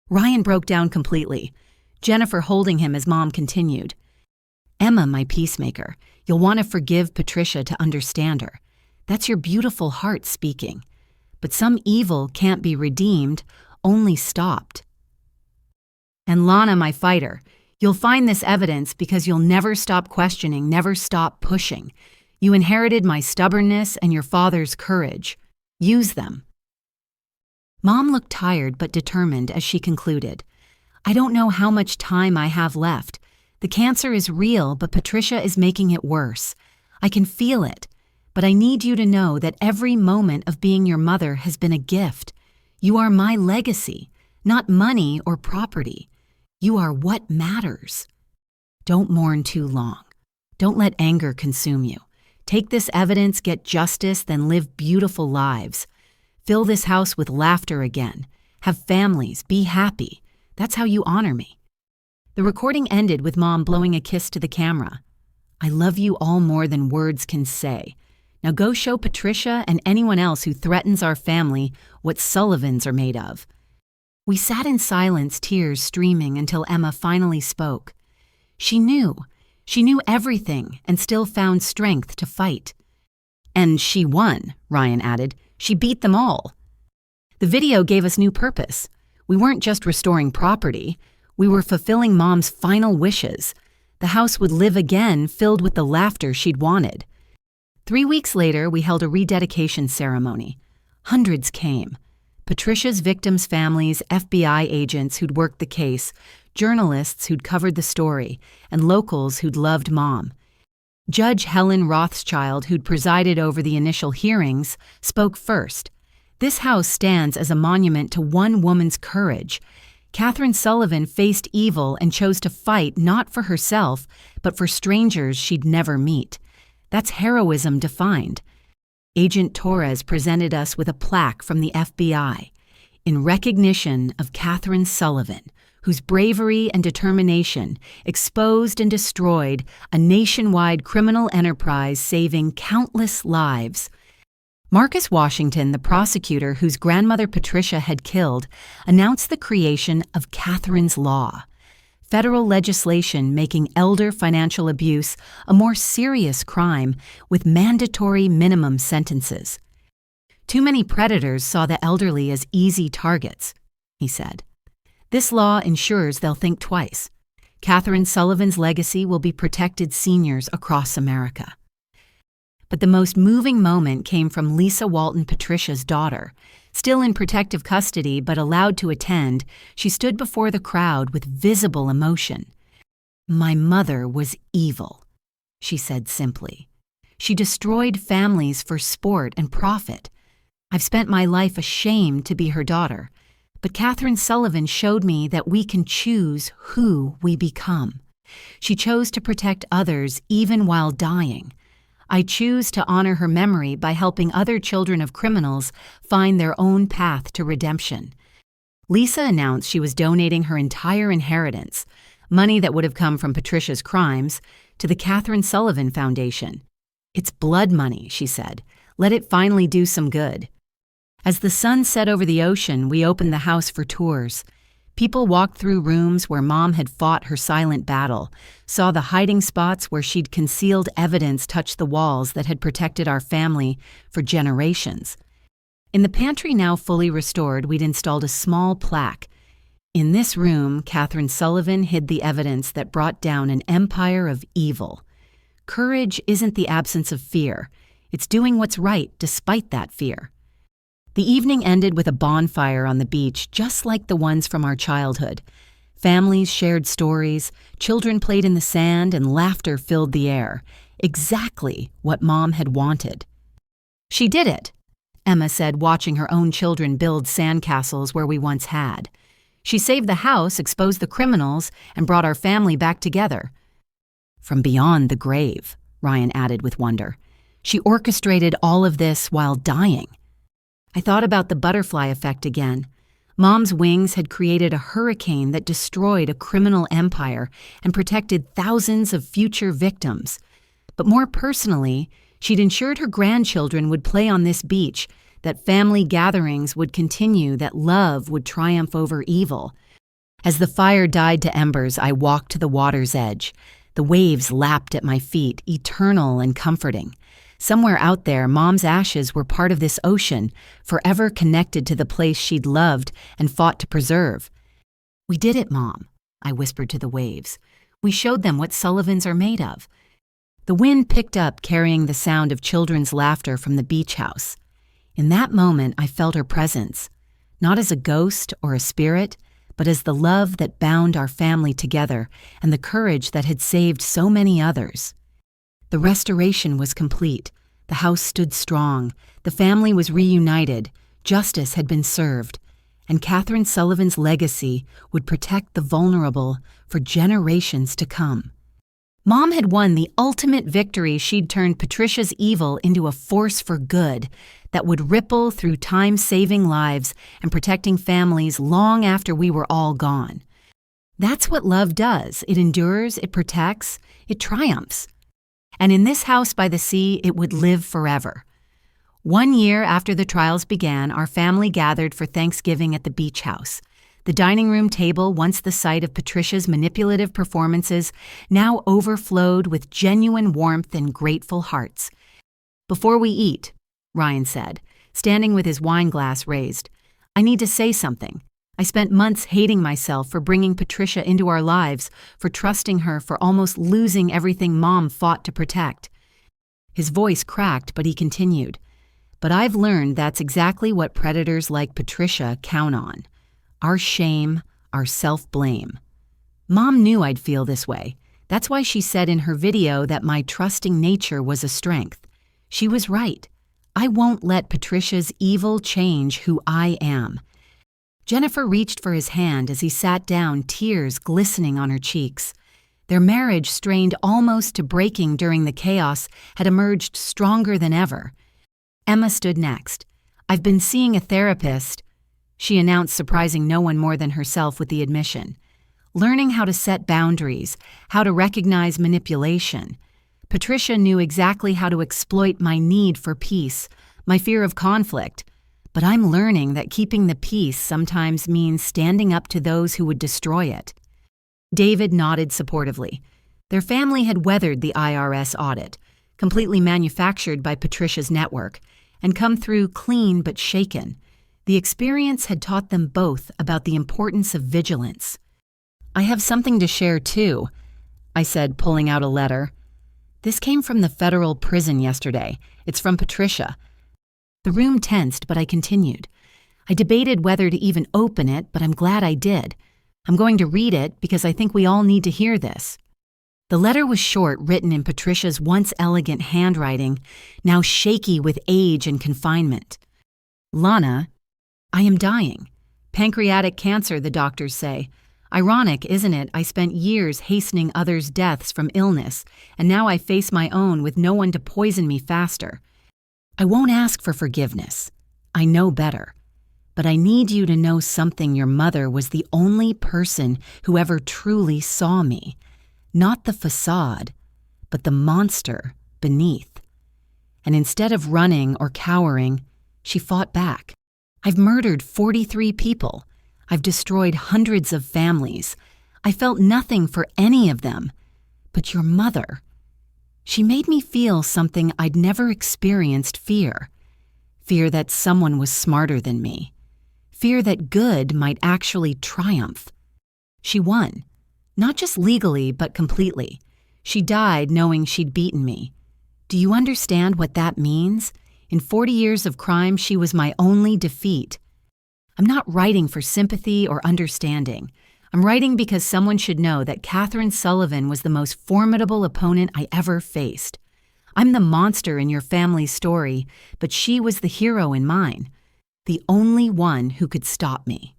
Ryan broke down completely, Jennifer holding him as Mom continued. "Emma, my peacemaker, you'll want to forgive Patricia to understand her. That's your beautiful heart speaking. But some evil can't be redeemed, only stopped. And Lana, my fighter, you'll find this evidence because you'll never stop questioning, never stop pushing. You inherited my stubbornness and your father's courage. Use them." Mom looked tired but determined as she concluded. "I don't know how much time I have left. The cancer is real, but Patricia is making it worse. I can feel it, but I need you to know that every moment of being your mother has been a gift. You are my legacy, not money or property. You are what matters. Don't mourn too long. Don't let anger consume you. Take this evidence, get justice, then live beautiful lives. Fill this house with laughter again. Have families, be happy. That's how you honor me." The recording ended with Mom blowing a kiss to the camera. "I love you all more than words can say. Now go show Patricia and anyone else who threatens our family what Sullivans are made of." We sat in silence, tears streaming until Emma finally spoke. She knew everything and still found strength to fight. "And she won," Ryan added. "She beat them all." The video gave us new purpose. We weren't just restoring property. We were fulfilling Mom's final wishes. The house would live again, filled with the laughter she'd wanted. 3 weeks later, we held a rededication ceremony. Hundreds came. Patricia's victims' families, FBI agents who'd worked the case, journalists who'd covered the story, and locals who'd loved Mom. Judge Helen Rothschild, who'd presided over the initial hearings, spoke first. "This house stands as a monument to one woman's courage. Catherine Sullivan faced evil and chose to fight not for herself, but for strangers she'd never meet. That's heroism defined." Agent Torres presented us with a plaque from the FBI in recognition of Catherine Sullivan, whose bravery and determination exposed and destroyed a nationwide criminal enterprise saving countless lives. Marcus Washington, the prosecutor whose grandmother Patricia had killed, announced the creation of Catherine's Law, federal legislation making elder financial abuse a more serious crime with mandatory minimum sentences. "Too many predators saw the elderly as easy targets," he said. "This law ensures they'll think twice. Catherine Sullivan's legacy will be protected seniors across America." But the most moving moment came from Lisa Walton, Patricia's daughter. Still in protective custody but allowed to attend, she stood before the crowd with visible emotion. "My mother was evil," she said simply. "She destroyed families for sport and profit. I've spent my life ashamed to be her daughter, but Catherine Sullivan showed me that we can choose who we become. She chose to protect others even while dying. I choose to honor her memory by helping other children of criminals find their own path to redemption." Lisa announced she was donating her entire inheritance, money that would have come from Patricia's crimes, to the Catherine Sullivan Foundation. "It's blood money," she said. "Let it finally do some good." As the sun set over the ocean, we opened the house for tours. People walked through rooms where Mom had fought her silent battle, saw the hiding spots where she'd concealed evidence touch the walls that had protected our family for generations. In the pantry now fully restored, we'd installed a small plaque. "In this room, Catherine Sullivan hid the evidence that brought down an empire of evil. Courage isn't the absence of fear. It's doing what's right despite that fear." The evening ended with a bonfire on the beach, just like the ones from our childhood. Families shared stories, children played in the sand, and laughter filled the air. Exactly what Mom had wanted. "She did it," Emma said, watching her own children build sandcastles where we once had. "She saved the house, exposed the criminals, and brought our family back together." "From beyond the grave," Ryan added with wonder. "She orchestrated all of this while dying." I thought about the butterfly effect again. Mom's wings had created a hurricane that destroyed a criminal empire and protected thousands of future victims. But more personally, she'd ensured her grandchildren would play on this beach, that family gatherings would continue, that love would triumph over evil. As the fire died to embers, I walked to the water's edge. The waves lapped at my feet, eternal and comforting. Somewhere out there, Mom's ashes were part of this ocean, forever connected to the place she'd loved and fought to preserve. "We did it, Mom," I whispered to the waves. "We showed them what Sullivans are made of." The wind picked up, carrying the sound of children's laughter from the beach house. In that moment, I felt her presence, not as a ghost or a spirit, but as the love that bound our family together and the courage that had saved so many others. The restoration was complete. The house stood strong. The family was reunited. Justice had been served. And Catherine Sullivan's legacy would protect the vulnerable for generations to come. Mom had won the ultimate victory. She'd turned Patricia's evil into a force for good that would ripple through time-saving lives and protecting families long after we were all gone. That's what love does. It endures, it protects, it triumphs. And in this house by the sea, it would live forever. 1 year after the trials began, our family gathered for Thanksgiving at the beach house. The dining room table, once the site of Patricia's manipulative performances, now overflowed with genuine warmth and grateful hearts. "Before we eat," Ryan said, standing with his wine glass raised, "I need to say something. I spent months hating myself for bringing Patricia into our lives, for trusting her, for almost losing everything Mom fought to protect." His voice cracked, but he continued, "But I've learned that's exactly what predators like Patricia count on. Our shame, our self-blame. Mom knew I'd feel this way. That's why she said in her video that my trusting nature was a strength. She was right. I won't let Patricia's evil change who I am." Jennifer reached for his hand as he sat down, tears glistening on her cheeks. Their marriage, strained almost to breaking during the chaos, had emerged stronger than ever. Emma stood next. "I've been seeing a therapist," she announced, surprising no one more than herself with the admission. "Learning how to set boundaries, how to recognize manipulation. Patricia knew exactly how to exploit my need for peace, my fear of conflict. But I'm learning that keeping the peace sometimes means standing up to those who would destroy it." David nodded supportively. Their family had weathered the IRS audit, completely manufactured by Patricia's network, and come through clean but shaken. The experience had taught them both about the importance of vigilance. "I have something to share too," I said, pulling out a letter. "This came from the federal prison yesterday. It's from Patricia." The room tensed, but I continued. I debated whether to even open it, but I'm glad I did. I'm going to read it because I think we all need to hear this. The letter was short, written in Patricia's once elegant handwriting, now shaky with age and confinement. Lana, I am dying. Pancreatic cancer, the doctors say. Ironic, isn't it? I spent years hastening others' deaths from illness, and now I face my own with no one to poison me faster. I won't ask for forgiveness. I know better. But I need you to know something. Your mother was the only person who ever truly saw me. Not the facade, but the monster beneath. And instead of running or cowering, she fought back. I've murdered 43 people. I've destroyed hundreds of families. I felt nothing for any of them. But your mother, she made me feel something I'd never experienced: fear. Fear that someone was smarter than me. Fear that good might actually triumph. She won. Not just legally, but completely. She died knowing she'd beaten me. Do you understand what that means? In 40 years of crime, she was my only defeat. I'm not writing for sympathy or understanding. I'm writing because someone should know that Catherine Sullivan was the most formidable opponent I ever faced. I'm the monster in your family's story, but she was the hero in mine. The only one who could stop me.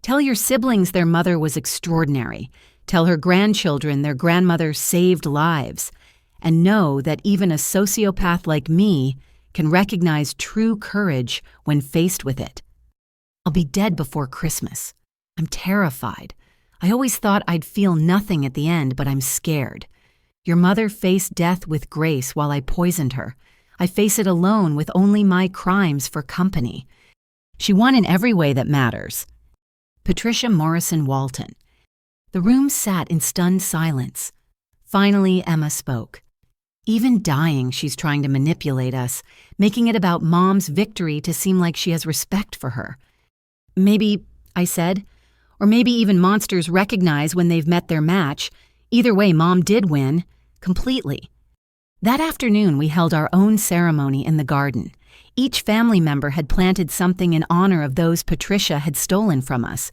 Tell your siblings their mother was extraordinary. Tell her grandchildren their grandmother saved lives. And know that even a sociopath like me can recognize true courage when faced with it. I'll be dead before Christmas. I'm terrified. I always thought I'd feel nothing at the end, but I'm scared. Your mother faced death with grace while I poisoned her. I face it alone with only my crimes for company. She won in every way that matters. Patricia Morrison Walton. The room sat in stunned silence. Finally, Emma spoke. Even dying, she's trying to manipulate us, making it about Mom's victory to seem like she has respect for her. Maybe, I said, or maybe even monsters recognize when they've met their match. Either way, Mom did win, completely. That afternoon, we held our own ceremony in the garden. Each family member had planted something in honor of those Patricia had stolen from us.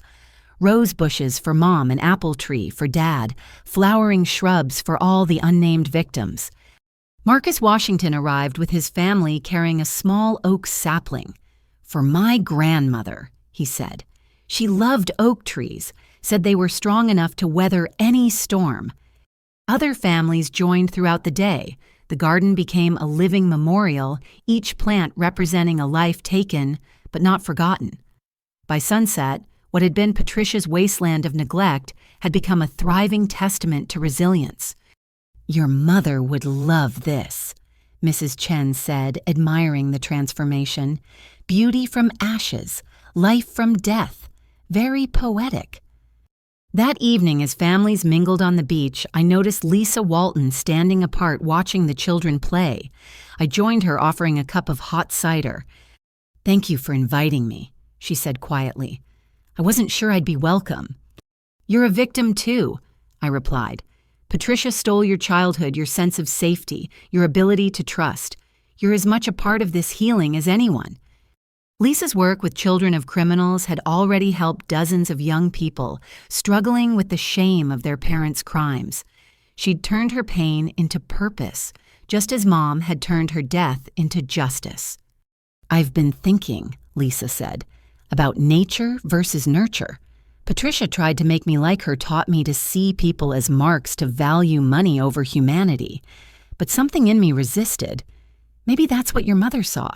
Rose bushes for Mom, an apple tree for Dad, flowering shrubs for all the unnamed victims. Marcus Washington arrived with his family carrying a small oak sapling. For my grandmother, he said. She loved oak trees, said they were strong enough to weather any storm. Other families joined throughout the day. The garden became a living memorial, each plant representing a life taken, but not forgotten. By sunset, what had been Patricia's wasteland of neglect had become a thriving testament to resilience. Your mother would love this, Mrs. Chen said, admiring the transformation. Beauty from ashes, life from death, very poetic. That evening, as families mingled on the beach, I noticed Lisa Walton standing apart watching the children play. I joined her, offering a cup of hot cider. Thank you for inviting me, she said quietly. I wasn't sure I'd be welcome. You're a victim too, I replied. Patricia stole your childhood, your sense of safety, your ability to trust. You're as much a part of this healing as anyone. Lisa's work with children of criminals had already helped dozens of young people struggling with the shame of their parents' crimes. She'd turned her pain into purpose, just as Mom had turned her death into justice. I've been thinking, Lisa said, about nature versus nurture. Patricia tried to make me like her, taught me to see people as marks, to value money over humanity. But something in me resisted. Maybe that's what your mother saw,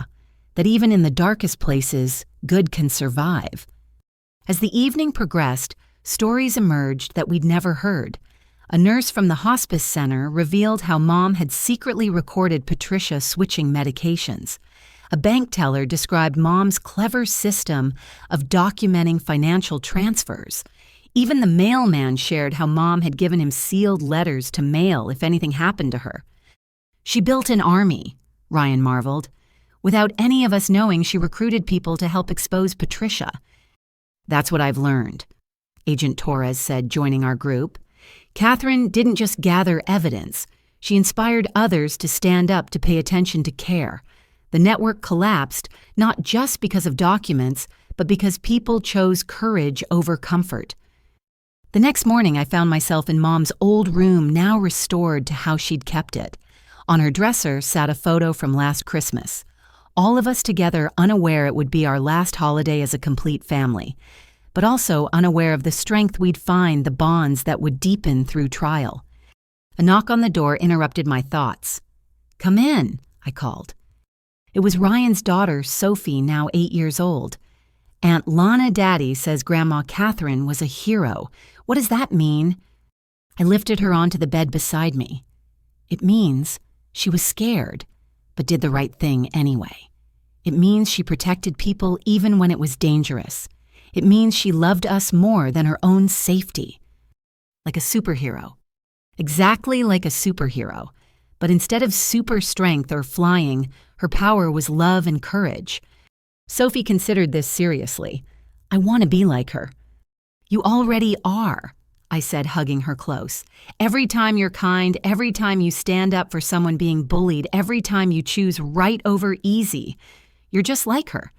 that even in the darkest places, good can survive. As the evening progressed, stories emerged that we'd never heard. A nurse from the hospice center revealed how Mom had secretly recorded Patricia switching medications. A bank teller described Mom's clever system of documenting financial transfers. Even the mailman shared how Mom had given him sealed letters to mail if anything happened to her. She built an army, Ryan marveled. Without any of us knowing, she recruited people to help expose Patricia. That's what I've learned, Agent Torres said, joining our group. Catherine didn't just gather evidence. She inspired others to stand up, to pay attention, to care. The network collapsed, not just because of documents, but because people chose courage over comfort. The next morning, I found myself in Mom's old room, now restored to how she'd kept it. On her dresser sat a photo from last Christmas. All of us together, unaware it would be our last holiday as a complete family, but also unaware of the strength we'd find, the bonds that would deepen through trial. A knock on the door interrupted my thoughts. "Come in," I called. It was Ryan's daughter, Sophie, now 8 years old. "Aunt Lana Daddy says Grandma Catherine was a hero. What does that mean?" I lifted her onto the bed beside me. It means she was scared, but did the right thing anyway. It means she protected people even when it was dangerous. It means she loved us more than her own safety. Like a superhero. Exactly like a superhero. But instead of super strength or flying, her power was love and courage. Sophie considered this seriously. "I want to be like her." "You already are," I said, hugging her close. "Every time you're kind, every time you stand up for someone being bullied, every time you choose right over easy, you're just like her."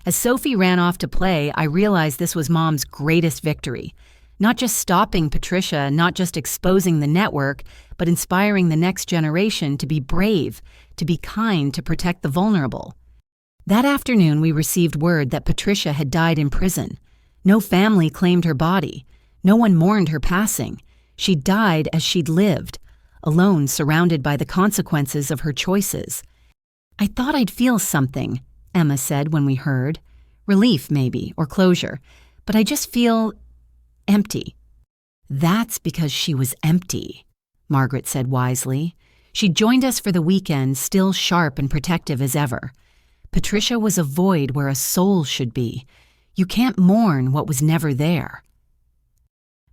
As Sophie ran off to play, I realized this was Mom's greatest victory. Not just stopping Patricia, not just exposing the network, but inspiring the next generation to be brave, to be kind, to protect the vulnerable. That afternoon, we received word that Patricia had died in prison. No family claimed her body. No one mourned her passing. She died as she'd lived, alone, surrounded by the consequences of her choices. "I thought I'd feel something," Emma said when we heard. "Relief, maybe, or closure. But I just feel empty." "That's because she was empty," Margaret said wisely. She'd joined us for the weekend, still sharp and protective as ever. Patricia was a void where a soul should be. You can't mourn what was never there.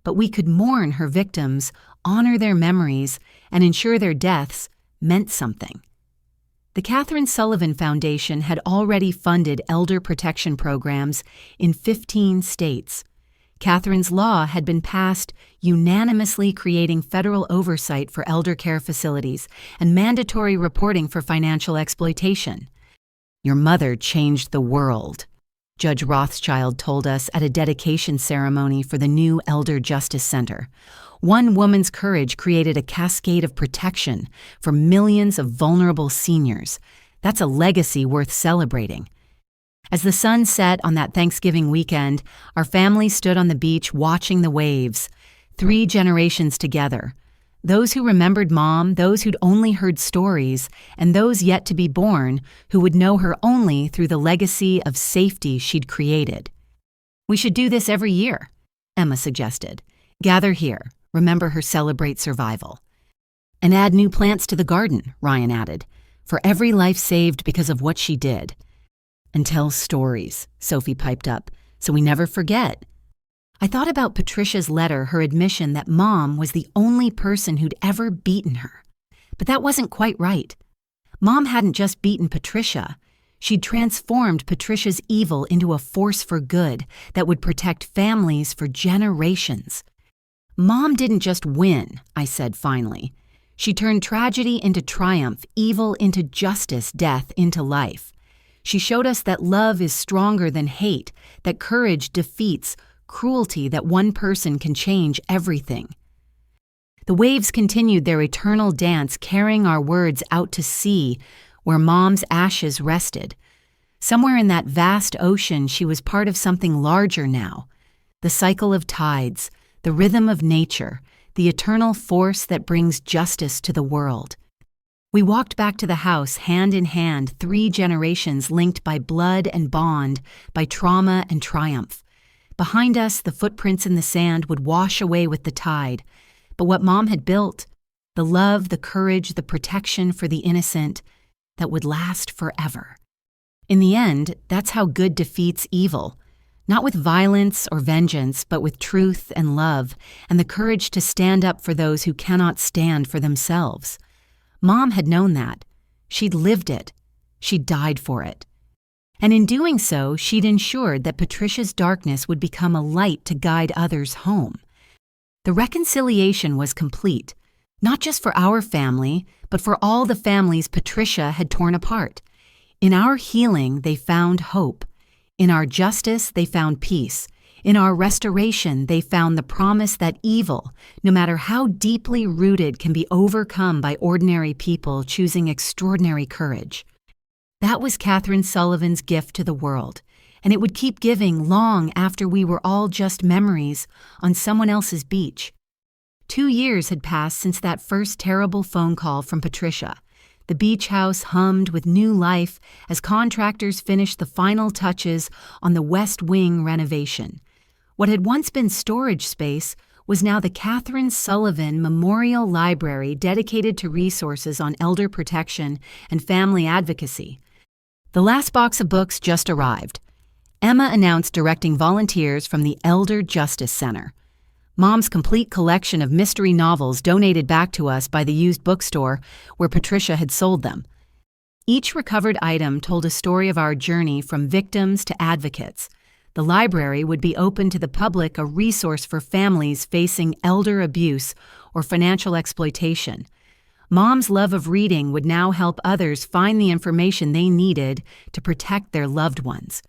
But we could mourn her victims, honor their memories, and ensure their deaths meant something. The Catherine Sullivan Foundation had already funded elder protection programs in 15 states. Catherine's law had been passed, unanimously creating federal oversight for elder care facilities and mandatory reporting for financial exploitation. "Your mother changed the world," Judge Rothschild told us at a dedication ceremony for the new Elder Justice Center. One woman's courage created a cascade of protection for millions of vulnerable seniors. That's a legacy worth celebrating. As the sun set on that Thanksgiving weekend, our family stood on the beach watching the waves, 3 generations together. Those who remembered Mom, those who'd only heard stories, and those yet to be born who would know her only through the legacy of safety she'd created. "We should do this every year," Emma suggested. "Gather here, remember her, celebrate survival." "And add new plants to the garden," Ryan added, "for every life saved because of what she did." "And tell stories," Sophie piped up, "so we never forget." I thought about Patricia's letter, her admission that Mom was the only person who'd ever beaten her. But that wasn't quite right. Mom hadn't just beaten Patricia. She'd transformed Patricia's evil into a force for good that would protect families for generations. "Mom didn't just win," I said finally. "She turned tragedy into triumph, evil into justice, death into life. She showed us that love is stronger than hate, that courage defeats cruelty, that one person can change everything." The waves continued their eternal dance, carrying our words out to sea, where Mom's ashes rested. Somewhere in that vast ocean, she was part of something larger now. The cycle of tides, the rhythm of nature, the eternal force that brings justice to the world. We walked back to the house, hand in hand, 3 generations linked by blood and bond, by trauma and triumph. Behind us, the footprints in the sand would wash away with the tide. But what Mom had built, the love, the courage, the protection for the innocent, that would last forever. In the end, that's how good defeats evil. Not with violence or vengeance, but with truth and love, and the courage to stand up for those who cannot stand for themselves. Mom had known that. She'd lived it. She'd died for it. And in doing so, she'd ensured that Patricia's darkness would become a light to guide others home. The reconciliation was complete, not just for our family, but for all the families Patricia had torn apart. In our healing, they found hope. In our justice, they found peace. In our restoration, they found the promise that evil, no matter how deeply rooted, can be overcome by ordinary people choosing extraordinary courage. That was Catherine Sullivan's gift to the world, and it would keep giving long after we were all just memories on someone else's beach. 2 years had passed since that first terrible phone call from Patricia. The beach house hummed with new life as contractors finished the final touches on the West Wing renovation. What had once been storage space was now the Catherine Sullivan Memorial Library, dedicated to resources on elder protection and family advocacy. The last box of books just arrived. Emma announced directing volunteers from the Elder Justice Center. Mom's complete collection of mystery novels donated back to us by the used bookstore where Patricia had sold them. Each recovered item told a story of our journey from victims to advocates. The library would be open to the public, a resource for families facing elder abuse or financial exploitation. Mom's love of reading would now help others find the information they needed to protect their loved ones.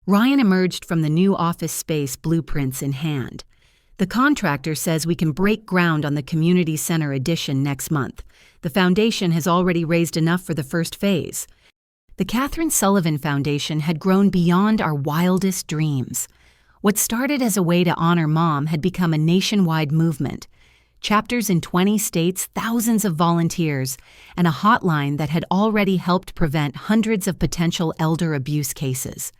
Ryan emerged from the new office space, blueprints in hand. The contractor says we can break ground on the community center addition next month. The foundation has already raised enough for the first phase. The Catherine Sullivan Foundation had grown beyond our wildest dreams. What started as a way to honor Mom had become a nationwide movement. Chapters in 20 states, thousands of volunteers, and a hotline that had already helped prevent hundreds of potential elder abuse cases.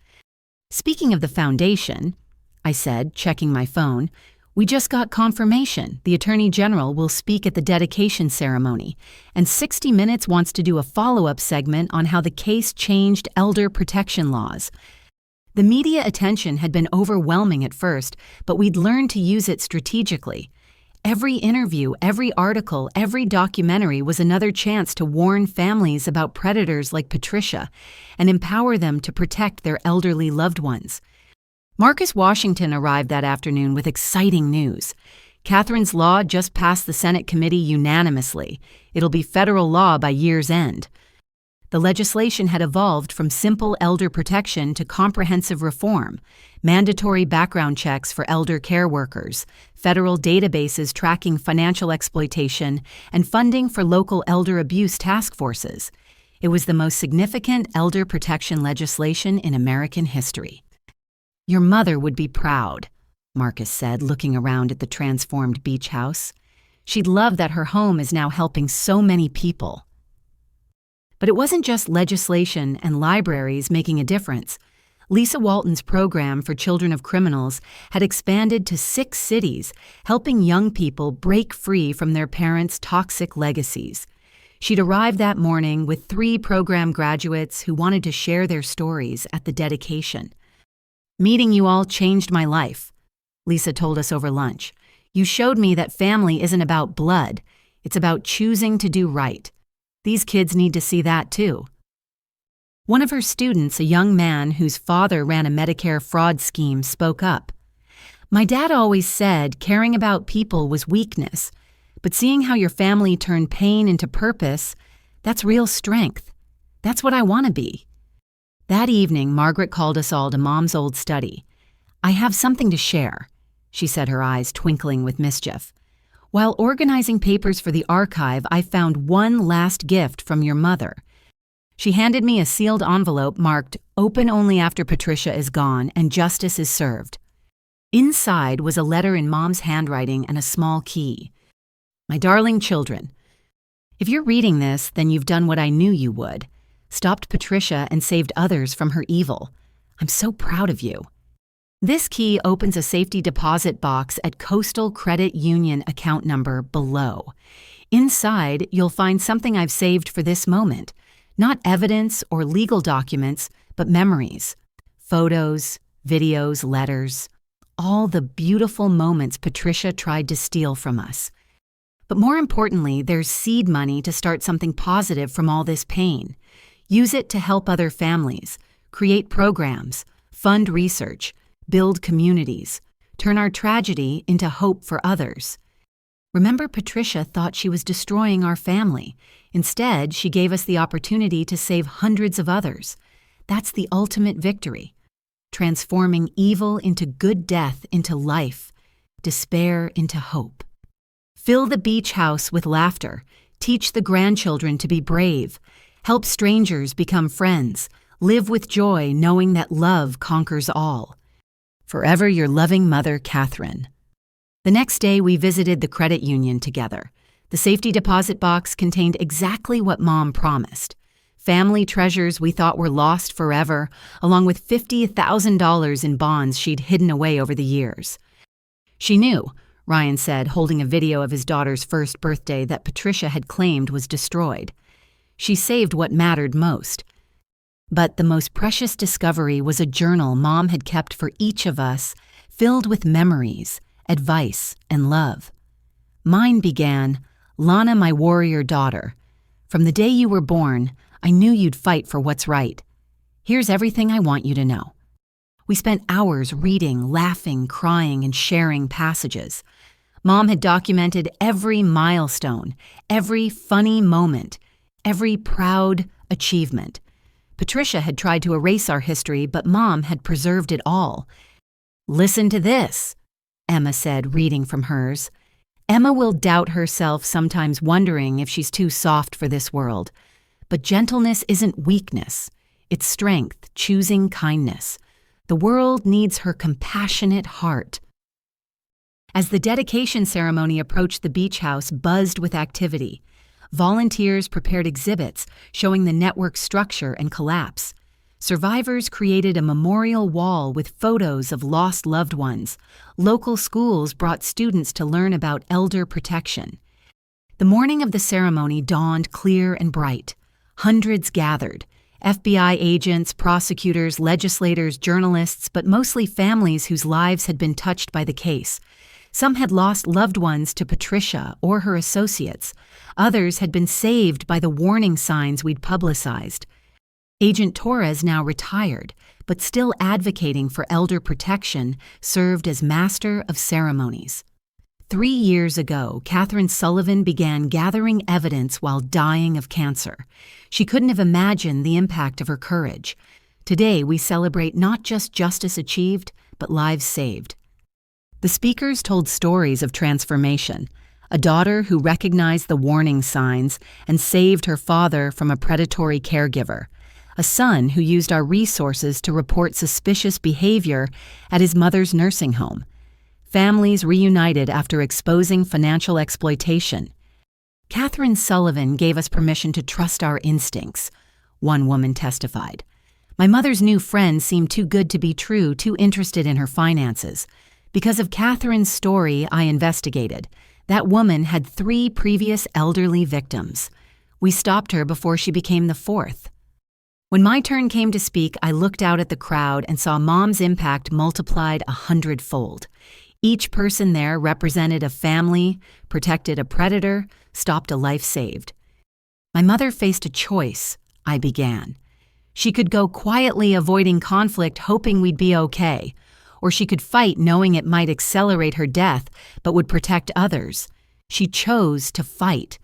Speaking of the foundation, I said, checking my phone, we just got confirmation the Attorney General will speak at the dedication ceremony, and 60 Minutes wants to do a follow-up segment on how the case changed elder protection laws. The media attention had been overwhelming at first, but we'd learned to use it strategically. Every interview, every article, every documentary was another chance to warn families about predators like Patricia and empower them to protect their elderly loved ones. Marcus Washington arrived that afternoon with exciting news. Catherine's law just passed the Senate committee unanimously. It'll be federal law by year's end. The legislation had evolved from simple elder protection to comprehensive reform, mandatory background checks for elder care workers, federal databases tracking financial exploitation, and funding for local elder abuse task forces. It was the most significant elder protection legislation in American history. Your mother would be proud, Marcus said, looking around at the transformed beach house. She'd love that her home is now helping so many people. But it wasn't just legislation and libraries making a difference. Lisa Walton's program for children of criminals had expanded to 6 cities, helping young people break free from their parents' toxic legacies. She'd arrived that morning with 3 program graduates who wanted to share their stories at the dedication. Meeting you all changed my life, Lisa told us over lunch. You showed me that family isn't about blood. It's about choosing to do right. These kids need to see that too. One of her students, a young man whose father ran a Medicare fraud scheme, spoke up. My dad always said caring about people was weakness, but seeing how your family turned pain into purpose, that's real strength. That's what I want to be. That evening, Margaret called us all to Mom's old study. I have something to share, she said, her eyes twinkling with mischief. While organizing papers for the archive, I found one last gift from your mother. She handed me a sealed envelope marked, "Open only after Patricia is gone and justice is served." Inside was a letter in Mom's handwriting and a small key. My darling children, if you're reading this, then you've done what I knew you would. Stopped Patricia and saved others from her evil. I'm so proud of you. This key opens a safety deposit box at Coastal Credit Union account number below. Inside, you'll find something I've saved for this moment. Not evidence or legal documents, but memories. Photos, videos, letters. All the beautiful moments Patricia tried to steal from us. But more importantly, there's seed money to start something positive from all this pain. Use it to help other families, create programs, fund research, build communities, turn our tragedy into hope for others. Remember, Patricia thought she was destroying our family. Instead, she gave us the opportunity to save hundreds of others. That's the ultimate victory. transforming evil into good, death into life, despair into hope. Fill the beach house with laughter, teach the grandchildren to be brave, help strangers become friends, live with joy knowing that love conquers all. Forever your loving mother, Catherine. The next day we visited the credit union together. The safety deposit box contained exactly what Mom promised. Family treasures we thought were lost forever, along with $50,000 in bonds she'd hidden away over the years. She knew, Ryan said, holding a video of his daughter's first birthday that Patricia had claimed was destroyed. She saved what mattered most. But the most precious discovery was a journal Mom had kept for each of us, filled with memories, advice, and love. Mine began, "Lana, my warrior daughter. From the day you were born, I knew you'd fight for what's right. Here's everything I want you to know." We spent hours reading, laughing, crying, and sharing passages. Mom had documented every milestone, every funny moment, every proud achievement. Patricia had tried to erase our history, but Mom had preserved it all. "Listen to this," Emma said, reading from hers. "Emma will doubt herself, sometimes wondering if she's too soft for this world. But gentleness isn't weakness. It's strength, choosing kindness. The world needs her compassionate heart." As the dedication ceremony approached, the beach house buzzed with activity. Volunteers prepared exhibits showing the network's structure and collapse. Survivors created a memorial wall with photos of lost loved ones. Local schools brought students to learn about elder protection. The morning of the ceremony dawned clear and bright. Hundreds gathered. FBI agents, prosecutors, legislators, journalists, but mostly families whose lives had been touched by the case. Some had lost loved ones to Patricia or her associates. Others had been saved by the warning signs we'd publicized. Agent Torres, now retired, but still advocating for elder protection, served as master of ceremonies. 3 years ago, Catherine Sullivan began gathering evidence while dying of cancer. She couldn't have imagined the impact of her courage. Today, we celebrate not just justice achieved, but lives saved. The speakers told stories of transformation. A daughter who recognized the warning signs and saved her father from a predatory caregiver. A son who used our resources to report suspicious behavior at his mother's nursing home. Families reunited after exposing financial exploitation. Catherine Sullivan gave us permission to trust our instincts, one woman testified. My mother's new friend seemed too good to be true, too interested in her finances. Because of Catherine's story, I investigated. That woman had 3 previous elderly victims. We stopped her before she became the 4th. When my turn came to speak, I looked out at the crowd and saw Mom's impact multiplied 100-fold. Each person there represented a family, protected a predator, stopped a life saved. My mother faced a choice, I began. She could go quietly avoiding conflict, hoping we'd be okay, or she could fight knowing it might accelerate her death but would protect others. She chose to fight.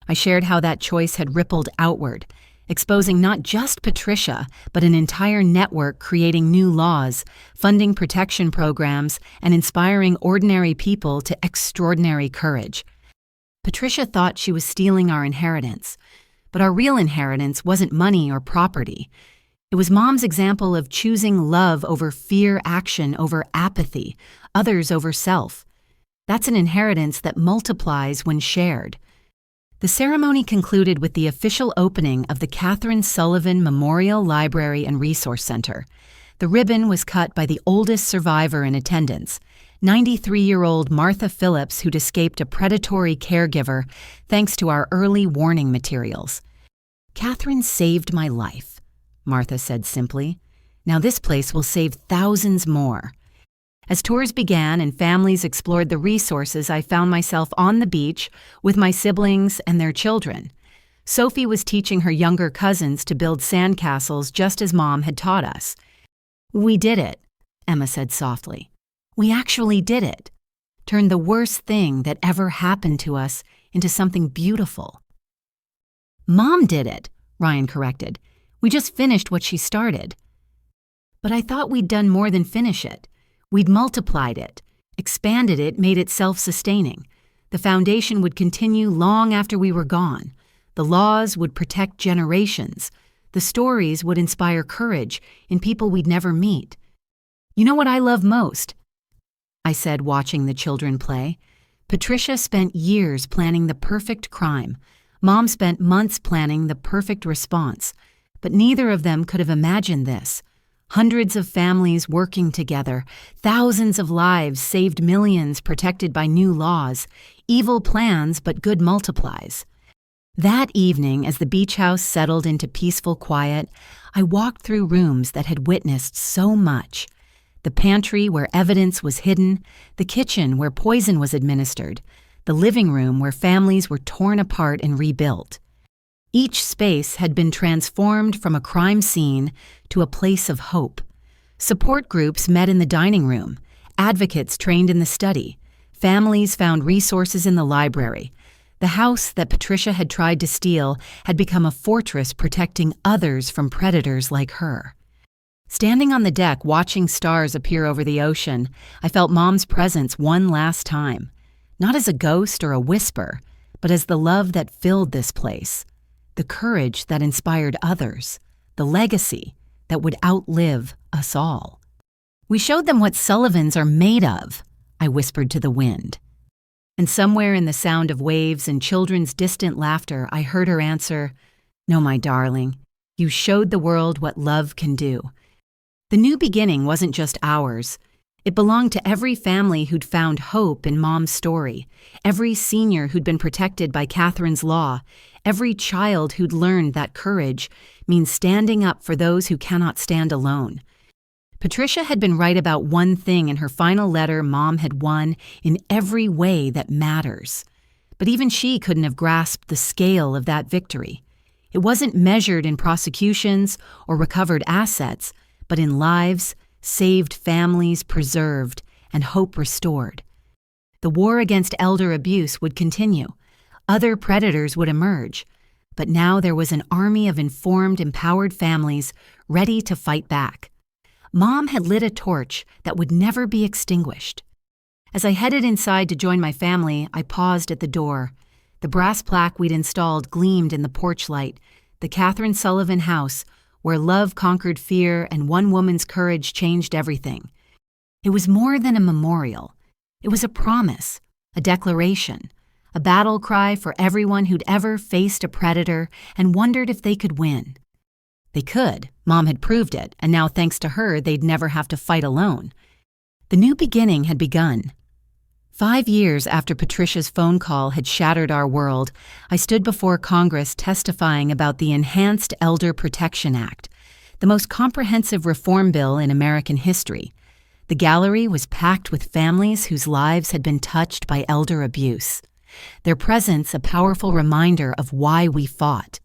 I shared how that choice had rippled outward, exposing not just Patricia, but an entire network creating new laws, funding protection programs, and inspiring ordinary people to extraordinary courage. Patricia thought she was stealing our inheritance, but our real inheritance wasn't money or property. It was Mom's example of choosing love over fear, action over apathy, others over self. That's an inheritance that multiplies when shared. The ceremony concluded with the official opening of the Catherine Sullivan Memorial Library and Resource Center. The ribbon was cut by the oldest survivor in attendance, 93-year-old Martha Phillips, who'd escaped a predatory caregiver thanks to our early warning materials. "Catherine saved my life," Martha said simply. "Now this place will save thousands more." As tours began and families explored the resources, I found myself on the beach with my siblings and their children. Sophie was teaching her younger cousins to build sandcastles just as Mom had taught us. "We did it," Emma said softly. "We actually did it. Turned the worst thing that ever happened to us into something beautiful." "Mom did it," Ryan corrected. "We just finished what she started." But I thought we'd done more than finish it. We'd multiplied it, expanded it, made it self-sustaining. The foundation would continue long after we were gone. The laws would protect generations. The stories would inspire courage in people we'd never meet. You know what I love most? I said, watching the children play. Patricia spent years planning the perfect crime. Mom spent months planning the perfect response. But neither of them could have imagined this. Hundreds of families working together, thousands of lives saved, millions protected by new laws. Evil plans, but good multiplies. That evening, as the beach house settled into peaceful quiet, I walked through rooms that had witnessed so much. The pantry where evidence was hidden, the kitchen where poison was administered, the living room where families were torn apart and rebuilt. Each space had been transformed from a crime scene to a place of hope. Support groups met in the dining room, advocates trained in the study, families found resources in the library. The house that Patricia had tried to steal had become a fortress protecting others from predators like her. Standing on the deck watching stars appear over the ocean, I felt Mom's presence one last time, not as a ghost or a whisper, but as the love that filled this place, the courage that inspired others, the legacy that would outlive us all. "We showed them what Sullivans are made of," I whispered to the wind. And somewhere in the sound of waves and children's distant laughter, I heard her answer, "No, my darling, you showed the world what love can do." The new beginning wasn't just ours. It belonged to every family who'd found hope in Mom's story, every senior who'd been protected by Catherine's law, every child who'd learned that courage means standing up for those who cannot stand alone. Patricia had been right about one thing in her final letter. Mom had won in every way that matters. But even she couldn't have grasped the scale of that victory. It wasn't measured in prosecutions or recovered assets, but in lives, saved families preserved, and hope restored. The war against elder abuse would continue. Other predators would emerge. But now there was an army of informed, empowered families ready to fight back. Mom had lit a torch that would never be extinguished. As I headed inside to join my family, I paused at the door. The brass plaque we'd installed gleamed in the porch light, the Catherine Sullivan house, where love conquered fear and one woman's courage changed everything. It was more than a memorial. It was a promise, a declaration, a battle cry for everyone who'd ever faced a predator and wondered if they could win. They could. Mom had proved it, and now thanks to her, they'd never have to fight alone. The new beginning had begun. 5 years after Patricia's phone call had shattered our world, I stood before Congress testifying about the Enhanced Elder Protection Act, the most comprehensive reform bill in American history. The gallery was packed with families whose lives had been touched by elder abuse. Their presence a powerful reminder of why we fought.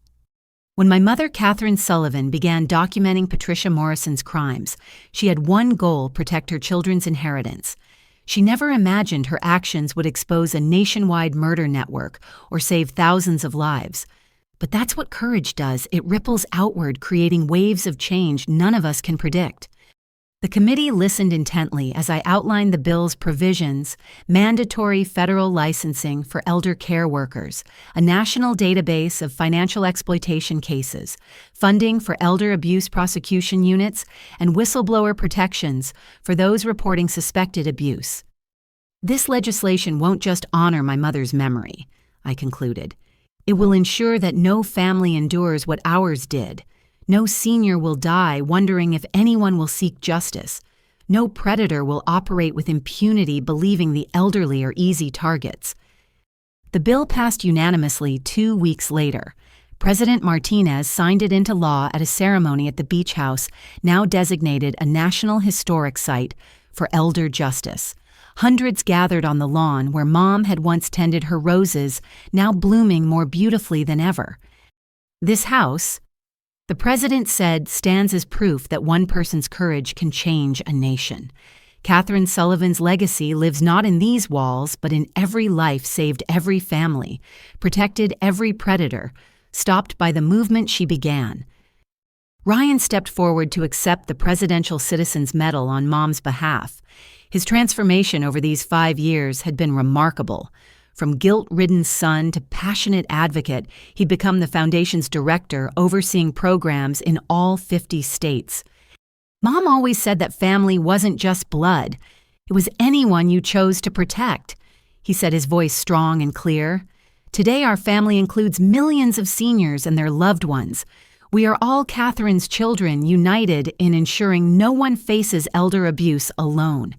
When my mother, Catherine Sullivan, began documenting Patricia Morrison's crimes, she had one goal: protect her children's inheritance. She never imagined her actions would expose a nationwide murder network or save thousands of lives. But that's what courage does. It ripples outward, creating waves of change none of us can predict. The committee listened intently as I outlined the bill's provisions: mandatory federal licensing for elder care workers, a national database of financial exploitation cases, funding for elder abuse prosecution units, and whistleblower protections for those reporting suspected abuse. This legislation won't just honor my mother's memory, I concluded. It will ensure that no family endures what ours did. No senior will die wondering if anyone will seek justice. No predator will operate with impunity believing the elderly are easy targets. The bill passed unanimously 2 weeks later. President Martinez signed it into law at a ceremony at the beach house, now designated a National Historic Site for elder justice. Hundreds gathered on the lawn where Mom had once tended her roses, now blooming more beautifully than ever. This house, the president said, stands as proof that one person's courage can change a nation. Catherine Sullivan's legacy lives not in these walls, but in every life saved every family, protected every predator, stopped by the movement she began. Ryan stepped forward to accept the Presidential Citizen's Medal on Mom's behalf. His transformation over these 5 years had been remarkable. From guilt-ridden son to passionate advocate, he'd become the foundation's director, overseeing programs in all 50 states. Mom always said that family wasn't just blood. It was anyone you chose to protect. He said, his voice strong and clear. Today, our family includes millions of seniors and their loved ones. We are all Catherine's children, united in ensuring no one faces elder abuse alone.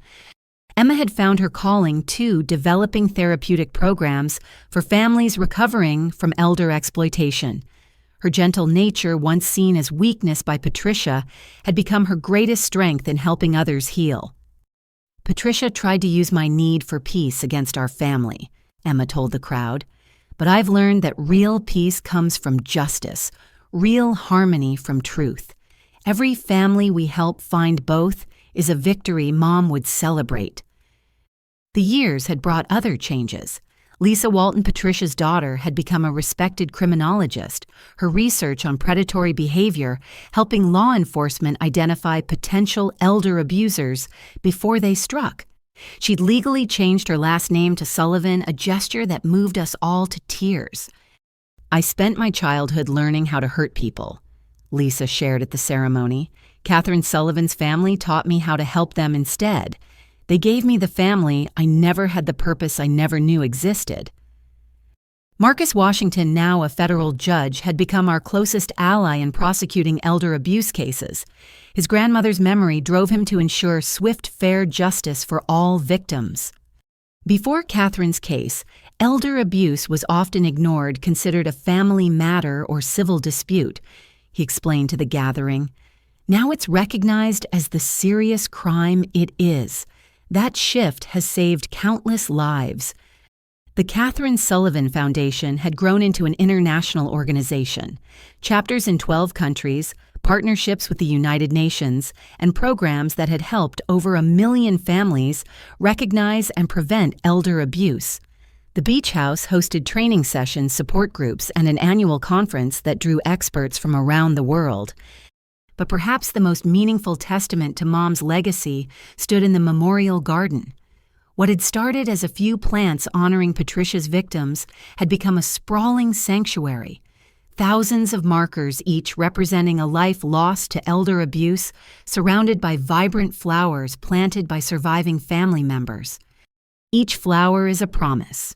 Emma had found her calling to developing therapeutic programs for families recovering from elder exploitation. Her gentle nature, once seen as weakness by Patricia, had become her greatest strength in helping others heal. Patricia tried to use my need for peace against our family, Emma told the crowd. But I've learned that real peace comes from justice, real harmony from truth. Every family we help find both is a victory Mom would celebrate. The years had brought other changes. Lisa Walton, Patricia's daughter, had become a respected criminologist, her research on predatory behavior helping law enforcement identify potential elder abusers before they struck. She'd legally changed her last name to Sullivan, a gesture that moved us all to tears. I spent my childhood learning how to hurt people, Lisa shared at the ceremony. Catherine Sullivan's family taught me how to help them instead. They gave me the family I never had, the purpose I never knew existed. Marcus Washington, now a federal judge, had become our closest ally in prosecuting elder abuse cases. His grandmother's memory drove him to ensure swift, fair justice for all victims. Before Catherine's case, elder abuse was often ignored, considered a family matter or civil dispute, he explained to the gathering. Now it's recognized as the serious crime it is. That shift has saved countless lives. The Catherine Sullivan Foundation had grown into an international organization. Chapters in 12 countries, partnerships with the United Nations, and programs that had helped over 1 million families recognize and prevent elder abuse. The Beach House hosted training sessions, support groups, and an annual conference that drew experts from around the world. But perhaps the most meaningful testament to Mom's legacy stood in the memorial garden. What had started as a few plants honoring Patricia's victims had become a sprawling sanctuary. Thousands of markers, each representing a life lost to elder abuse, surrounded by vibrant flowers planted by surviving family members. Each flower is a promise.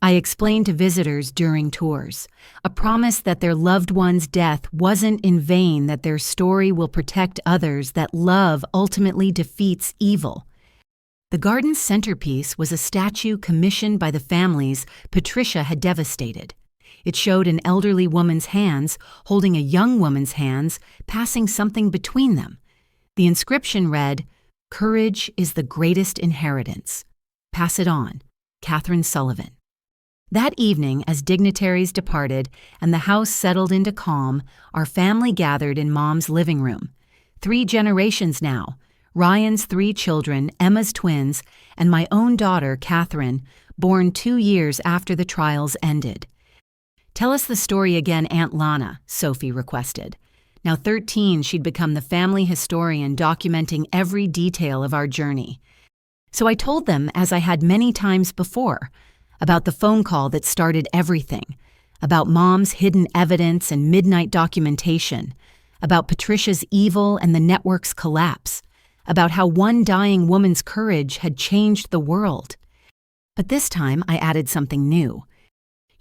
I explained to visitors during tours, a promise that their loved one's death wasn't in vain, that their story will protect others, that love ultimately defeats evil. The garden's centerpiece was a statue commissioned by the families Patricia had devastated. It showed an elderly woman's hands holding a young woman's hands, passing something between them. The inscription read, "Courage is the greatest inheritance. Pass it on, Catherine Sullivan." That evening, as dignitaries departed and the house settled into calm, our family gathered in Mom's living room. 3 generations now, Ryan's 3 children, Emma's twins, and my own daughter, Catherine, born 2 years after the trials ended. "Tell us the story again, Aunt Lana," Sophie requested. Now 13, she'd become the family historian, documenting every detail of our journey. So I told them, as I had many times before, about the phone call that started everything, about Mom's hidden evidence and midnight documentation, about Patricia's evil and the network's collapse, about how one dying woman's courage had changed the world. But this time I added something new.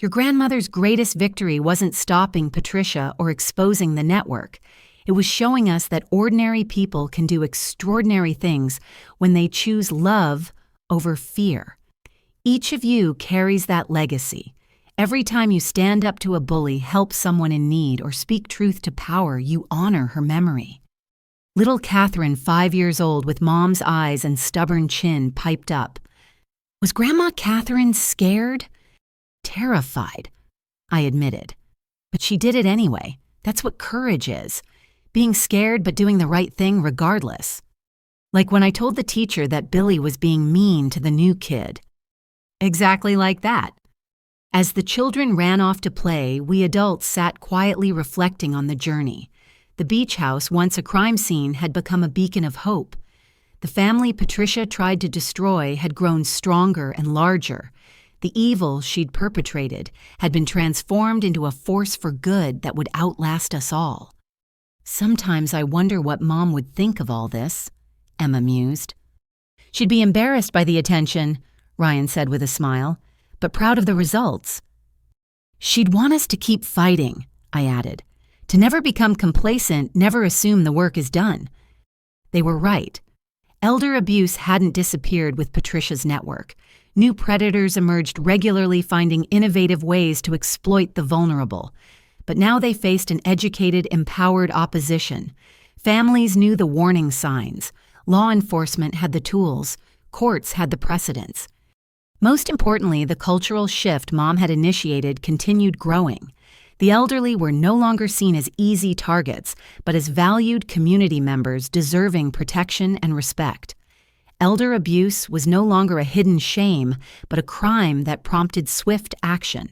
Your grandmother's greatest victory wasn't stopping Patricia or exposing the network. It was showing us that ordinary people can do extraordinary things when they choose love over fear. Each of you carries that legacy. Every time you stand up to a bully, help someone in need, or speak truth to power, you honor her memory. Little Catherine, 5 years old, with Mom's eyes and stubborn chin, piped up. Was Grandma Catherine scared? Terrified, I admitted. But she did it anyway. That's what courage is. Being scared but doing the right thing regardless. Like when I told the teacher that Billy was being mean to the new kid. Exactly like that. As the children ran off to play, we adults sat quietly reflecting on the journey. The beach house, once a crime scene, had become a beacon of hope. The family Patricia tried to destroy had grown stronger and larger. The evil she'd perpetrated had been transformed into a force for good that would outlast us all. Sometimes I wonder what Mom would think of all this, Emma mused. She'd be embarrassed by the attention, Ryan said with a smile, but proud of the results. She'd want us to keep fighting, I added, to never become complacent, never assume the work is done. They were right. Elder abuse hadn't disappeared with Patricia's network. New predators emerged regularly, finding innovative ways to exploit the vulnerable. But now they faced an educated, empowered opposition. Families knew the warning signs. Law enforcement had the tools. Courts had the precedents. Most importantly, the cultural shift Mom had initiated continued growing. The elderly were no longer seen as easy targets, but as valued community members deserving protection and respect. Elder abuse was no longer a hidden shame, but a crime that prompted swift action.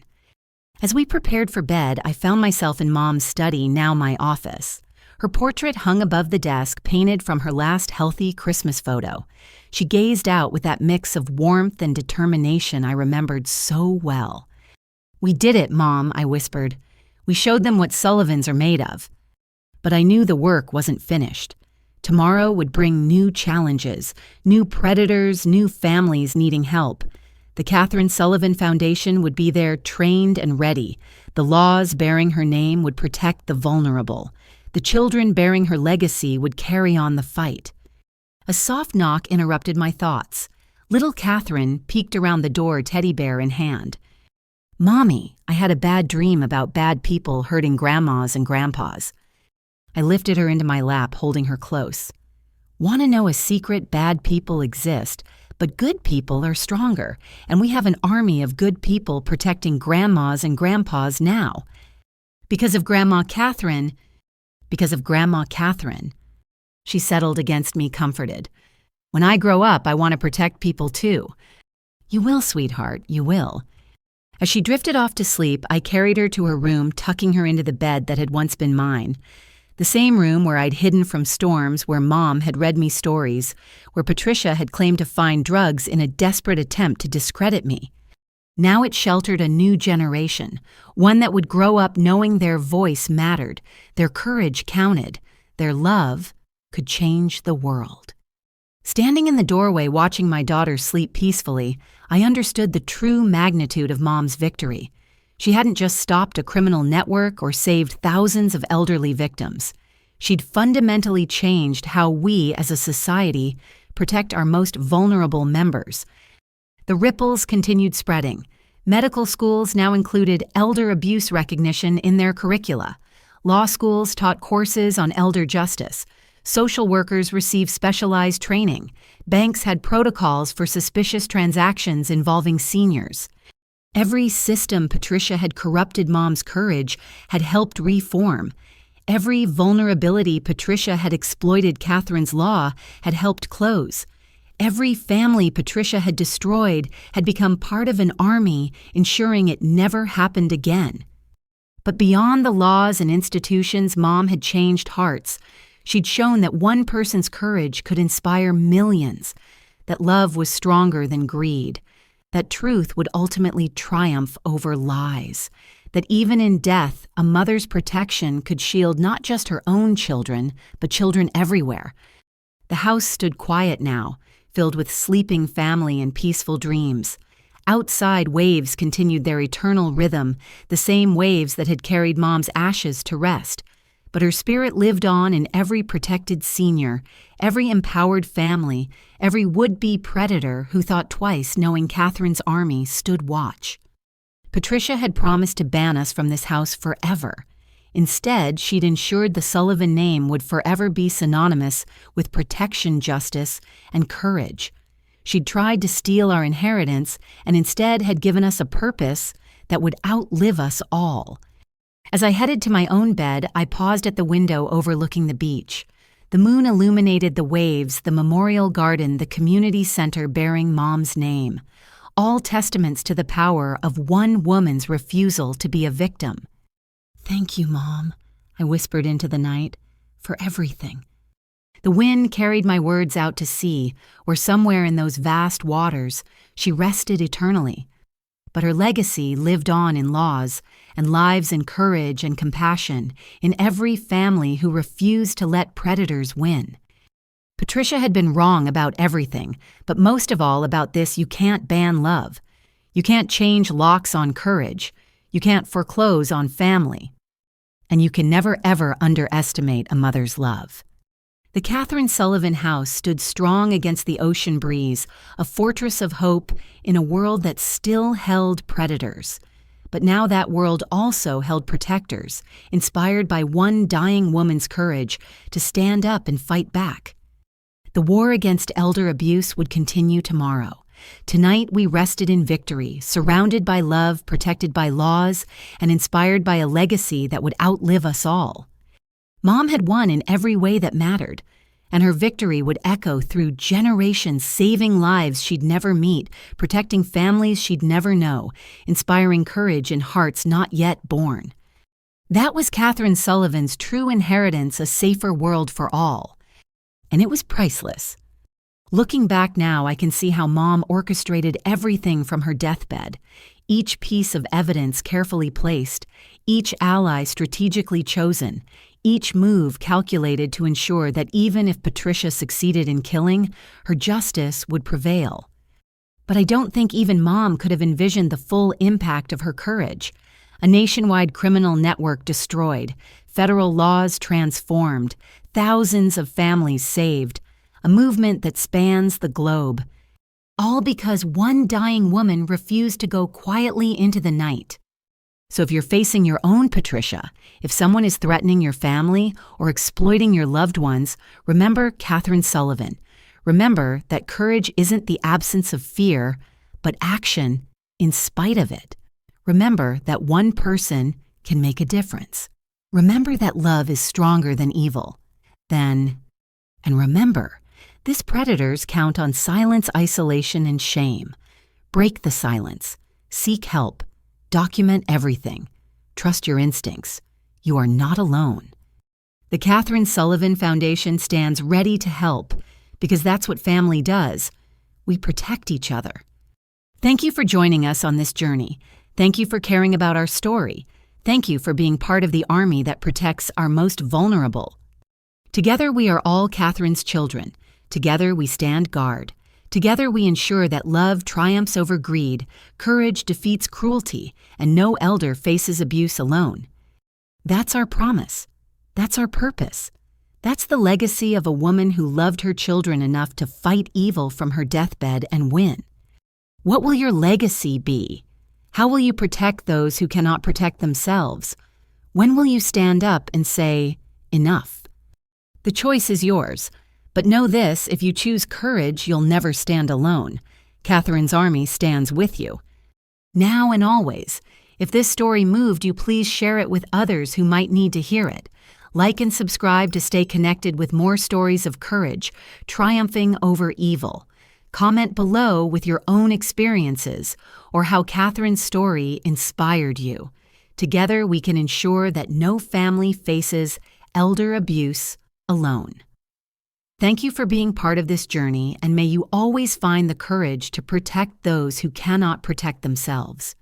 As we prepared for bed, I found myself in Mom's study, now my office. Her portrait hung above the desk, painted from her last healthy Christmas photo. She gazed out with that mix of warmth and determination I remembered so well. "We did it, Mom," I whispered. "We showed them what Sullivans are made of." But I knew the work wasn't finished. Tomorrow would bring new challenges, new predators, new families needing help. The Catherine Sullivan Foundation would be there trained and ready. The laws bearing her name would protect the vulnerable. The children bearing her legacy would carry on the fight. A soft knock interrupted my thoughts. Little Catherine peeked around the door, teddy bear in hand. "Mommy, I had a bad dream about bad people hurting grandmas and grandpas." I lifted her into my lap, holding her close. "Want to know a secret? Bad people exist, but good people are stronger, and we have an army of good people protecting grandmas and grandpas now. Because of Grandma Catherine, She settled against me, comforted. "When I grow up, I want to protect people too." "You will, sweetheart, you will." As she drifted off to sleep, I carried her to her room, tucking her into the bed that had once been mine. The same room where I'd hidden from storms, where Mom had read me stories, where Patricia had claimed to find drugs in a desperate attempt to discredit me. Now it sheltered a new generation, one that would grow up knowing their voice mattered, their courage counted, their love could change the world. Standing in the doorway watching my daughter sleep peacefully, I understood the true magnitude of Mom's victory. She hadn't just stopped a criminal network or saved thousands of elderly victims. She'd fundamentally changed how we, as a society, protect our most vulnerable members. The ripples continued spreading. Medical schools now included elder abuse recognition in their curricula. Law schools taught courses on elder justice. Social workers received specialized training. Banks had protocols for suspicious transactions involving seniors. Every system Patricia had corrupted Mom's courage had helped reform. Every vulnerability Patricia had exploited Catherine's law had helped close. Every family Patricia had destroyed had become part of an army, ensuring it never happened again. But beyond the laws and institutions, Mom had changed hearts. She'd shown that one person's courage could inspire millions, that love was stronger than greed, that truth would ultimately triumph over lies, that even in death, a mother's protection could shield not just her own children, but children everywhere. The house stood quiet now, filled with sleeping family and peaceful dreams. Outside, waves continued their eternal rhythm, the same waves that had carried Mom's ashes to rest. But her spirit lived on in every protected senior, every empowered family, every would-be predator who thought twice knowing Catherine's army stood watch. Patricia had promised to ban us from this house forever. Instead, she'd ensured the Sullivan name would forever be synonymous with protection, justice, and courage. She'd tried to steal our inheritance and instead had given us a purpose that would outlive us all. As I headed to my own bed, I paused at the window overlooking the beach. The moon illuminated the waves, the memorial garden, the community center bearing Mom's name, all testaments to the power of one woman's refusal to be a victim. "Thank you, Mom," I whispered into the night. for everything. The wind carried my words out to sea, where somewhere in those vast waters she rested eternally. But her legacy lived on in laws and lives in courage and compassion in every family who refused to let predators win. Patricia had been wrong about everything, but most of all about this: you can't ban love. You can't change locks on courage. You can't foreclose on family. And you can never ever underestimate a mother's love. The Catherine Sullivan house stood strong against the ocean breeze, a fortress of hope in a world that still held predators. But now that world also held protectors, inspired by one dying woman's courage to stand up and fight back. The war against elder abuse would continue tomorrow. Tonight we rested in victory, surrounded by love, protected by laws, and inspired by a legacy that would outlive us all. Mom had won in every way that mattered, and her victory would echo through generations, saving lives she'd never meet, protecting families she'd never know, inspiring courage in hearts not yet born. That was Catherine Sullivan's true inheritance, a safer world for all. And it was priceless. Looking back now, I can see how Mom orchestrated everything from her deathbed. Each piece of evidence carefully placed, each ally strategically chosen, each move calculated to ensure that even if Patricia succeeded in killing, her justice would prevail. But I don't think even Mom could have envisioned the full impact of her courage. A nationwide criminal network destroyed, federal laws transformed, thousands of families saved, a movement that spans the globe. All because one dying woman refused to go quietly into the night. So if you're facing your own Patricia, if someone is threatening your family or exploiting your loved ones, remember Catherine Sullivan. Remember that courage isn't the absence of fear, but action in spite of it. Remember that one person can make a difference. Remember that love is stronger than evil. And remember, these predators count on silence, isolation, and shame. Break the silence. Seek help. Document everything. Trust your instincts. You are not alone. The Catherine Sullivan Foundation stands ready to help, because that's what family does. We protect each other. Thank you for joining us on this journey. Thank you for caring about our story. Thank you for being part of the army that protects our most vulnerable. Together we are all Catherine's children. Together we stand guard. Together we ensure that love triumphs over greed, courage defeats cruelty, and no elder faces abuse alone. That's our promise. That's our purpose. That's the legacy of a woman who loved her children enough to fight evil from her deathbed and win. What will your legacy be? How will you protect those who cannot protect themselves? When will you stand up and say, enough? The choice is yours. But know this, if you choose courage, you'll never stand alone. Catherine's army stands with you. Now and always, if this story moved you, please share it with others who might need to hear it. Like and subscribe to stay connected with more stories of courage, triumphing over evil. Comment below with your own experiences or how Catherine's story inspired you. Together we can ensure that no family faces elder abuse alone. Thank you for being part of this journey, and may you always find the courage to protect those who cannot protect themselves.